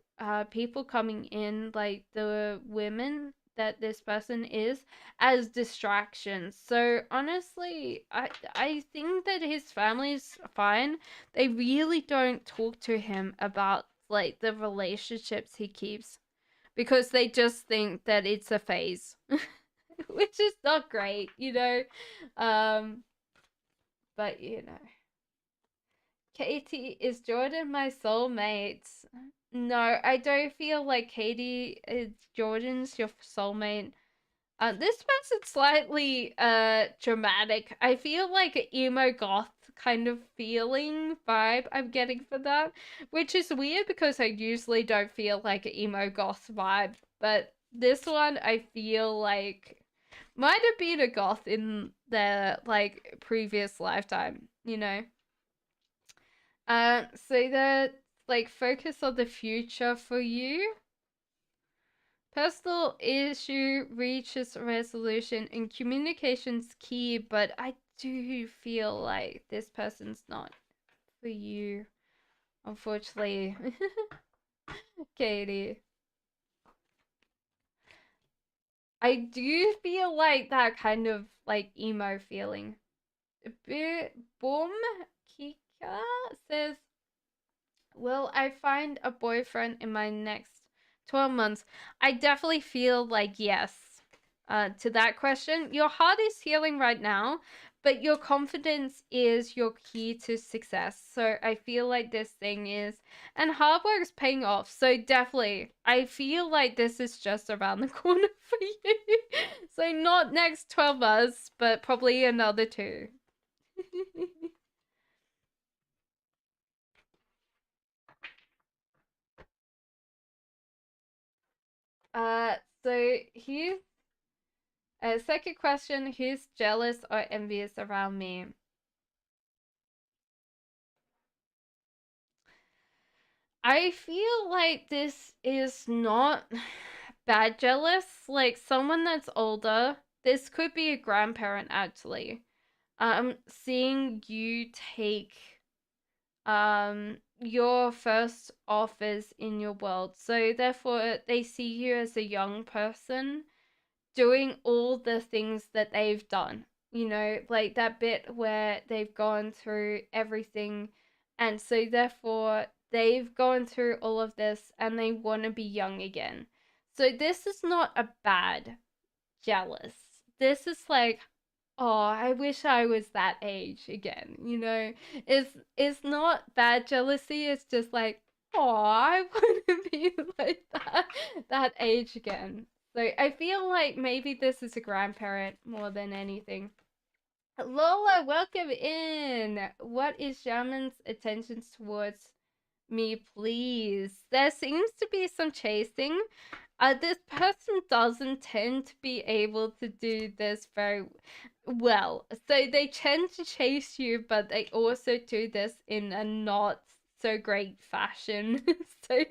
people coming in, like the women that this person is, as distractions. So honestly, I think that his family's fine. They really don't talk to him about like the relationships he keeps because they just think that it's a phase. Which is not great, you know. But you know, Katie, is Jordan my soulmate? No, I don't feel like Katie is Jordan's your soulmate. This person's slightly dramatic. I feel like an emo goth kind of feeling vibe I'm getting for that, which is weird because I usually don't feel like an emo goth vibe, but this one I feel like might have been a goth in their like previous lifetime, you know. So the like focus on the future for you. Personal issue reaches resolution and communication's key, but I do feel like this person's not for you, unfortunately. Katie. I do feel like that kind of like emo feeling. Boom Kika says, will I find a boyfriend in my next 12 months? I definitely feel like yes. To that question, your heart is healing right now, but your confidence is your key to success. So I feel like this thing is, and hard work is paying off. So definitely, I feel like this is just around the corner for you. So So not next 12 months, but probably another 2. So here's a second question. Who's jealous or envious around me? I feel like this is not bad jealous. Like someone that's older. This could be a grandparent actually. Seeing you take your first offers in your world. So therefore they see you as a young person doing all the things that they've done. You know, like that bit where they've gone through everything, and so therefore they've gone through all of this and they want to be young again. So this is not a bad jealous. This is like, oh, I wish I was that age again. You know, it's not bad jealousy. It's just like, oh, I want to be like that age again. So I feel like maybe this is a grandparent more than anything. Lola, welcome in. What is Shaman's attentions towards me, please? There seems to be some chasing. This person doesn't tend to be able to do this very well. So they tend to chase you, but they also do this in a not so great fashion. So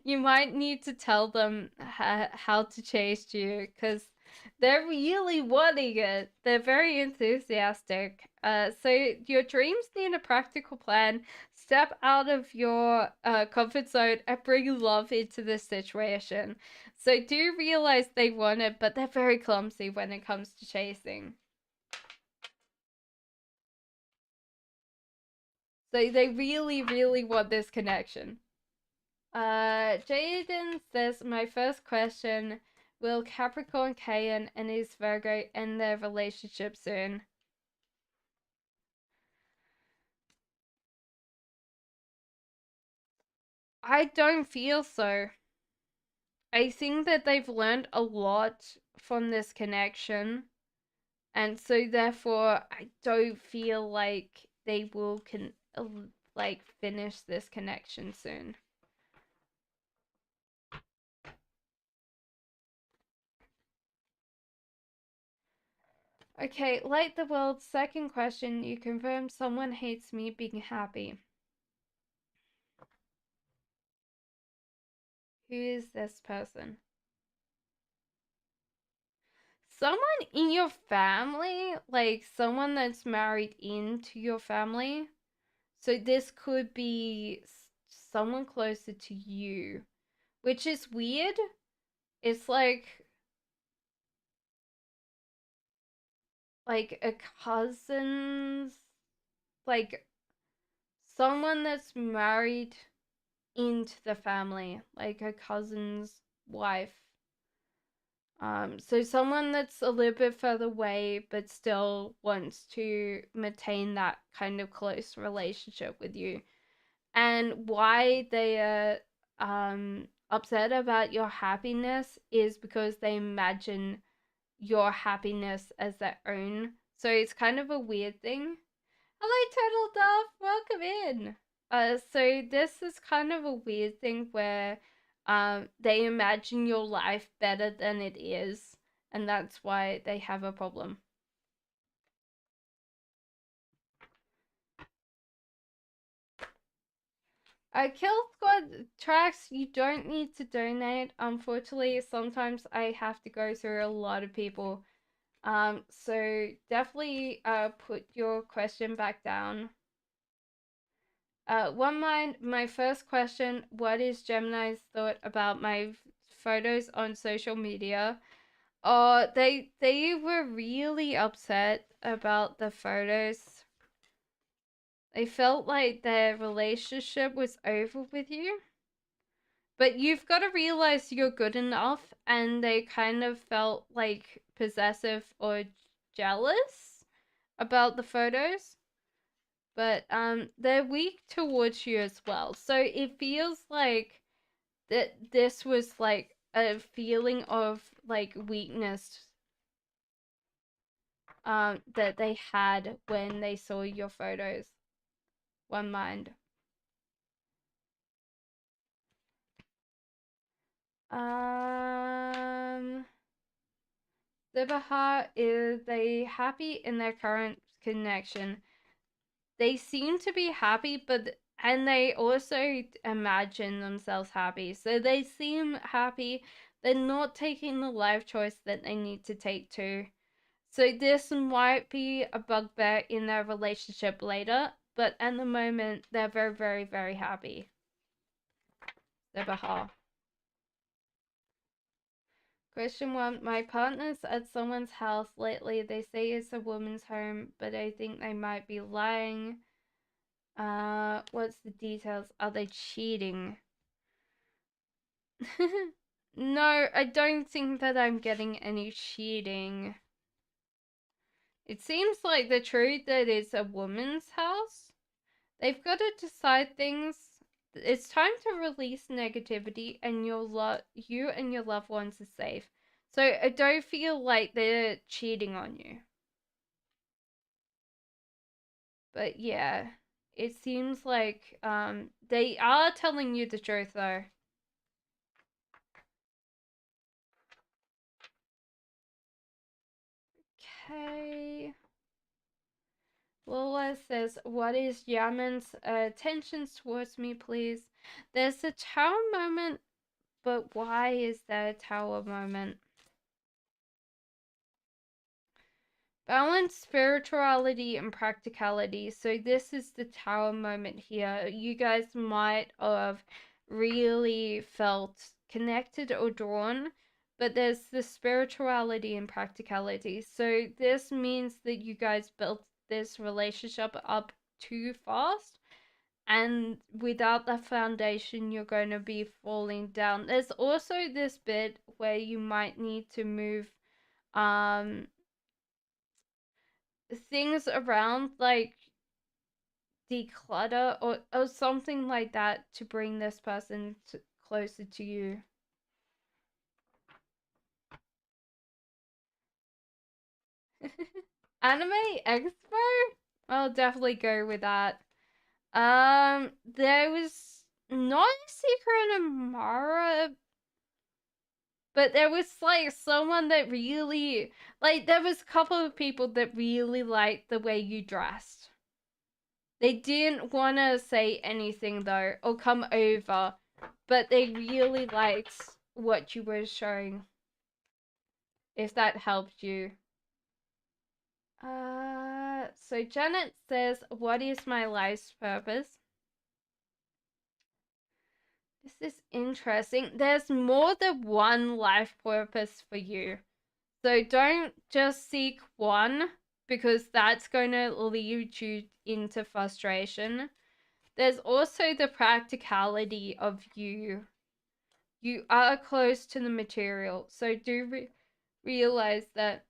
you might need to tell them how to chase you because they're really wanting it. They're very enthusiastic. So your dreams need a practical plan. Step out of your comfort zone and bring love into this situation. So do realize they want it, but they're very clumsy when it comes to chasing. So they really, really want this connection. Jaden says, my first question, will Capricorn Kayan and his Virgo end their relationship soon? I don't feel so. I think that they've learned a lot from this connection. And so therefore I don't feel like they will like finish this connection soon. Okay, Light the World, second question. You confirm someone hates me being happy. Who is this person? Someone in your family? Like someone that's married into your family? So this could be someone closer to you, which is weird. It's like a cousin's, like someone that's married into the family, like a cousin's wife. So someone that's a little bit further away but still wants to maintain that kind of close relationship with you. And why they are upset about your happiness is because they imagine your happiness as their own. So it's kind of a weird thing. Hello, Turtle Dove. Welcome in. So this is kind of a weird thing where they imagine your life better than it is, and that's why they have a problem. Kill Squad tracks, you don't need to donate. Unfortunately, sometimes I have to go through a lot of people. So definitely put your question back down. One mind, my first question, what is Gemini's thought about my photos on social media? They were really upset about the photos. They felt like their relationship was over with you. But you've got to realize you're good enough, and they kind of felt like possessive or jealous about the photos. But they're weak towards you as well. So it feels like that this was like a feeling of like weakness that they had when they saw your photos. One mind. The Baha, is they happy in their current connection? They seem to be happy, but and they also imagine themselves happy. So they seem happy. They're not taking the life choice that they need to take too. So this might be a bugbear in their relationship later, but at the moment they're very, very, very happy. The Baha. Question 1. My partner's at someone's house lately. They say it's a woman's home, but I think they might be lying. What's the details? Are they cheating? No, I don't think that I'm getting any cheating. It seems like the truth that it's a woman's house. They've got to decide things. It's time to release negativity, and you and your loved ones are safe. So I don't feel like they're cheating on you. But yeah, it seems like they are telling you the truth though. Okay. Lola says, what is Yaman's attentions towards me, please? There's a tower moment, but why is there a tower moment? Balance spirituality and practicality. So this is the tower moment here. You guys might have really felt connected or drawn, but there's the spirituality and practicality. So this means that you guys built this relationship up too fast, and without the foundation you're going to be falling down. There's also this bit where you might need to move things around, like declutter or something like that, to bring this person closer to you. Anime Expo? I'll definitely go with that. There was not a Secret Amara, but there was like someone that really, like, there was a couple of people that really liked the way you dressed. They didn't want to say anything though, or come over, but they really liked what you were showing. If that helped you. So Janet says, what is my life's purpose? This is interesting. There's more than one life purpose for you. So don't just seek one, because that's going to lead you into frustration. There's also the practicality of you. You are close to the material. So do realize that.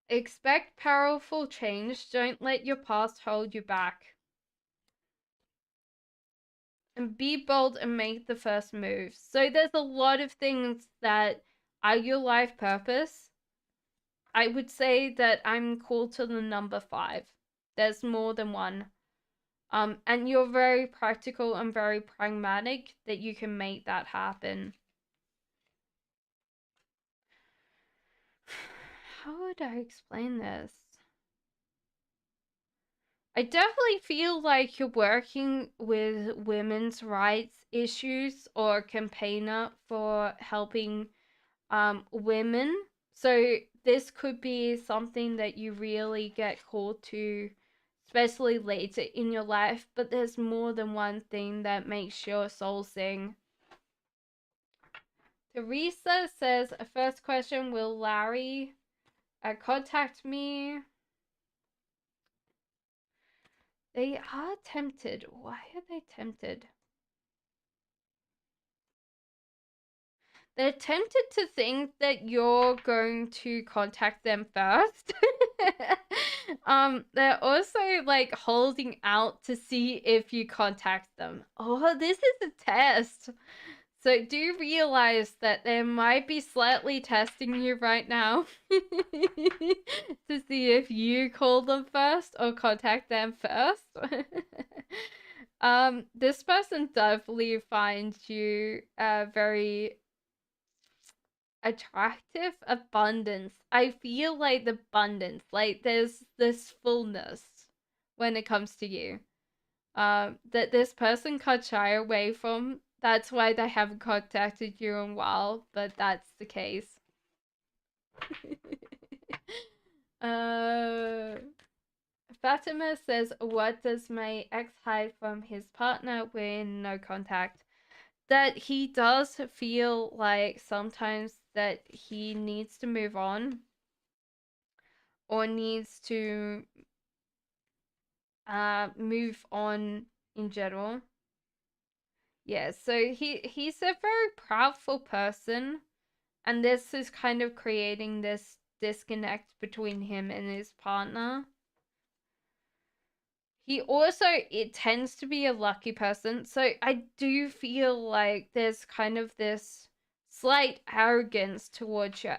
Expect powerful change. Don't let your past hold you back. And be bold and make the first move. So there's a lot of things that are your life purpose. I would say that I'm called to the number 5. There's more than one. And you're very practical and very pragmatic that you can make that happen. How would I explain this? I definitely feel like you're working with women's rights issues, or campaigner for helping women. So this could be something that you really get called to, especially later in your life, but there's more than one thing that makes your soul sing. Teresa says, first question, will Larry contact me? They are tempted. Why are they tempted? They're tempted to think that you're going to contact them first. They're also like holding out to see if you contact them. Oh, this is a test. So do you realize that they might be slightly testing you right now to see if you call them first or contact them first? This person definitely finds you very attractive abundance. I feel like the abundance, like there's this fullness when it comes to you. That this person can't shy away from. That's why they haven't contacted you in a while, but that's the case. uh, Fatima says, what does my ex hide from his partner when no contact? That he does feel like sometimes that he needs to move on or needs to move on in general. Yeah, so he's a very proudful person, and this is kind of creating this disconnect between him and his partner. He also, it tends to be a lucky person, so I do feel like there's kind of this slight arrogance towards you.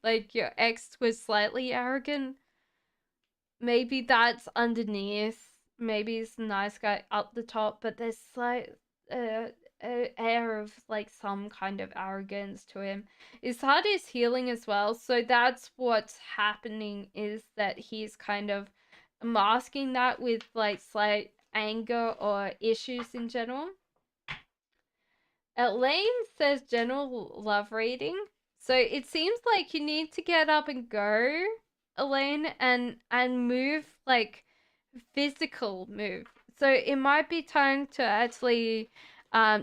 Like your ex was slightly arrogant. Maybe that's underneath. Maybe he's a nice guy up the top, but there's slight uh, air of like some kind of arrogance to him. His heart is healing as well, so that's what's happening, is that he's kind of masking that with like slight anger or issues in general. Elaine says general love reading. So it seems like you need to get up and go, Elaine, and move, like physical move. So it might be time to actually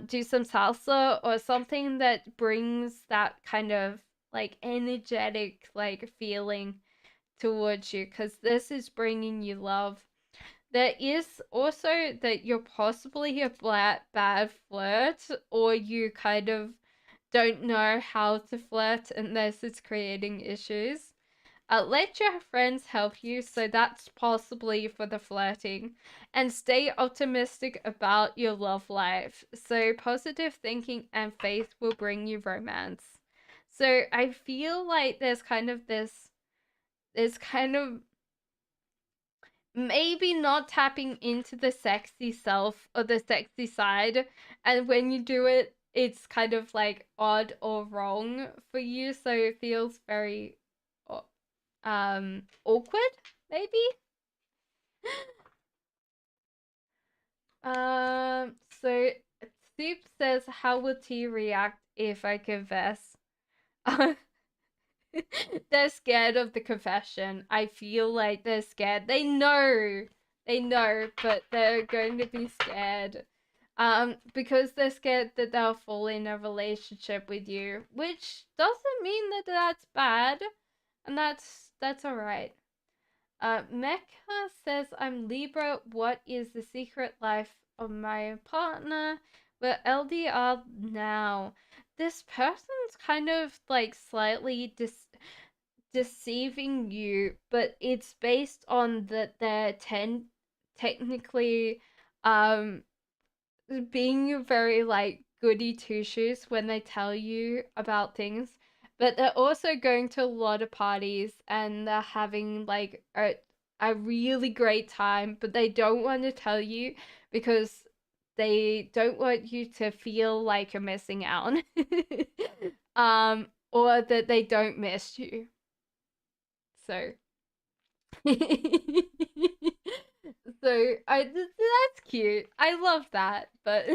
do some salsa or something that brings that kind of like energetic like feeling towards you, because this is bringing you love. There is also that you're possibly a bad flirt, or you kind of don't know how to flirt and this is creating issues. Let your friends help you, so that's possibly for the flirting. And stay optimistic about your love life. So positive thinking and faith will bring you romance. So I feel like there's kind of maybe not tapping into the sexy self or the sexy side, and when you do it, it's kind of like odd or wrong for you, so it feels very awkward, maybe. So Soup says, how would T react if I confess? They're scared of the confession. I feel like they're scared. They know, but they're going to be scared. Because they're scared that they'll fall in a relationship with you, which doesn't mean that that's bad, and that's alright. Mecca says, I'm Libra. What is the secret life of my partner? We're LDR now. This person's kind of like slightly deceiving you, but it's based on that they're technically um being very like goody two shoes when they tell you about things, but they're also going to a lot of parties and they're having like a really great time, but they don't want to tell you because they don't want you to feel like you're missing out. Or that they don't miss you. So so that's cute. I love that, but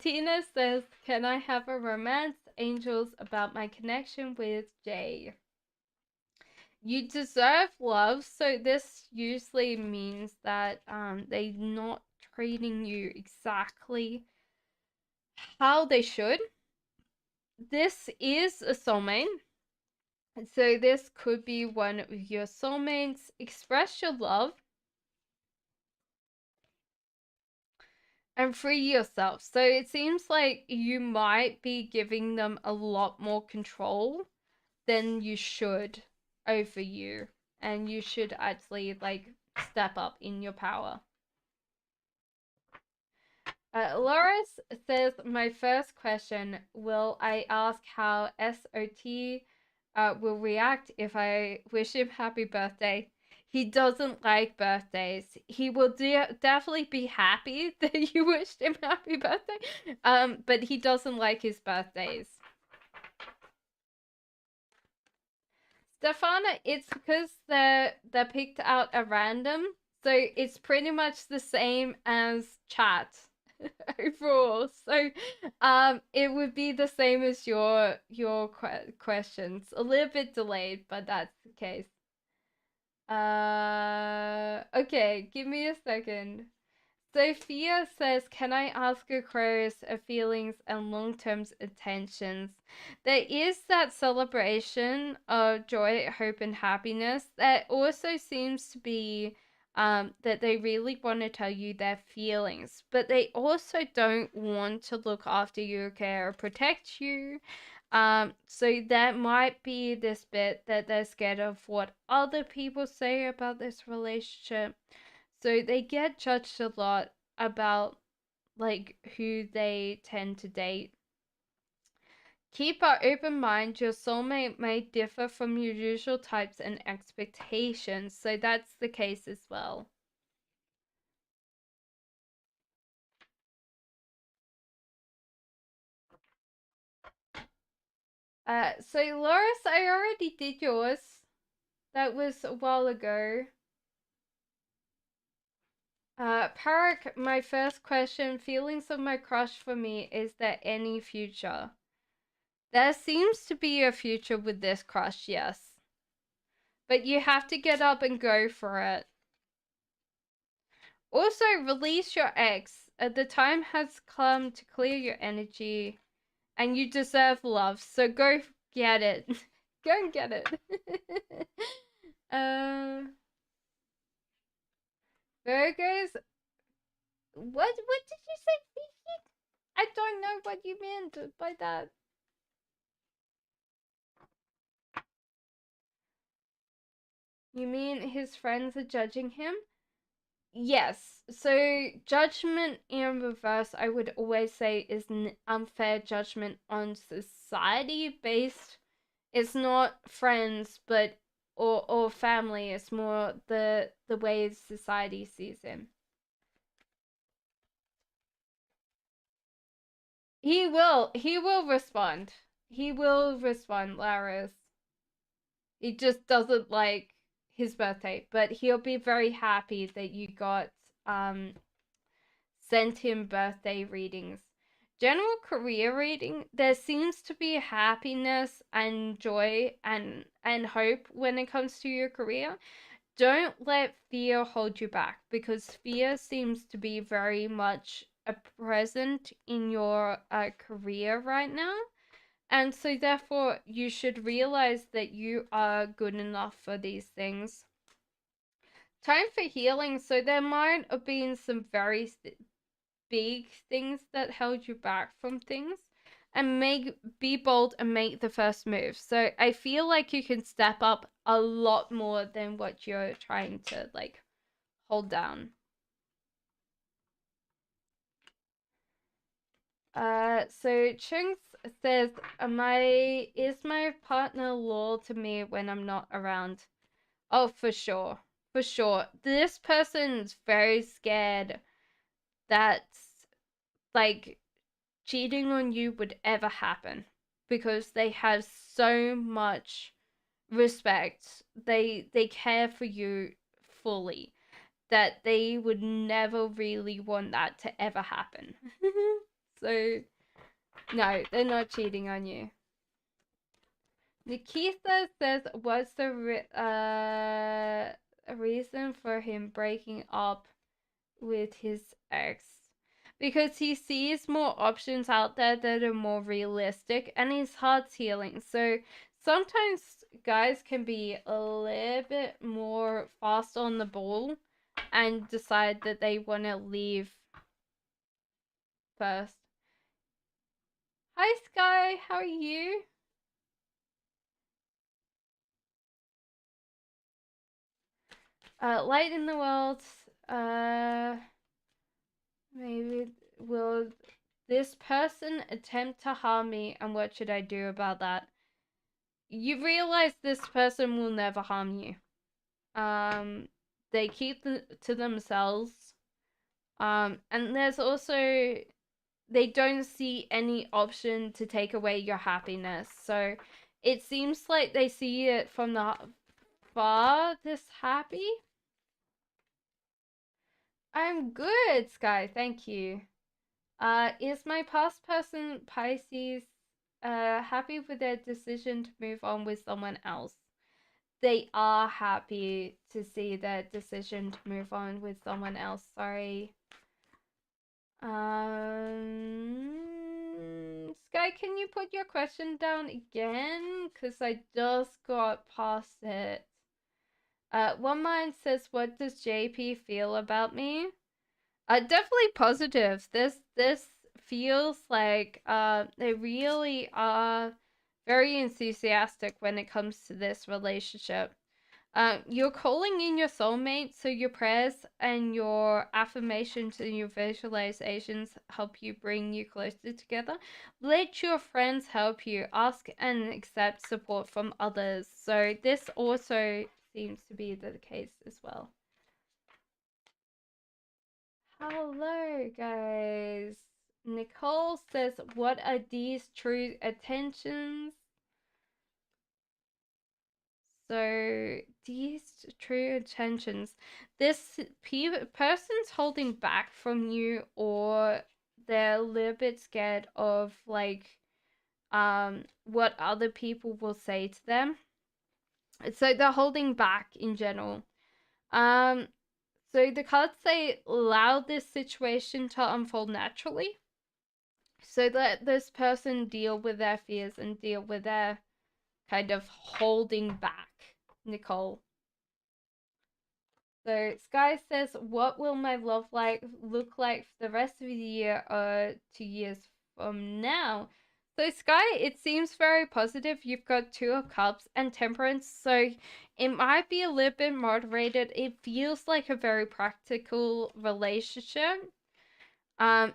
Tina says, "Can I have a romance, angels, about my connection with Jay?" You deserve love, so this usually means that they're not treating you exactly how they should. This is a soulmate. So this could be one of your soulmates. Express your love and free yourself. So it seems like you might be giving them a lot more control than you should over you. And you should actually like step up in your power. Loris says, my first question, will I ask how SOT will react if I wish him happy birthday? He doesn't like birthdays. He will definitely be happy that you wished him happy birthday, but he doesn't like his birthdays. Stefana, it's because they're picked out at random, so it's pretty much the same as chat overall. So, it would be the same as your questions, a little bit delayed, but that's the case. Okay, give me a second. Sophia says, can I ask Aquarius of feelings and long-term intentions? There is that celebration of joy, hope, and happiness that also seems to be that they really want to tell you their feelings, but they also don't want to look after you, care, or protect you. So that might be this bit that they're scared of what other people say about this relationship. So they get judged a lot about like who they tend to date. Keep an open mind. Your soulmate may differ from your usual types and expectations. So that's the case as well. So Loris, I already did yours. That was a while ago. Parak, my first question, feelings of my crush for me, is there any future? There seems to be a future with this crush, yes. But you have to get up and go for it. Also, release your ex. The time has come to clear your energy, and you deserve love. So go get it. Go and get it. uh, Virgos. What did you say, Fifi? I don't know what you meant by that. You mean his friends are judging him? Yes. So judgment in reverse, I would always say, is an unfair judgment on society based. It's not friends, but or family. It's more the way society sees him. He will respond. He will respond, Laris. He just doesn't like his birthday, but he'll be very happy that you got sent him birthday readings. General career reading, there seems to be happiness and joy and hope when it comes to your career. Don't let fear hold you back, because fear seems to be very much a present in your career right now. And so therefore you should realize that you are good enough for these things. Time for healing. So there might have been some very big things that held you back from things, and be bold and make the first move. So I feel like you can step up a lot more than what you're trying to like hold down. So Chunks says, is my partner loyal to me when I'm not around? Oh, for sure. For sure. This person's very scared that like cheating on you would ever happen, because they have so much respect. They care for you fully, that they would never really want that to ever happen. So no, they're not cheating on you. Nikita says, what's the reason for him breaking up with his ex? Because he sees more options out there that are more realistic, and his heart's healing. So sometimes guys can be a little bit more fast on the ball and decide that they want to leave first. Hi Sky, how are you? Light in the world. Maybe will this person attempt to harm me, and what should I do about that? You realize this person will never harm you. They keep to themselves. And there's also, they don't see any option to take away your happiness. So it seems like they see it from the far this happy. I'm good, Sky. Thank you. Is my past person Pisces happy with their decision to move on with someone else? They are happy to see their decision to move on with someone else. Sorry. Sky, can you put your question down again? Because I just got past it. One mind says, what does JP feel about me? Definitely positive. This feels like they really are very enthusiastic when it comes to this relationship. You're calling in your soulmate, so your prayers and your affirmations and your visualizations help you bring you closer together. Let your friends help you. Ask and accept support from others. So this also seems to be the case as well. Hello, guys. Nicole says, what are these true attentions? So, these true intentions, this person's holding back from you, or they're a little bit scared of, like, what other people will say to them. So they're holding back in general. So the cards say, allow this situation to unfold naturally. So let this person deal with their fears and deal with their kind of holding back, Nicole. So Sky says, what will my love look like for the rest of the year or 2 years from now? So Sky, it seems very positive. You've got Two of Cups and Temperance, so it might be a little bit moderated. It feels like a very practical relationship.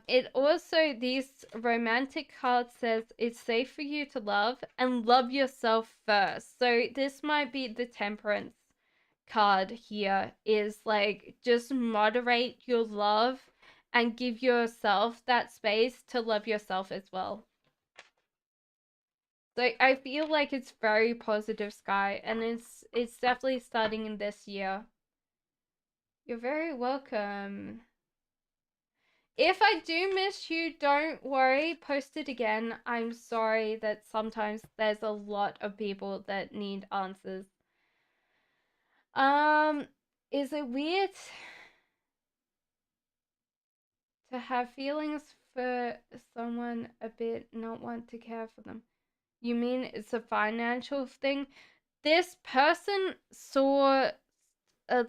It also, these romantic cards says it's safe for you to love and love yourself first. So this might be the Temperance card here, is like, just moderate your love and give yourself that space to love yourself as well. So I feel like it's very positive, Sky, and it's definitely starting in this year. You're very welcome. If I do miss you, don't worry, post it again. I'm sorry that sometimes there's a lot of people that need answers. Is it weird to have feelings for someone a bit, not want to care for them? You mean it's a financial thing? This person saw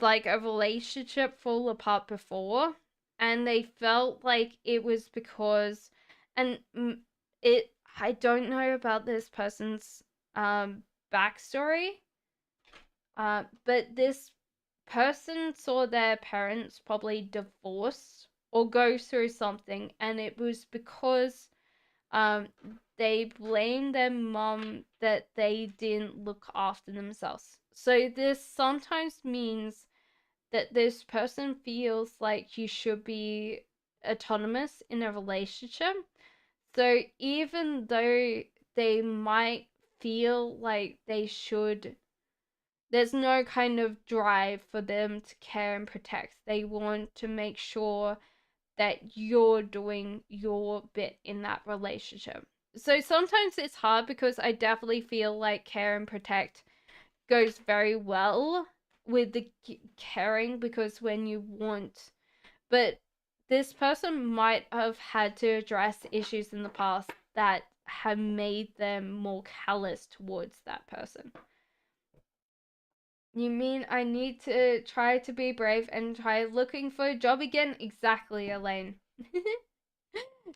like a relationship fall apart before, and they felt like it was because, and I don't know about this person's backstory, but this person saw their parents probably divorce or go through something, and it was because they blamed their mom that they didn't look after themselves. So this sometimes means that this person feels like you should be autonomous in a relationship. So even though they might feel like they should, there's no kind of drive for them to care and protect. They want to make sure that you're doing your bit in that relationship. So sometimes it's hard, because I definitely feel like care and protect goes very well with the caring, because when you want, but this person might have had to address issues in the past that have made them more callous towards that person. You mean I need to try to be brave and try looking for a job again? Exactly, Elaine.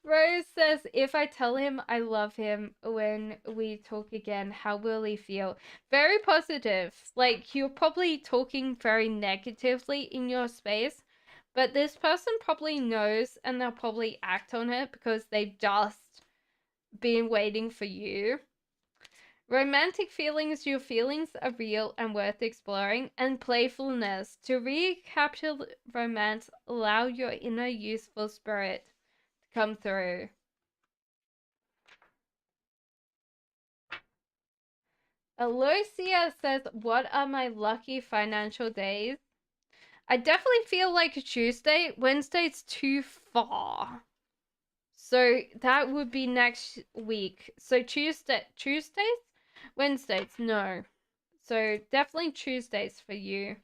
Rose says, if I tell him I love him when we talk again, how will he feel? Very positive. Like, you're probably talking very negatively in your space, But this person probably knows and they'll probably act on it because they've just been waiting for you. Romantic feelings, your feelings are real and worth exploring, and playfulness. To recapture romance, allow your inner youthful spirit to come through. Aloysia says, what are my lucky financial days? I definitely feel like a Tuesday. Wednesday's too far. So that would be next week. So Tuesdays? Wednesdays, no. So definitely Tuesdays for you.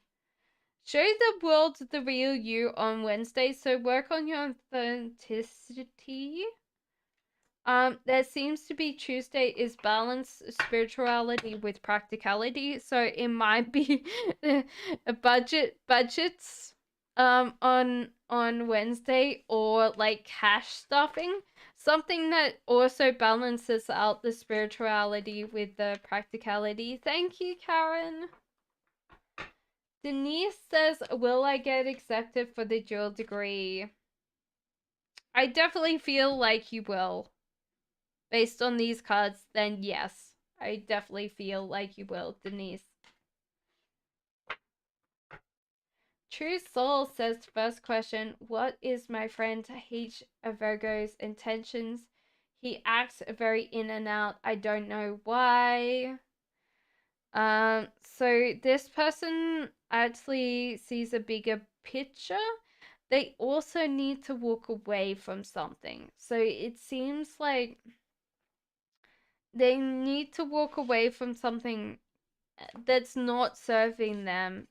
Show the world the real you on Wednesday, so work on your authenticity. There seems to be Tuesday is balance spirituality with practicality, so it might be a budgets on Wednesday, or like cash stuffing, something that also balances out the spirituality with the practicality. Thank you, Karen. Denise says, will I get accepted for the dual degree? I definitely feel like you will. Based on these cards, then yes. I definitely feel like you will, Denise. True Soul says, first question, what is my friend H. Virgo's intentions? He acts very in and out. I don't know why. So this person actually sees a bigger picture. They also need to walk away from something. So it seems like they need to walk away from something that's not serving them.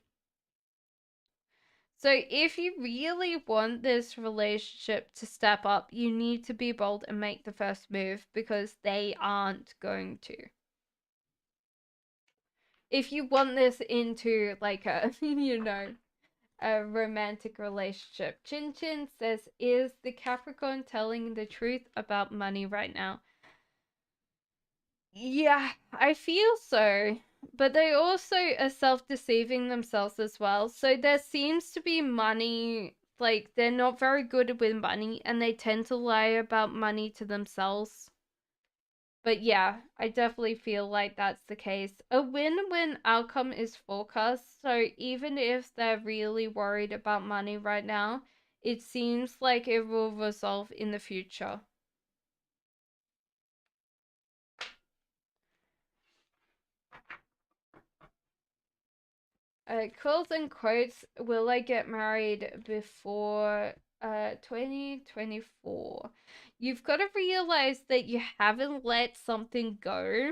So if you really want this relationship to step up, you need to be bold and make the first move, because they aren't going to. If you want this into like a, a romantic relationship. Chin Chin says, is the Capricorn telling the truth about money right now? Yeah, I feel so. But they also are self-deceiving themselves as well. So there seems to be money, like they're not very good with money, and they tend to lie about money to themselves. But yeah, I definitely feel like that's the case. A win-win outcome is forecast, so even if they're really worried about money right now, it seems like it will resolve in the future. Quills and quotes, will I get married before 2024? You've got to realize that you haven't let something go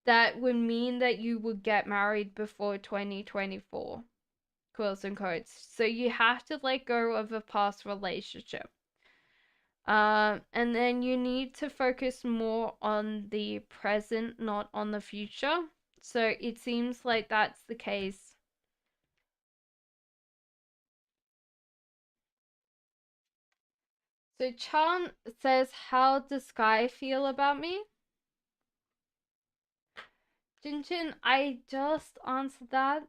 that would mean that you would get married before 2024. Quills and quotes. So you have to let go of a past relationship. And then you need to focus more on the present, not on the future. So it seems like that's the case. So Chan says, how does Sky feel about me? Jinjin, I just answered that.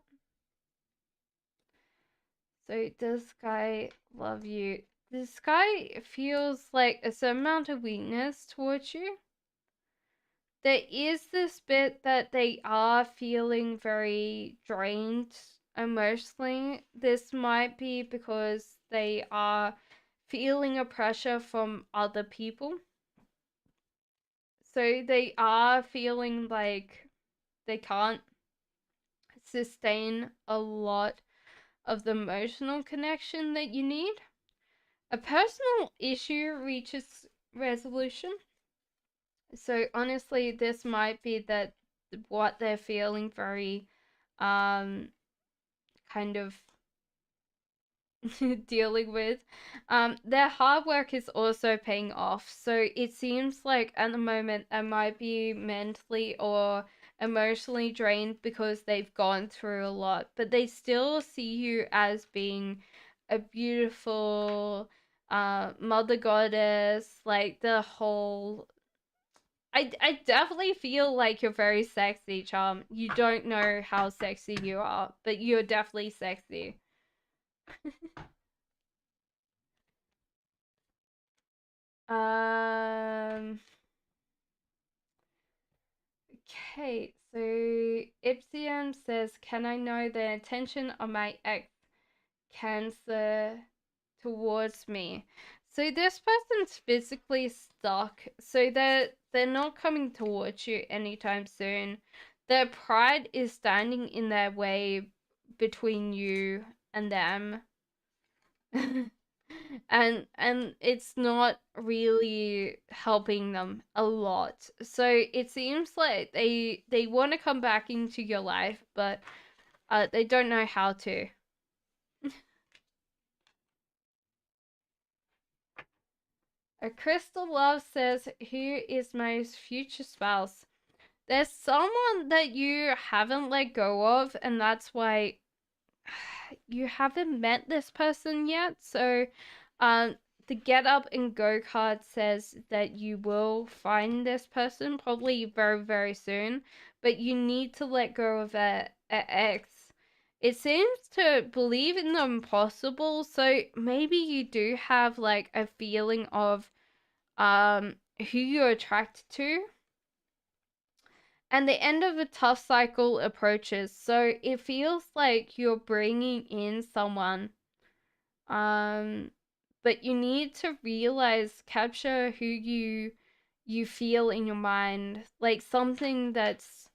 So does Sky love you? The Sky feels like a certain amount of weakness towards you. There is this bit that they are feeling very drained emotionally. This might be because they are feeling a pressure from other people. So they are feeling like they can't sustain a lot of the emotional connection that you need. A personal issue reaches resolution. So honestly, this might be that what they're feeling very kind of dealing with. Their hard work is also paying off. So it seems like at the moment they might be mentally or emotionally drained because they've gone through a lot, but they still see you as being a beautiful mother goddess, like the whole. I definitely feel like you're very sexy, Charm. You don't know how sexy you are, but you're definitely sexy. um. Okay, so Ipsium says, "Can I know the intention of my ex Cancer towards me?" So this person's physically stuck, so they're not coming towards you anytime soon. Their pride is standing in their way between you and them. And it's not really helping them a lot. So it seems like they want to come back into your life, but they don't know how to. A Crystal Love says, "Who is my future spouse?" There's someone that you haven't let go of, and that's why you haven't met this person yet. So, the Get Up and Go card says that you will find this person probably very, very soon, but you need to let go of a ex. It seems to believe in the impossible, so maybe you do have like a feeling of who you're attracted to, and the end of a tough cycle approaches, so it feels like you're bringing in someone, um but you need to realize, capture who you feel in your mind, like something that's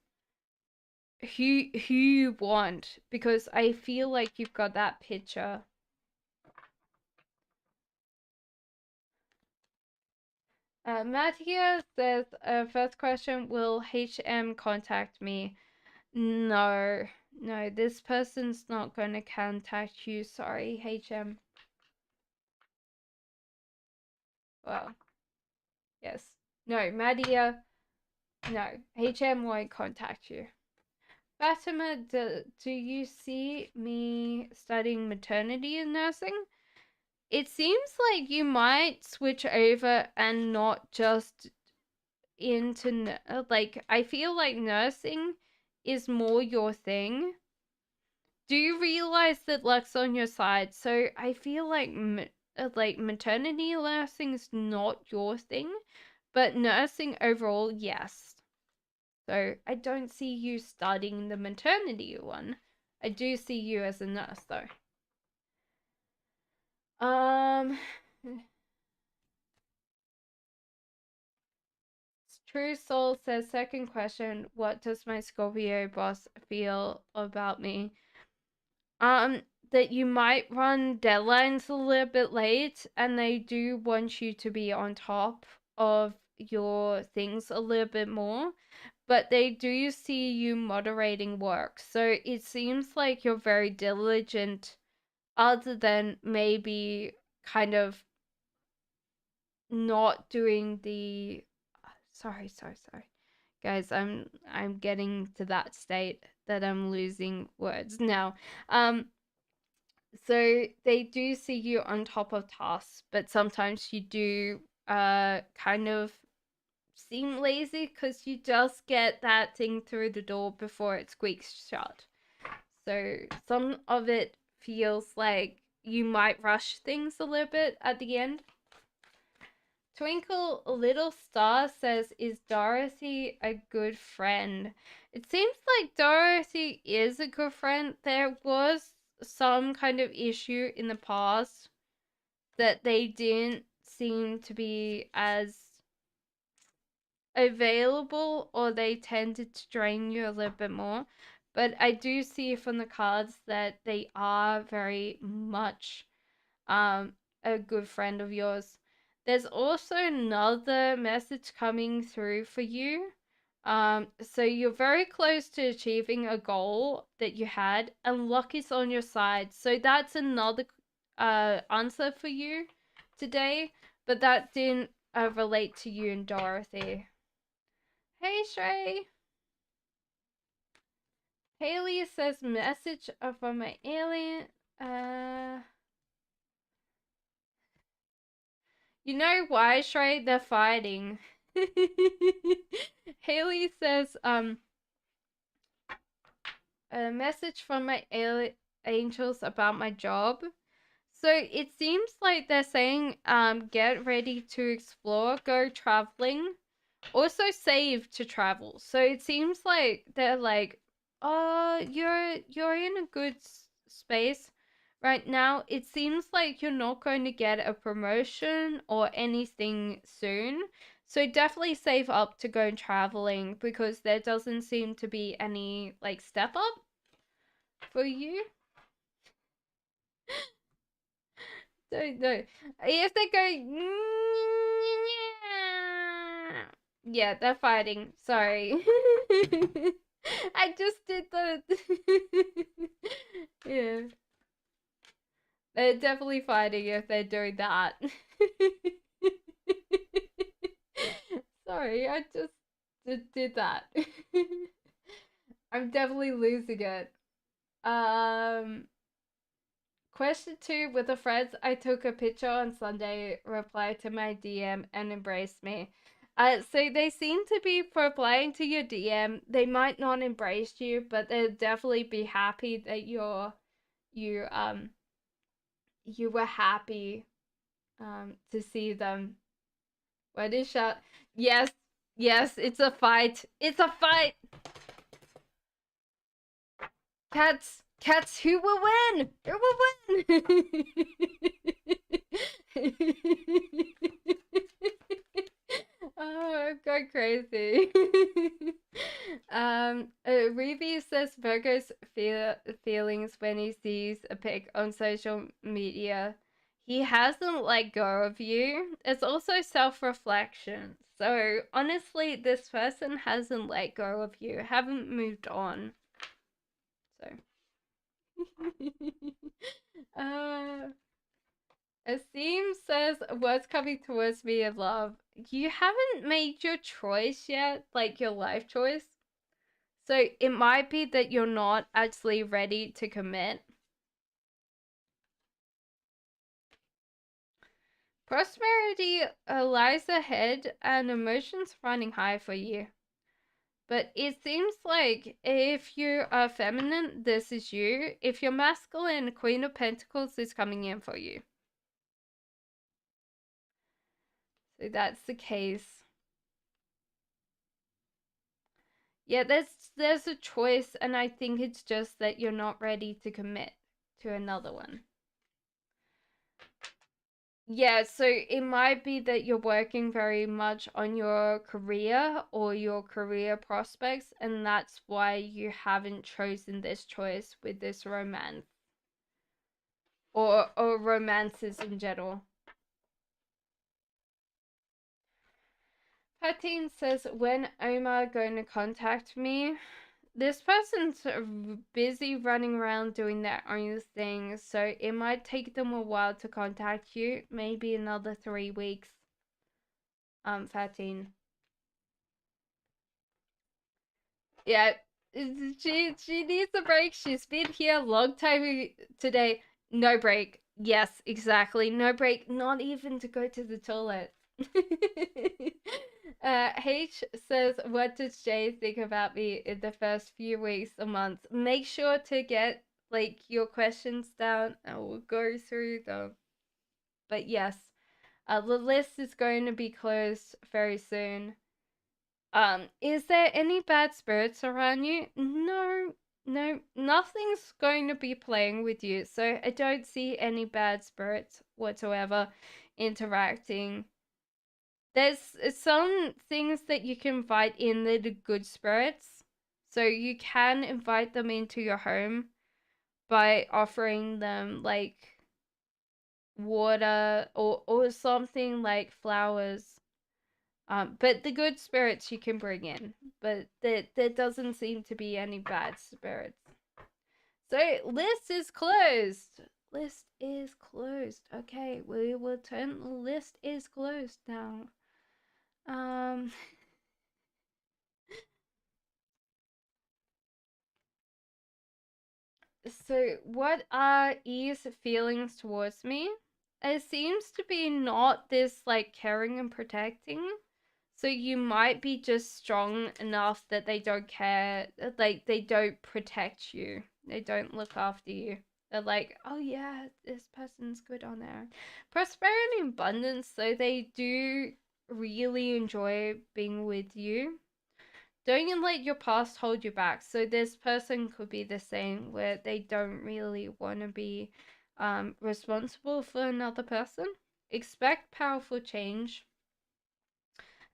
who you want, because I feel like you've got that picture. Mattia says, first question, will HM contact me? No, no, this person's not going to contact you. Sorry, HM. Well, yes. No, Madia, no. HM won't contact you. Fatima, do you see me studying maternity and nursing? It seems like you might switch over and not just into, like, I feel like nursing is more your thing. Do you realize that luck's on your side? So I feel like maternity nursing is not your thing, but nursing overall, yes. So I don't see you studying the maternity one. I do see you as a nurse though. Um True Soul says, second question, what does my Scorpio boss feel about me? That you might run deadlines a little bit late, and they do want you to be on top of your things a little bit more, but they do see you moderating work. So it seems like you're very diligent, other than maybe kind of not doing the sorry. Guys, I'm getting to that state that I'm losing words now. So they do see you on top of tasks, but sometimes you do kind of seem lazy because you just get that thing through the door before it squeaks shut. So some of it feels like you might rush things a little bit at the end. Twinkle Little Star says, is Dorothy a good friend? It seems like Dorothy is a good friend. There was some kind of issue in the past that they didn't seem to be as available, or they tended to drain you a little bit more. But I do see from the cards that they are very much a good friend of yours. There's also another message coming through for you. So you're very close to achieving a goal that you had, and luck is on your side. So that's another answer for you today, but that didn't relate to you and Dorothy. Hey Shrey. Haley says, message from my alien. You know why, Shrey? They're fighting. Haley says, a message from my angels about my job. So it seems like they're saying, get ready to explore, go traveling, also save to travel. So it seems like they're like, oh, you're in a good space right now. It seems like you're not going to get a promotion or anything soon. So definitely save up to go traveling, because there doesn't seem to be any like step up for you. Don't know. If they go, yeah, they're fighting. Sorry. I just did the. Yeah. They're definitely fighting if they're doing that. Sorry, I just did that. I'm definitely losing it. Um, Question 2, with the friends I took a picture on Sunday, replied to my DM and embraced me. So they seem to be replying to your DM. They might not embrace you, but they'll definitely be happy that you you were happy to see them. What is shot? Yes, yes, it's a fight. It's a fight. Cats, who will win? Who will win? Oh, I'm going crazy. Ruby says Virgo's feelings when he sees a pic on social media. He hasn't let go of you. It's also self-reflection. So honestly, this person hasn't let go of you, haven't moved on. So Asim says, what's coming towards me in love? You haven't made your choice yet, like your life choice. So it might be that you're not actually ready to commit. Prosperity lies ahead and emotions running high for you. But it seems like if you are feminine, this is you. If you're masculine, Queen of Pentacles is coming in for you. So that's the case. Yeah, there's a choice, and I think it's just that you're not ready to commit to another one. Yeah, so it might be that you're working very much on your career or your career prospects, and that's why you haven't chosen this choice with this romance. Or romances in general. 13 says, when Omar going to contact me? This person's busy running around doing their own thing, so it might take them a while to contact you. Maybe another 3 weeks. 13. Yeah, she needs a break. She's been here a long time today. No break. Yes, exactly. No break. Not even to go to the toilet. H says, what does Jay think about me in the first few weeks or months? Make sure to get like your questions down and we'll go through them. But yes, the list is going to be closed very soon. Is there any bad spirits around you? No, nothing's going to be playing with you. So I don't see any bad spirits whatsoever interacting. There's some things that you can invite in that are good spirits. So you can invite them into your home by offering them like water or something like flowers. But the good spirits you can bring in, but there doesn't seem to be any bad spirits. So list is closed. List is closed. Okay, we will turn the list is closed now. So what are E's feelings towards me? It seems to be not this like caring and protecting. So you might be just strong enough that they don't care, like they don't protect you. They don't look after you. They're like, oh yeah, this person's good on there. Prosperity and abundance, so they do really enjoy being with you. Don't let your past hold you back. So this person could be the same, where they don't really want to be responsible for another person. Expect powerful change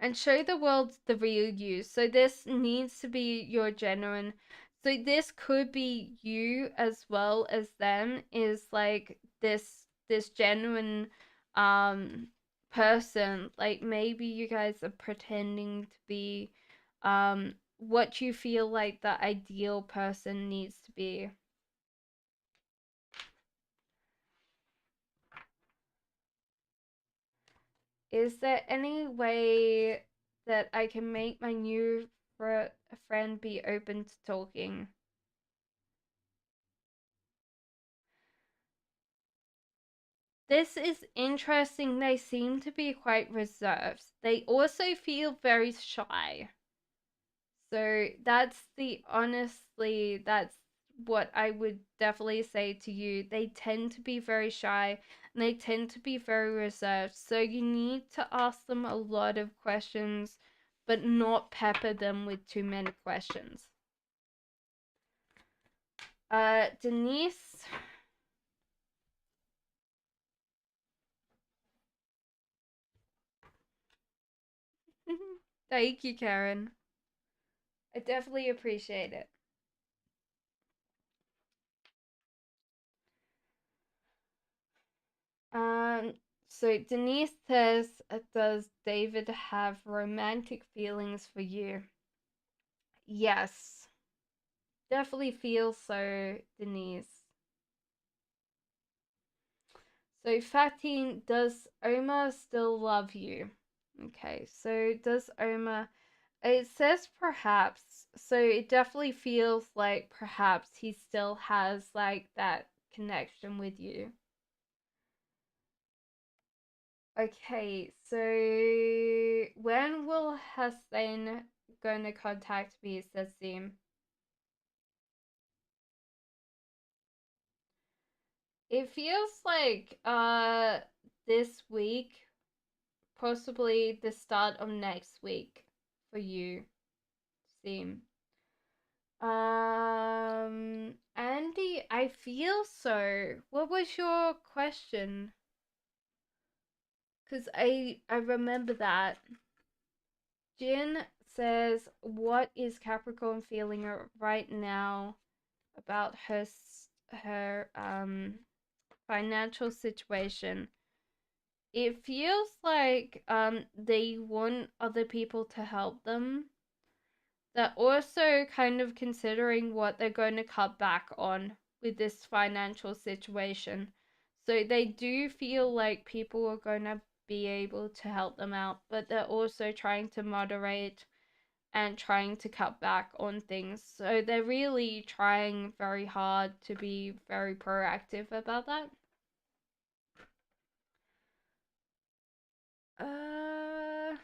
and show the world the real you. So this needs to be your genuine. So this could be you as well as them, is like this genuine person. Like maybe you guys are pretending to be what you feel like the ideal person needs to be. Is there any way that I can make my new friend be open to talking? This is interesting. They seem to be quite reserved. They also feel very shy. So that's what I would definitely say to you. They tend to be very shy and they tend to be very reserved. So you need to ask them a lot of questions, but not pepper them with too many questions. Denise. Thank you, Karen. I definitely appreciate it. Um, so Denise says, does David have romantic feelings for you? Yes, definitely feel so, Denise. So Fatin, does Omar still love you? Okay, so does Omar? It says perhaps, so it definitely feels like perhaps he still has like that connection with you. Okay, so when will Hassan gonna contact me, says Sim? It feels like this week, possibly the start of next week for you, Sim. Andy, I feel so. What was your question? Cause I remember that. Jin says, "What is Capricorn feeling right now about her financial situation?" It feels like they want other people to help them. They're also kind of considering what they're going to cut back on with this financial situation. So they do feel like people are going to be able to help them out, but they're also trying to moderate and trying to cut back on things. So they're really trying very hard to be very proactive about that. Uh,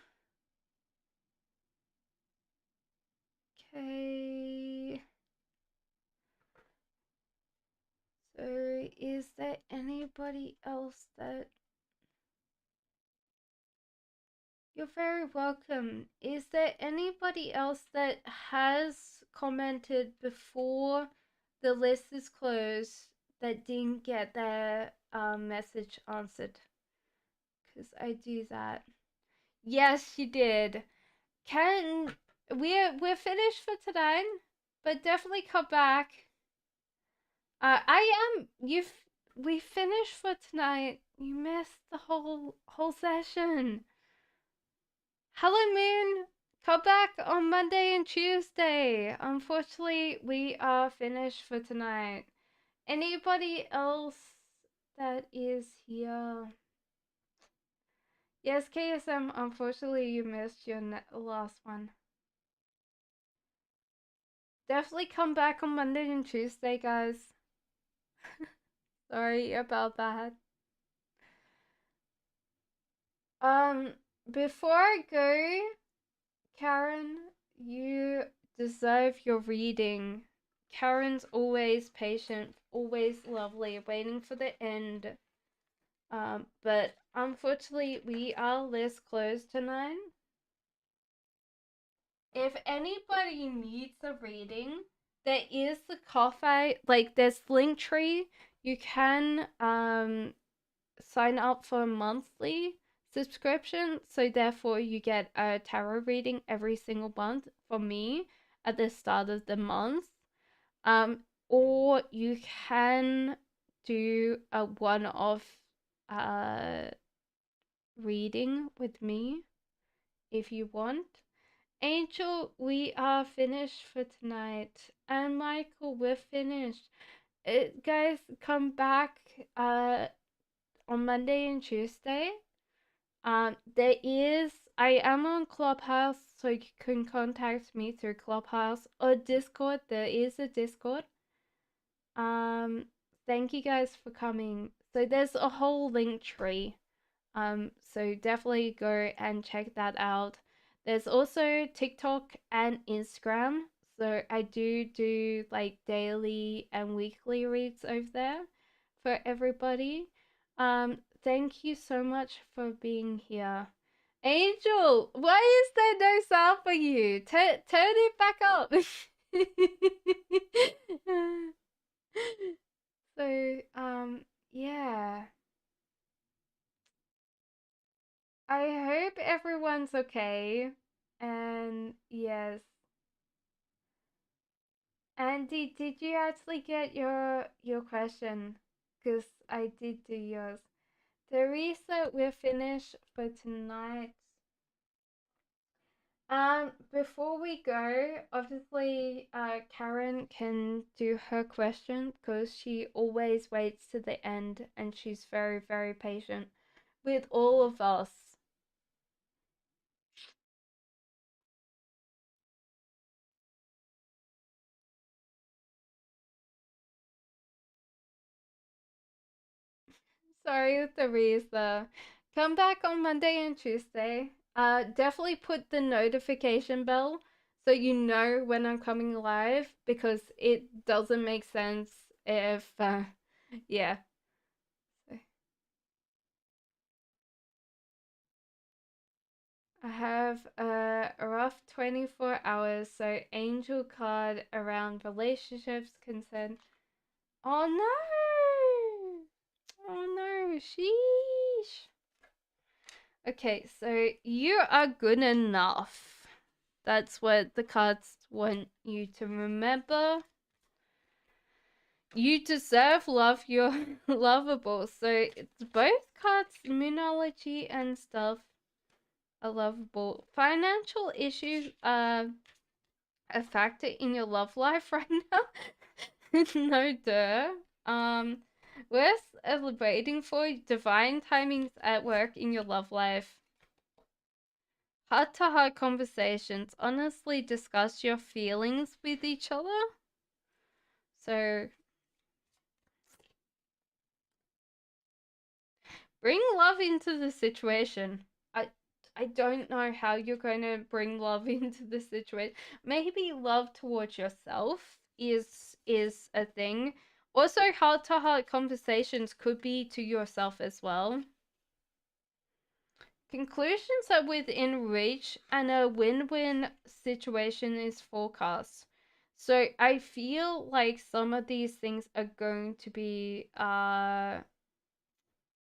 okay. So is there anybody else that you're very welcome. Is there anybody else that has commented before the list is closed that didn't get their message answered? Because I do that. Yes, you did. Ken, we're finished for today, but definitely come back. I am we finished for tonight. You missed the whole session. Hello, Moon. Come back on Monday and Tuesday. Unfortunately, we are finished for tonight. Anybody else that is here? Yes, KSM, unfortunately, you missed your last one. Definitely come back on Monday and Tuesday, guys. Sorry about that. Um, before I go, Karen, you deserve your reading Karen's always patient, always lovely, waiting for the end. But unfortunately, we are less close tonight. If anybody needs a reading, there is the coffee, like there's Linktree. You can sign up for a monthly subscription, so therefore you get a tarot reading every single month from me at the start of the month. Or you can do a one-off reading with me if you want. Angel, we are finished for tonight. And Michael, we're finished. Guys, come back on Monday and Tuesday. I am on Clubhouse, so you can contact me through Clubhouse or Discord. There is a Discord. Thank you guys for coming. So there's a whole link tree. So definitely go and check that out. There's also TikTok and Instagram. So I do like daily and weekly reads over there for everybody. Thank you so much for being here. Angel, why is there no sound for you? Turn it back up. So, yeah. I hope everyone's okay. And yes. Andy, did you actually get your question? Because I did do yours. Teresa, we're finished for tonight. Before we go, obviously, Karen can do her question because she always waits to the end and she's very, very patient with all of us. Sorry, Teresa. Come back on Monday and Tuesday. Definitely put the notification bell so you know when I'm coming live because it doesn't make sense if, yeah. I have a rough 24 hours, so angel card around relationships, consent. Oh no! Oh no, sheesh. Okay, so you are good enough. That's what the cards want you to remember. You deserve love. You're lovable. So it's both cards, Moonology and stuff, are lovable. Financial issues are a factor in your love life right now. No duh. We're celebrating for divine timings at work in your love life. Heart-to-heart conversations. Honestly discuss your feelings with each other. So bring love into the situation. I don't know how you're going to bring love into the situation. Maybe love towards yourself is a thing. Also, heart-to-heart conversations could be to yourself as well. Conclusions are within reach and a win-win situation is forecast. So I feel like some of these things are going to be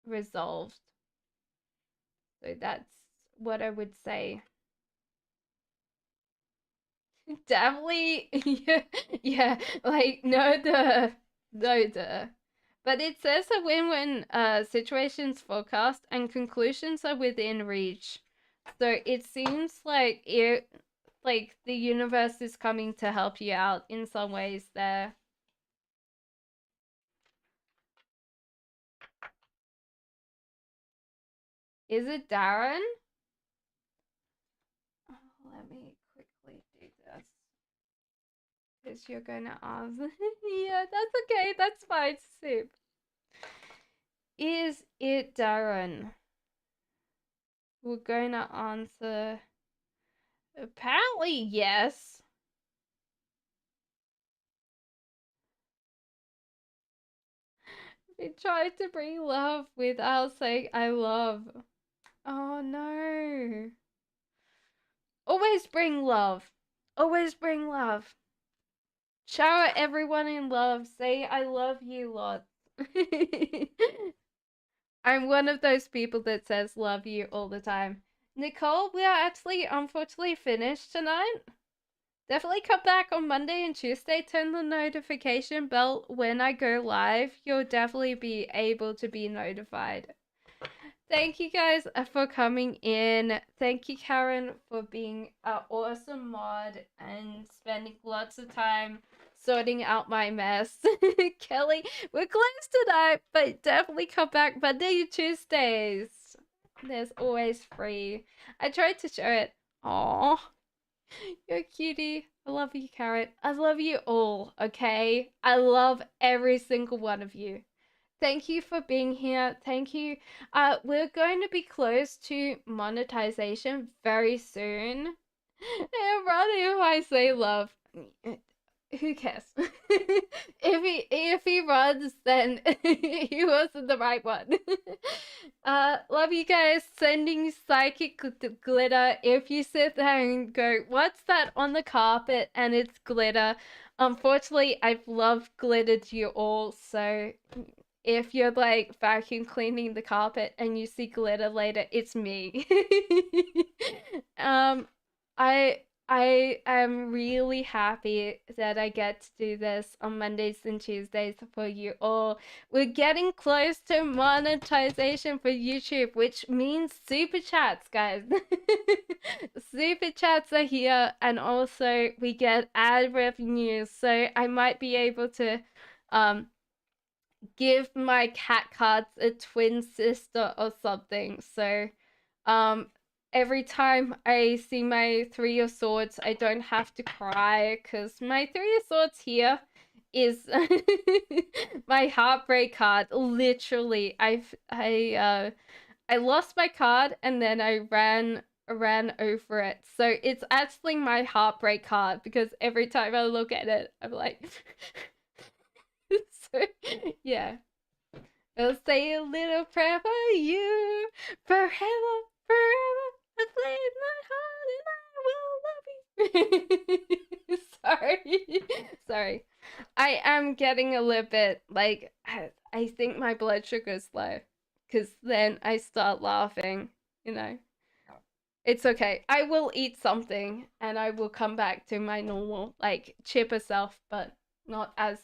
resolved. So that's what I would say. Definitely, yeah, yeah, like no duh. But it says a win-win situations forecast and conclusions are within reach. So it seems like the universe is coming to help you out in some ways there. Is it Darren? Oh, let me quickly do this. Because you're gonna ask. Yeah, that's okay. That's fine, Soup. Is it Darren? We're gonna answer. Apparently, yes. I tried to bring love without saying I love. Oh no. Always bring love. Always bring love. Shower everyone in love. Say I love you lots. I'm one of those people that says love you all the time. Nicole, we are actually unfortunately finished tonight. Definitely come back on Monday and Tuesday. Turn the notification bell when I go live. You'll definitely be able to be notified. Thank you guys for coming in. Thank you, Karen, for being an awesome mod and spending lots of time sorting out my mess. Kelly, we're closed tonight, but definitely come back Monday and Tuesdays. There's always free. I tried to show it. Aww. You're a cutie. I love you, Carrot. I love you all, okay? I love every single one of you. Thank you for being here. Thank you. We're going to be close to monetization very soon. And rather if I say love, who cares? If he runs, then he wasn't the right one. Love you guys. Sending psychic glitter. If you sit there and go, what's that on the carpet? And it's glitter. Unfortunately, I've loved glitter to you all, so if you're like vacuum cleaning the carpet and you see glitter later, it's me. I am really happy that I get to do this on Mondays and Tuesdays for you all. We're getting close to monetization for YouTube, which means super chats, guys. Super chats are here, and also we get ad revenue, so I might be able to give my cat cards a twin sister or something. So every time I see my Three of Swords, I don't have to cry, because my Three of Swords here is my heartbreak card. Literally, I lost my card and then I ran over it. So it's actually my heartbreak card, because every time I look at it, I'm like so yeah. I'll say a little prayer for you forever, forever. I played my heart and I will love you. Sorry. I am getting a little bit like I think my blood sugar's low, because then I start laughing. You know, it's okay. I will eat something and I will come back to my normal like chipper self, but not as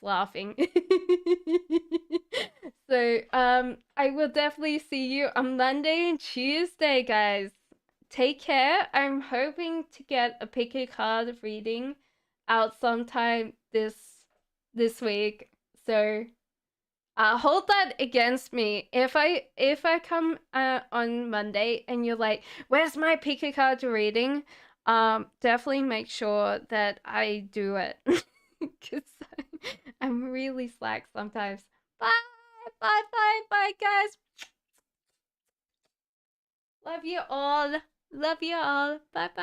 laughing. So I will definitely see you on Monday and Tuesday, guys. Take care. I'm hoping to get a pick a card reading out sometime this week. So hold that against me. If I come on Monday and you're like, where's my pick a card reading? Definitely make sure that I do it. Because I'm really slack sometimes. Bye, bye, guys. Love you all. Love you all. Bye, bye.